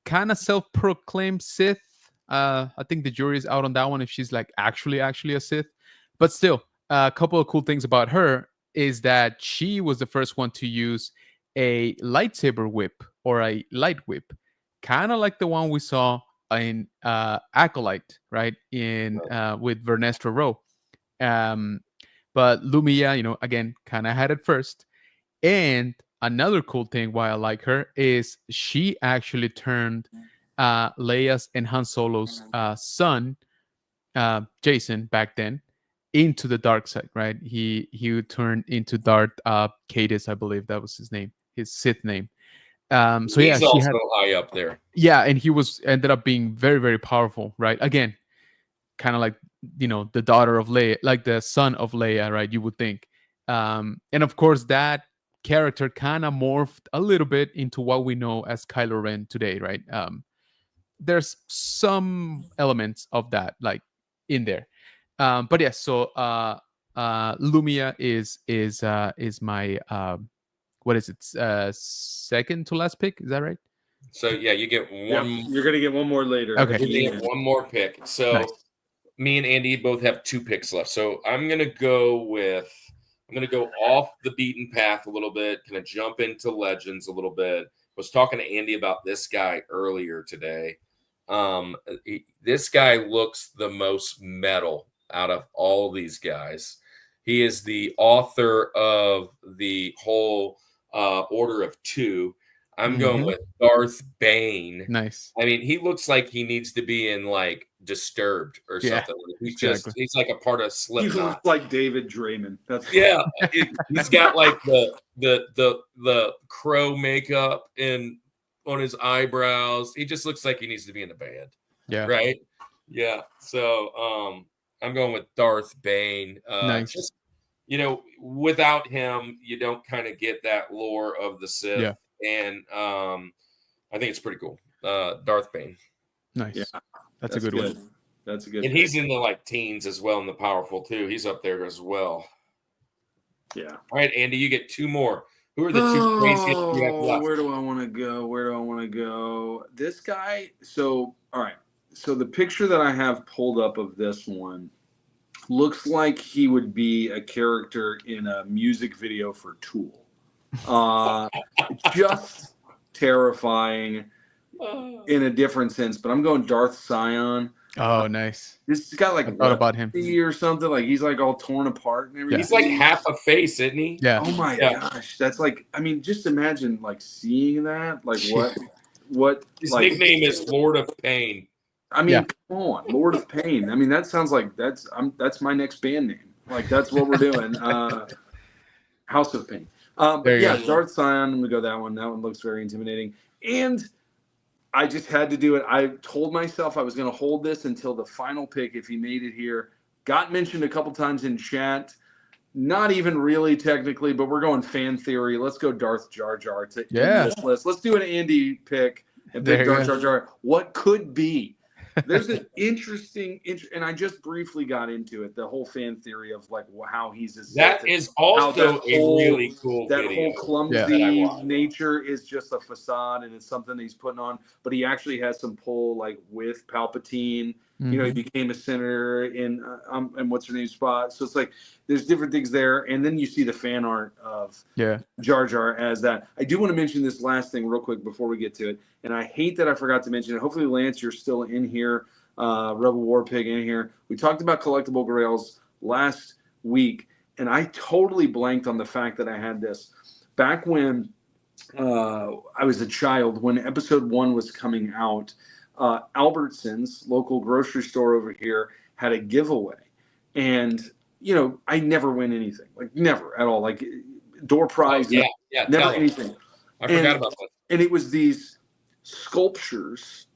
kind of self-proclaimed Sith. I think the jury is out on that one if she's like actually a Sith. But still, a couple of cool things about her is that she was the first one to use a lightsaber whip, or a light whip, kind of like the one we saw in Acolyte, right? With Vernestra Rowe. But Lumiya, again, kind of had it first. And another cool thing why I like her is she actually turned Leia's and Han Solo's son, Jason, back then, into the dark side, right? He turned into Darth Caedus, I believe that was his name, his Sith name. So He's she also had, high up there. yeah, and he ended up being very, very powerful, right? Again, kind of like the daughter of Leia, like the son of Leia, right? You would think, and of course that character kind of morphed a little bit into what we know as Kylo Ren today, right? There's some elements of that like in there, but yeah. So Lumiya is my what is it? Second to last pick, is that right? So yeah, you get one. Yep, you're gonna get one more later. Okay. You get one more pick. So Nice. me and Andy both have 2 picks left. So I'm gonna go off the beaten path a little bit, kind of jump into Legends a little bit. Was talking to Andy about this guy earlier today. This guy looks the most metal out of all these guys. He is the author of the whole Order of Two. I'm going with Darth Bane. Nice. I mean, he looks like he needs to be in like Disturbed or something. He's like a part of He Slipknot. looks like David Draymond. That's He's got like the crow makeup on his eyebrows. He just looks like he needs to be in a band. Yeah. Right. Yeah. So I'm going with Darth Bane. Nice. Just, without him, you don't kind of get that lore of the Sith. Yeah. And I think it's pretty cool. Darth Bane. Nice. Yeah, That's a good one. That's a good. And he's in the like teens as well, and the powerful too. He's up there as well. Yeah. All right, Andy, you get 2 more. Who are the 2 craziest you have left? Where do I want to go? This guy. So, all right. So the picture that I have pulled up of this one looks like he would be a character in a music video for Tool. Just terrifying in a different sense, but I'm going Darth Sion. Oh, nice. This got like I thought about him or something, like he's like all torn apart and everything. He's like half a face, isn't he? Yeah. Oh my gosh, that's like, I mean, just imagine like seeing that. Like what? His like, nickname is Lord of Pain. I mean, come on, Lord of Pain. I mean, that sounds like that's my next band name. Like that's what we're doing. House of Pain. But yeah, Darth Sion. I'm gonna go that one. That one looks very intimidating. And I just had to do it. I told myself I was gonna hold this until the final pick if he made it here. Got mentioned a couple times in chat. Not even really technically, but we're going fan theory. Let's go Darth Jar Jar to end this list. Let's do an Andy pick and pick Darth Jar Jar. What could be? There's an interesting, and I just briefly got into it. The whole fan theory of like how he's a Sith. That is also really cool. That video. whole clumsy nature is just a facade, and it's something that he's putting on. But he actually has some pull, like with Palpatine. Mm-hmm. You know, he became a senator in what's her name's spot. So it's like there's different things there, and then you see the fan art of Jar Jar as that. I do want to mention this last thing real quick before we get to it, and I hate that I forgot to mention it. Hopefully, Lance, you're still in here. Rebel War Pig in here. We talked about collectible grails. last week, and I totally blanked on the fact that I had this back when I was a child. When episode 1 was coming out, Albertsons, local grocery store over here, had a giveaway, and I never win anything, like never at all, like door prize, never anything. I forgot about that. And it was these sculptures,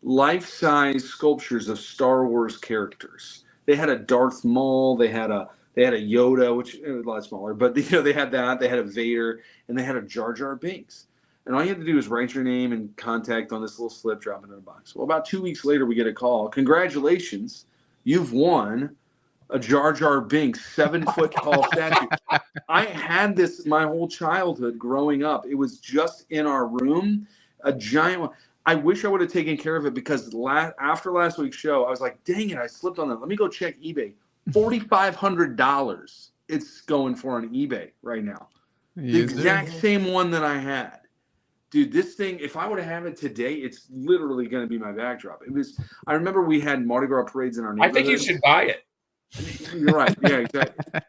life-size sculptures of Star Wars characters. They had a Darth Maul, they had a Yoda, which was a lot smaller, but they had that. They had a Vader, and they had a Jar Jar Binks. And all you had to do was write your name and contact on this little slip, drop it in a box. Well, about 2 weeks later, we get a call. Congratulations, you've won a Jar Jar Binks 7-foot tall statue. I had this my whole childhood growing up. It was just in our room, a giant one. I wish I would have taken care of it, because after last week's show, I was like, dang it, I slipped on that. Let me go check eBay. $4,500 it's going for on eBay right now. The exact same one that I had. Dude, this thing, if I would have it today, it's literally going to be my backdrop. I remember we had Mardi Gras parades in our neighborhood. I think you should buy it. You're right. Yeah, exactly.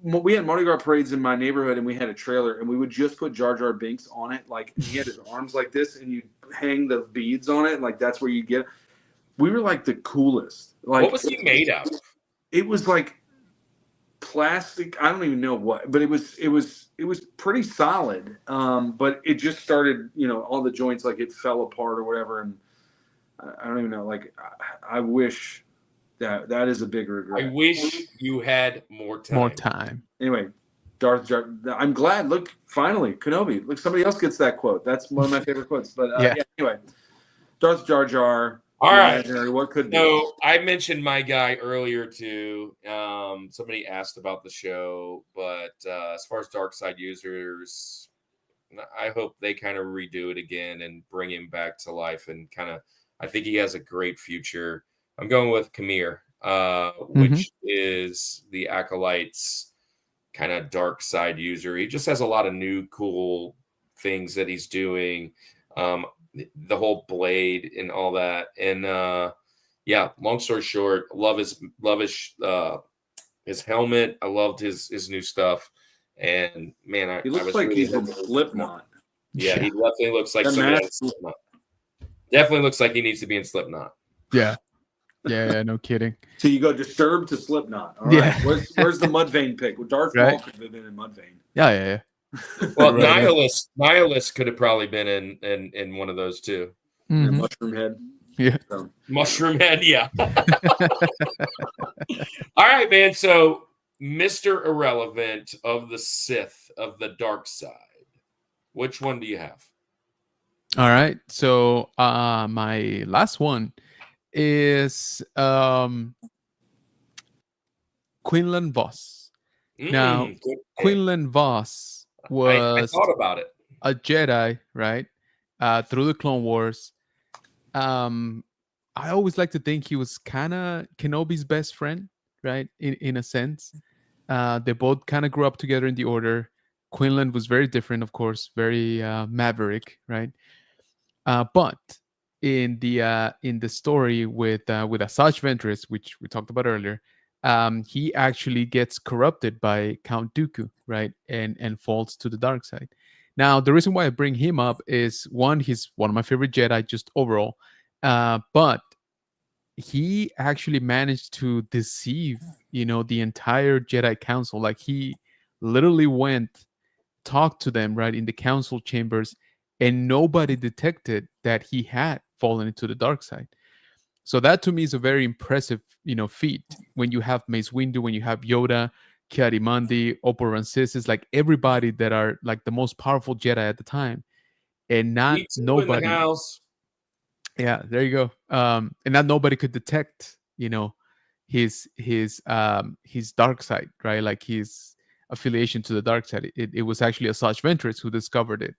We had Mardi Gras parades in my neighborhood, and we had a trailer, and we would just put Jar Jar Binks on it. Like, he had his arms like this, and you hang the beads on it. Like, that's where you get it. We were like the coolest. Like, what was he made of? It was like plastic. I don't even know what, but it was pretty solid. But it just started, all the joints, like it fell apart or whatever. And I don't even know. Like, I wish that is a big regret. I wish you had more time. Anyway, Darth Jar. I'm glad. Look, finally, Kenobi. Look, somebody else gets that quote. That's one of my favorite quotes. But yeah. Anyway, Darth Jar Jar. All right. What could be? So I mentioned my guy earlier too. Somebody asked about the show, but as far as dark side users, I hope they kind of redo it again and bring him back to life. And I think he has a great future. I'm going with Kamir, which is the Acolyte's kind of dark side user. He just has a lot of new cool things that he's doing. The whole blade and all that. And long story short, love his helmet. I loved his new stuff. And man, he looks like really he's in Slipknot. Yeah, he definitely looks like Slipknot. Definitely looks like he needs to be in Slipknot. Yeah, no kidding. So you go Disturbed to Slipknot. All right. Where's the Mudvayne pick? Well, Darth Maul could have been in Mudvayne. Yeah. Well, Nihilus could have probably been in one of those too. Mm-hmm. Mushroom Head. Yeah. So. Mushroom Head, yeah. All right, man. So Mr. Irrelevant of the Sith of the dark side. Which one do you have? All right. So my last one is Quinlan Vos. Now, Quinlan Vos was I thought about it. A Jedi, right? Through the Clone Wars. I always like to think he was kind of Kenobi's best friend, right? In a sense. They both kind of grew up together in the Order. Quinlan was very different, of course, very maverick, right? But in the story with Asajj Ventress, which we talked about earlier, he actually gets corrupted by Count Dooku, right? And falls to the dark side. Now, the reason why I bring him up is, one, he's one of my favorite Jedi just overall. But he actually managed to deceive, the entire Jedi Council. Like, he literally talked to them, right, in the council chambers, and nobody detected that he had fallen into the dark side. So that to me is a very impressive, feat. When you have Mace Windu, when you have Yoda, Ki-Adi-Mundi, Oppo Rancisis, like everybody that are like the most powerful Jedi at the time, and not nobody. In the house. Yeah, there you go. And not nobody could detect, his dark side, right? Like his affiliation to the dark side. It was actually Asajj Ventress who discovered it.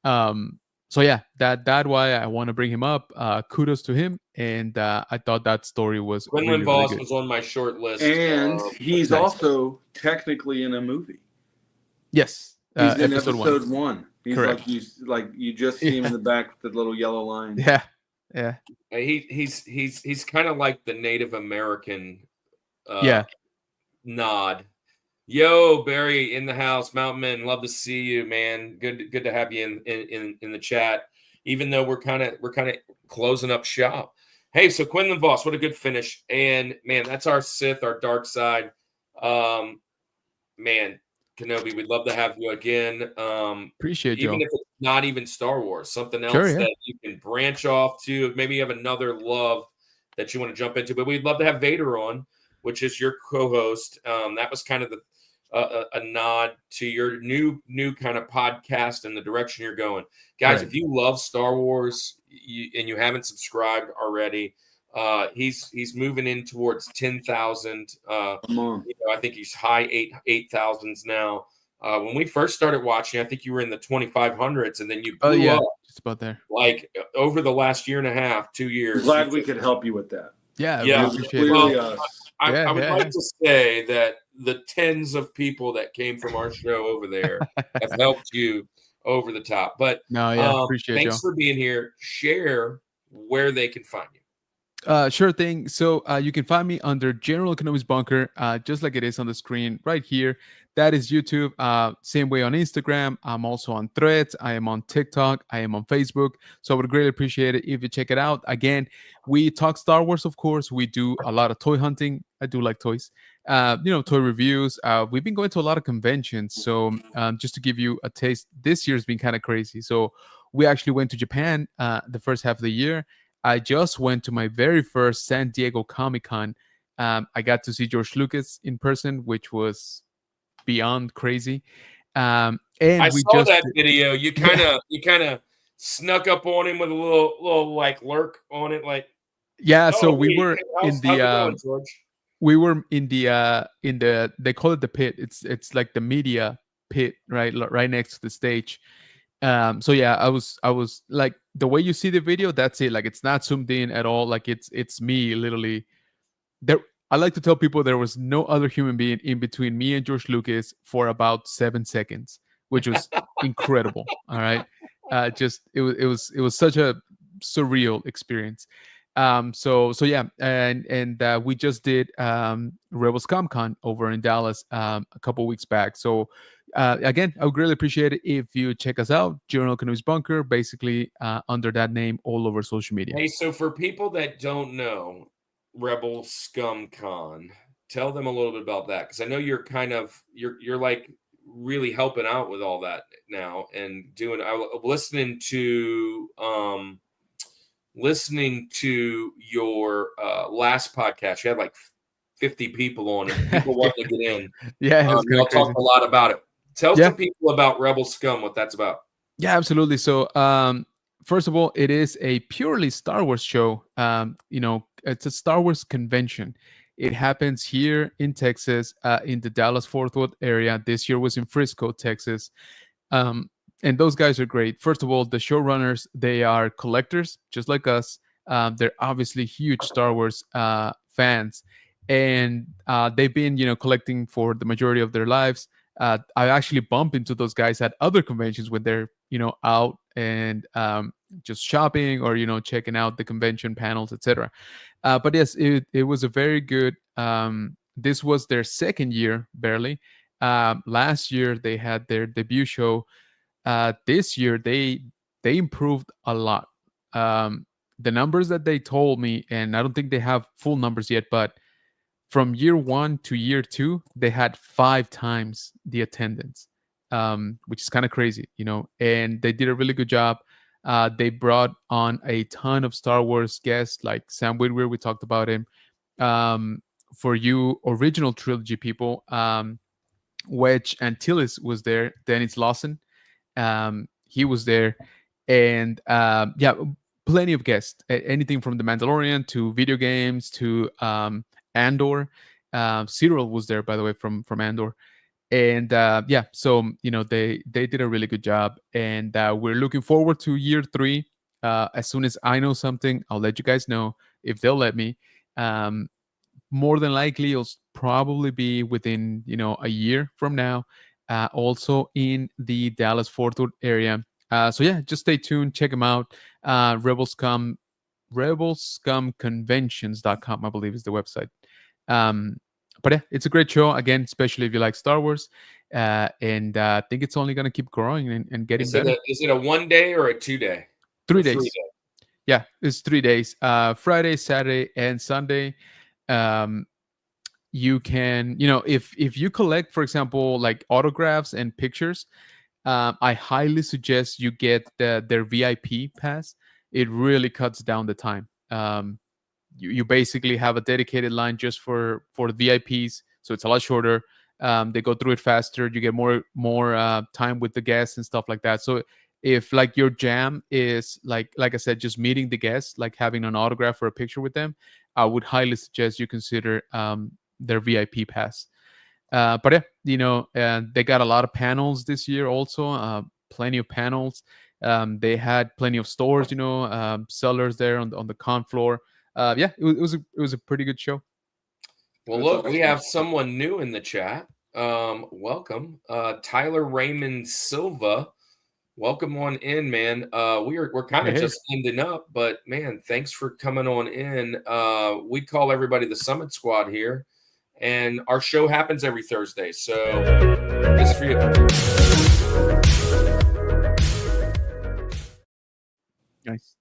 So yeah, that why I want to bring him up. Kudos to him, and I thought that story was Quinlan really, Vos really was on my short list, and he's also technically in a movie. Yes, he's in episode 1. He's correct. like you just see him in the back with the little yellow line. Yeah. He's kind of like the Native American. nod. Yo, Barry in the house, Mountain Man, love to see you, man. Good to have you in the chat. Even though we're kind of closing up shop. Hey, so Quinlan Voss, what a good finish. And man, that's our Sith, our dark side. Man, Kenobi, we'd love to have you again. Appreciate you. Even if it's not even Star Wars, something else Sure, yeah. that you can branch off to. Maybe you have another love that you want to jump into. But we'd love to have Vader on, which is your co-host. That was kind of a nod to your new kind of podcast and the direction you're going. Guys, Right. if you love Star Wars and you haven't subscribed already, he's moving in towards 10,000. Come on. I think he's high 8,000s now. When we first started watching, I think you were in the 2,500s, and then you blew up just about there. like over the last year and a half, 2 years. Glad we could help you with that. Yeah, I Yeah. really appreciate it. Clearly Well, us. I would Yeah. like to say that the tens of people that came from our show over there have helped you over the top. But No, yeah, appreciate thanks you. for being here. Share where they can find you. Sure thing. So you can find me under General Kenobi's Bunker, just like it is on the screen right here. That is YouTube. Same way on Instagram. I'm also on Threads. I am on TikTok. I am on Facebook. So I would greatly appreciate it if you check it out. Again, we talk Star Wars, of course. We do a lot of toy hunting. I do like toys. Toy reviews. We've been going to a lot of conventions. So just to give you a taste, this year's been kind of crazy. So we actually went to Japan the first half of the year. I just went to my very first San Diego Comic-Con. I got to see George Lucas in person, which was beyond crazy. And I we saw just that video. You kind of snuck up on him with a little like lurk on it, like so "Oh, we hey, were how's in it the going, George?" we were in the they call it the pit. It's like the media pit, right next to the stage. So yeah, I was like, the way you see the video, that's it. Like, it's not zoomed in at all. Like, it's me literally there. I like to tell people there was no other human being in between me and George Lucas for about 7 seconds, which was incredible. All right. It was such a surreal experience. So yeah, and we just did Rebels Comic-Con over in Dallas a couple weeks back. So again, I would really appreciate it if you check us out, General Kenobi's Bunker, basically under that name all over social media. Hey, so for people that don't know Rebel Scum Con, tell them a little bit about that, because I know you're you're like really helping out with all that now and doing. Listening to your last podcast, you had like 50 people on it. People wanting to get in. Yeah, it was Y'all crazy. talked a lot about it. Tell some people about Rebel Scum, what that's about. Yeah, absolutely. So, first of all, it is a purely Star Wars show. It's a Star Wars convention. It happens here in Texas, in the Dallas-Fort Worth area. This year was in Frisco, Texas. And those guys are great. First of all, the showrunners, they are collectors, just like us. They're obviously huge Star Wars fans. And they've been, collecting for the majority of their lives. I actually bump into those guys at other conventions when they're, out and just shopping or, checking out the convention panels, etc. But yes, it was a very good, this was their second year, barely. Last year, they had their debut show. This year, they improved a lot. The numbers that they told me, and I don't think they have full numbers yet, but from year 1 to year 2, they had 5 times the attendance, which is kind of crazy, and they did a really good job. They brought on a ton of Star Wars guests, like Sam Witwer, we talked about him. For you original trilogy people, Wedge Antilles was there. Dennis Lawson, he was there. And plenty of guests. Anything from The Mandalorian to video games to Andor. Cyril was there, by the way, from Andor. And so they did a really good job, and we're looking forward to year 3. As soon as I know something, I'll let you guys know, if they'll let me. More than likely, it'll probably be within a year from now. Also in the Dallas-Fort Worth area. So yeah, just stay tuned. Check them out. rebelscumconventions.com, I believe, is the website. But yeah, it's a great show again, especially if you like Star Wars. And I think it's only going to keep growing and getting better. Is it a 1 day or a 2 day? 3 Or days. 3 day? Yeah, it's 3 days. Friday, Saturday, and Sunday. You can, if you collect, for example, like autographs and pictures, I highly suggest you get their VIP pass. It really cuts down the time. You basically have a dedicated line just for the VIPs, so it's a lot shorter. They go through it faster. You get more time with the guests and stuff like that. So if like your jam is like I said, just meeting the guests, like having an autograph or a picture with them, I would highly suggest you consider their VIP pass. But yeah, they got a lot of panels this year also, plenty of panels. They had plenty of stores, sellers there on the con floor. Yeah, it was a pretty good show. Well, look, we have someone new in the chat. Welcome, Tyler Raymond Silva. Welcome on in, man. We're kind of just ending up, but man, thanks for coming on in. We call everybody the Summit Squad here, and our show happens every Thursday. So this is for you. Nice.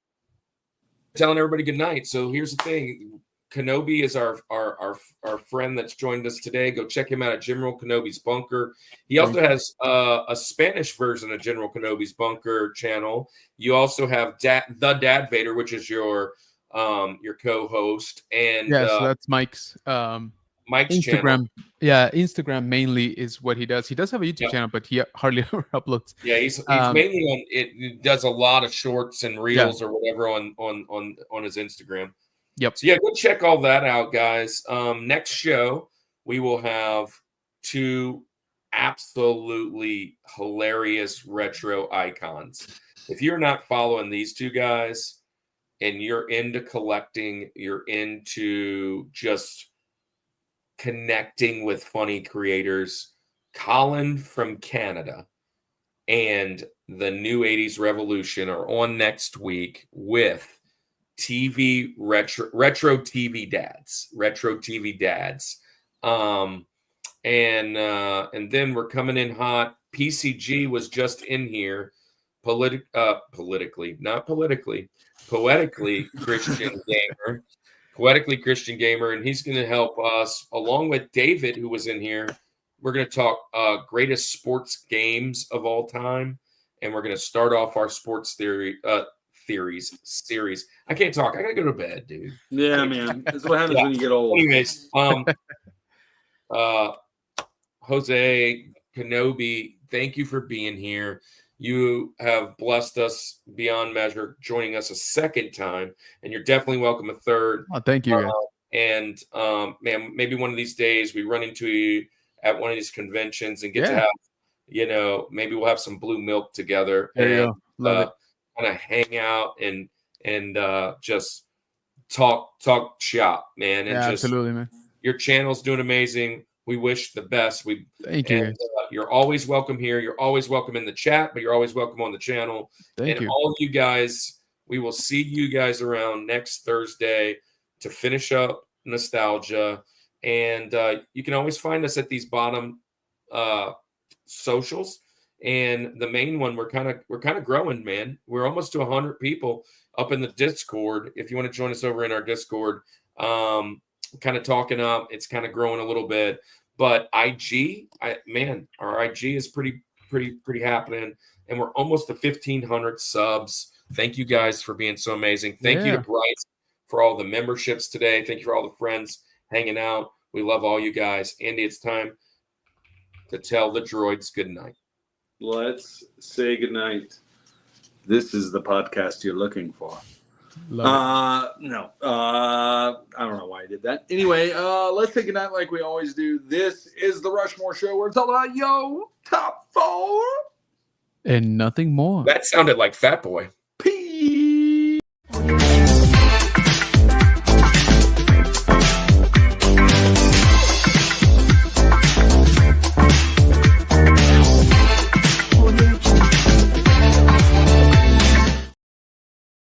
Telling everybody good night. So here's the thing. Kenobi is our friend that's joined us today. Go check him out at General Kenobi's Bunker. He also has a Spanish version of General Kenobi's Bunker channel. You also have the Dad Vader, which is your co-host, and so that's Mike's Instagram channel. Yeah, Instagram mainly is what he does. He does have a YouTube channel, but he hardly ever uploads. Yeah, he's mainly on it. He does a lot of shorts and reels or whatever on his Instagram. Yep. So yeah, go check all that out, guys. Next show, we will have 2 absolutely hilarious retro icons. If you're not following these 2 guys and you're into collecting, you're into just connecting with funny creators, Colin from Canada and the New 80s Revolution are on next week with TV retro TV dads, and then we're coming in hot. PCG was just in here, poetically Christian gamer, and he's going to help us along with David, who was in here. We're going to talk greatest sports games of all time, and we're going to start off our sports series. I can't talk. I gotta go to bed, dude. Yeah, man. That's what happens when you get old. Anyways, Jose Kenobi, thank you for being here. You have blessed us beyond measure, joining us a second time, and you're definitely welcome a third. Oh, thank you. And man, maybe one of these days we run into you at one of these conventions and get to have, maybe we'll have some blue milk together. There you go. Love it. Kind of hang out and just talk shop, man. And absolutely, man. Your channel's doing amazing. We wish the best. Thank you. You're always welcome here. You're always welcome in the chat, but you're always welcome on the channel. Thank you. All of you guys, we will see you guys around next Thursday to finish up nostalgia. And you can always find us at these bottom socials. And the main one, we're kind of growing, man. We're almost to 100 people up in the Discord. If you want to join us over in our Discord, kind of talking up. It's kind of growing a little bit. But IG, our IG is pretty happening, and we're almost to 1,500 subs. Thank you guys for being so amazing. Thank you to Bryce for all the memberships today. Thank you for all the friends hanging out. We love all you guys. Andy, it's time to tell the droids good night. Let's say goodnight. This is the podcast you're looking for. No. I don't know why I did that. Anyway, let's say goodnight like we always do. This is the Rushmore Show where it's all about top 4. And nothing more. That sounded like Fat Boy.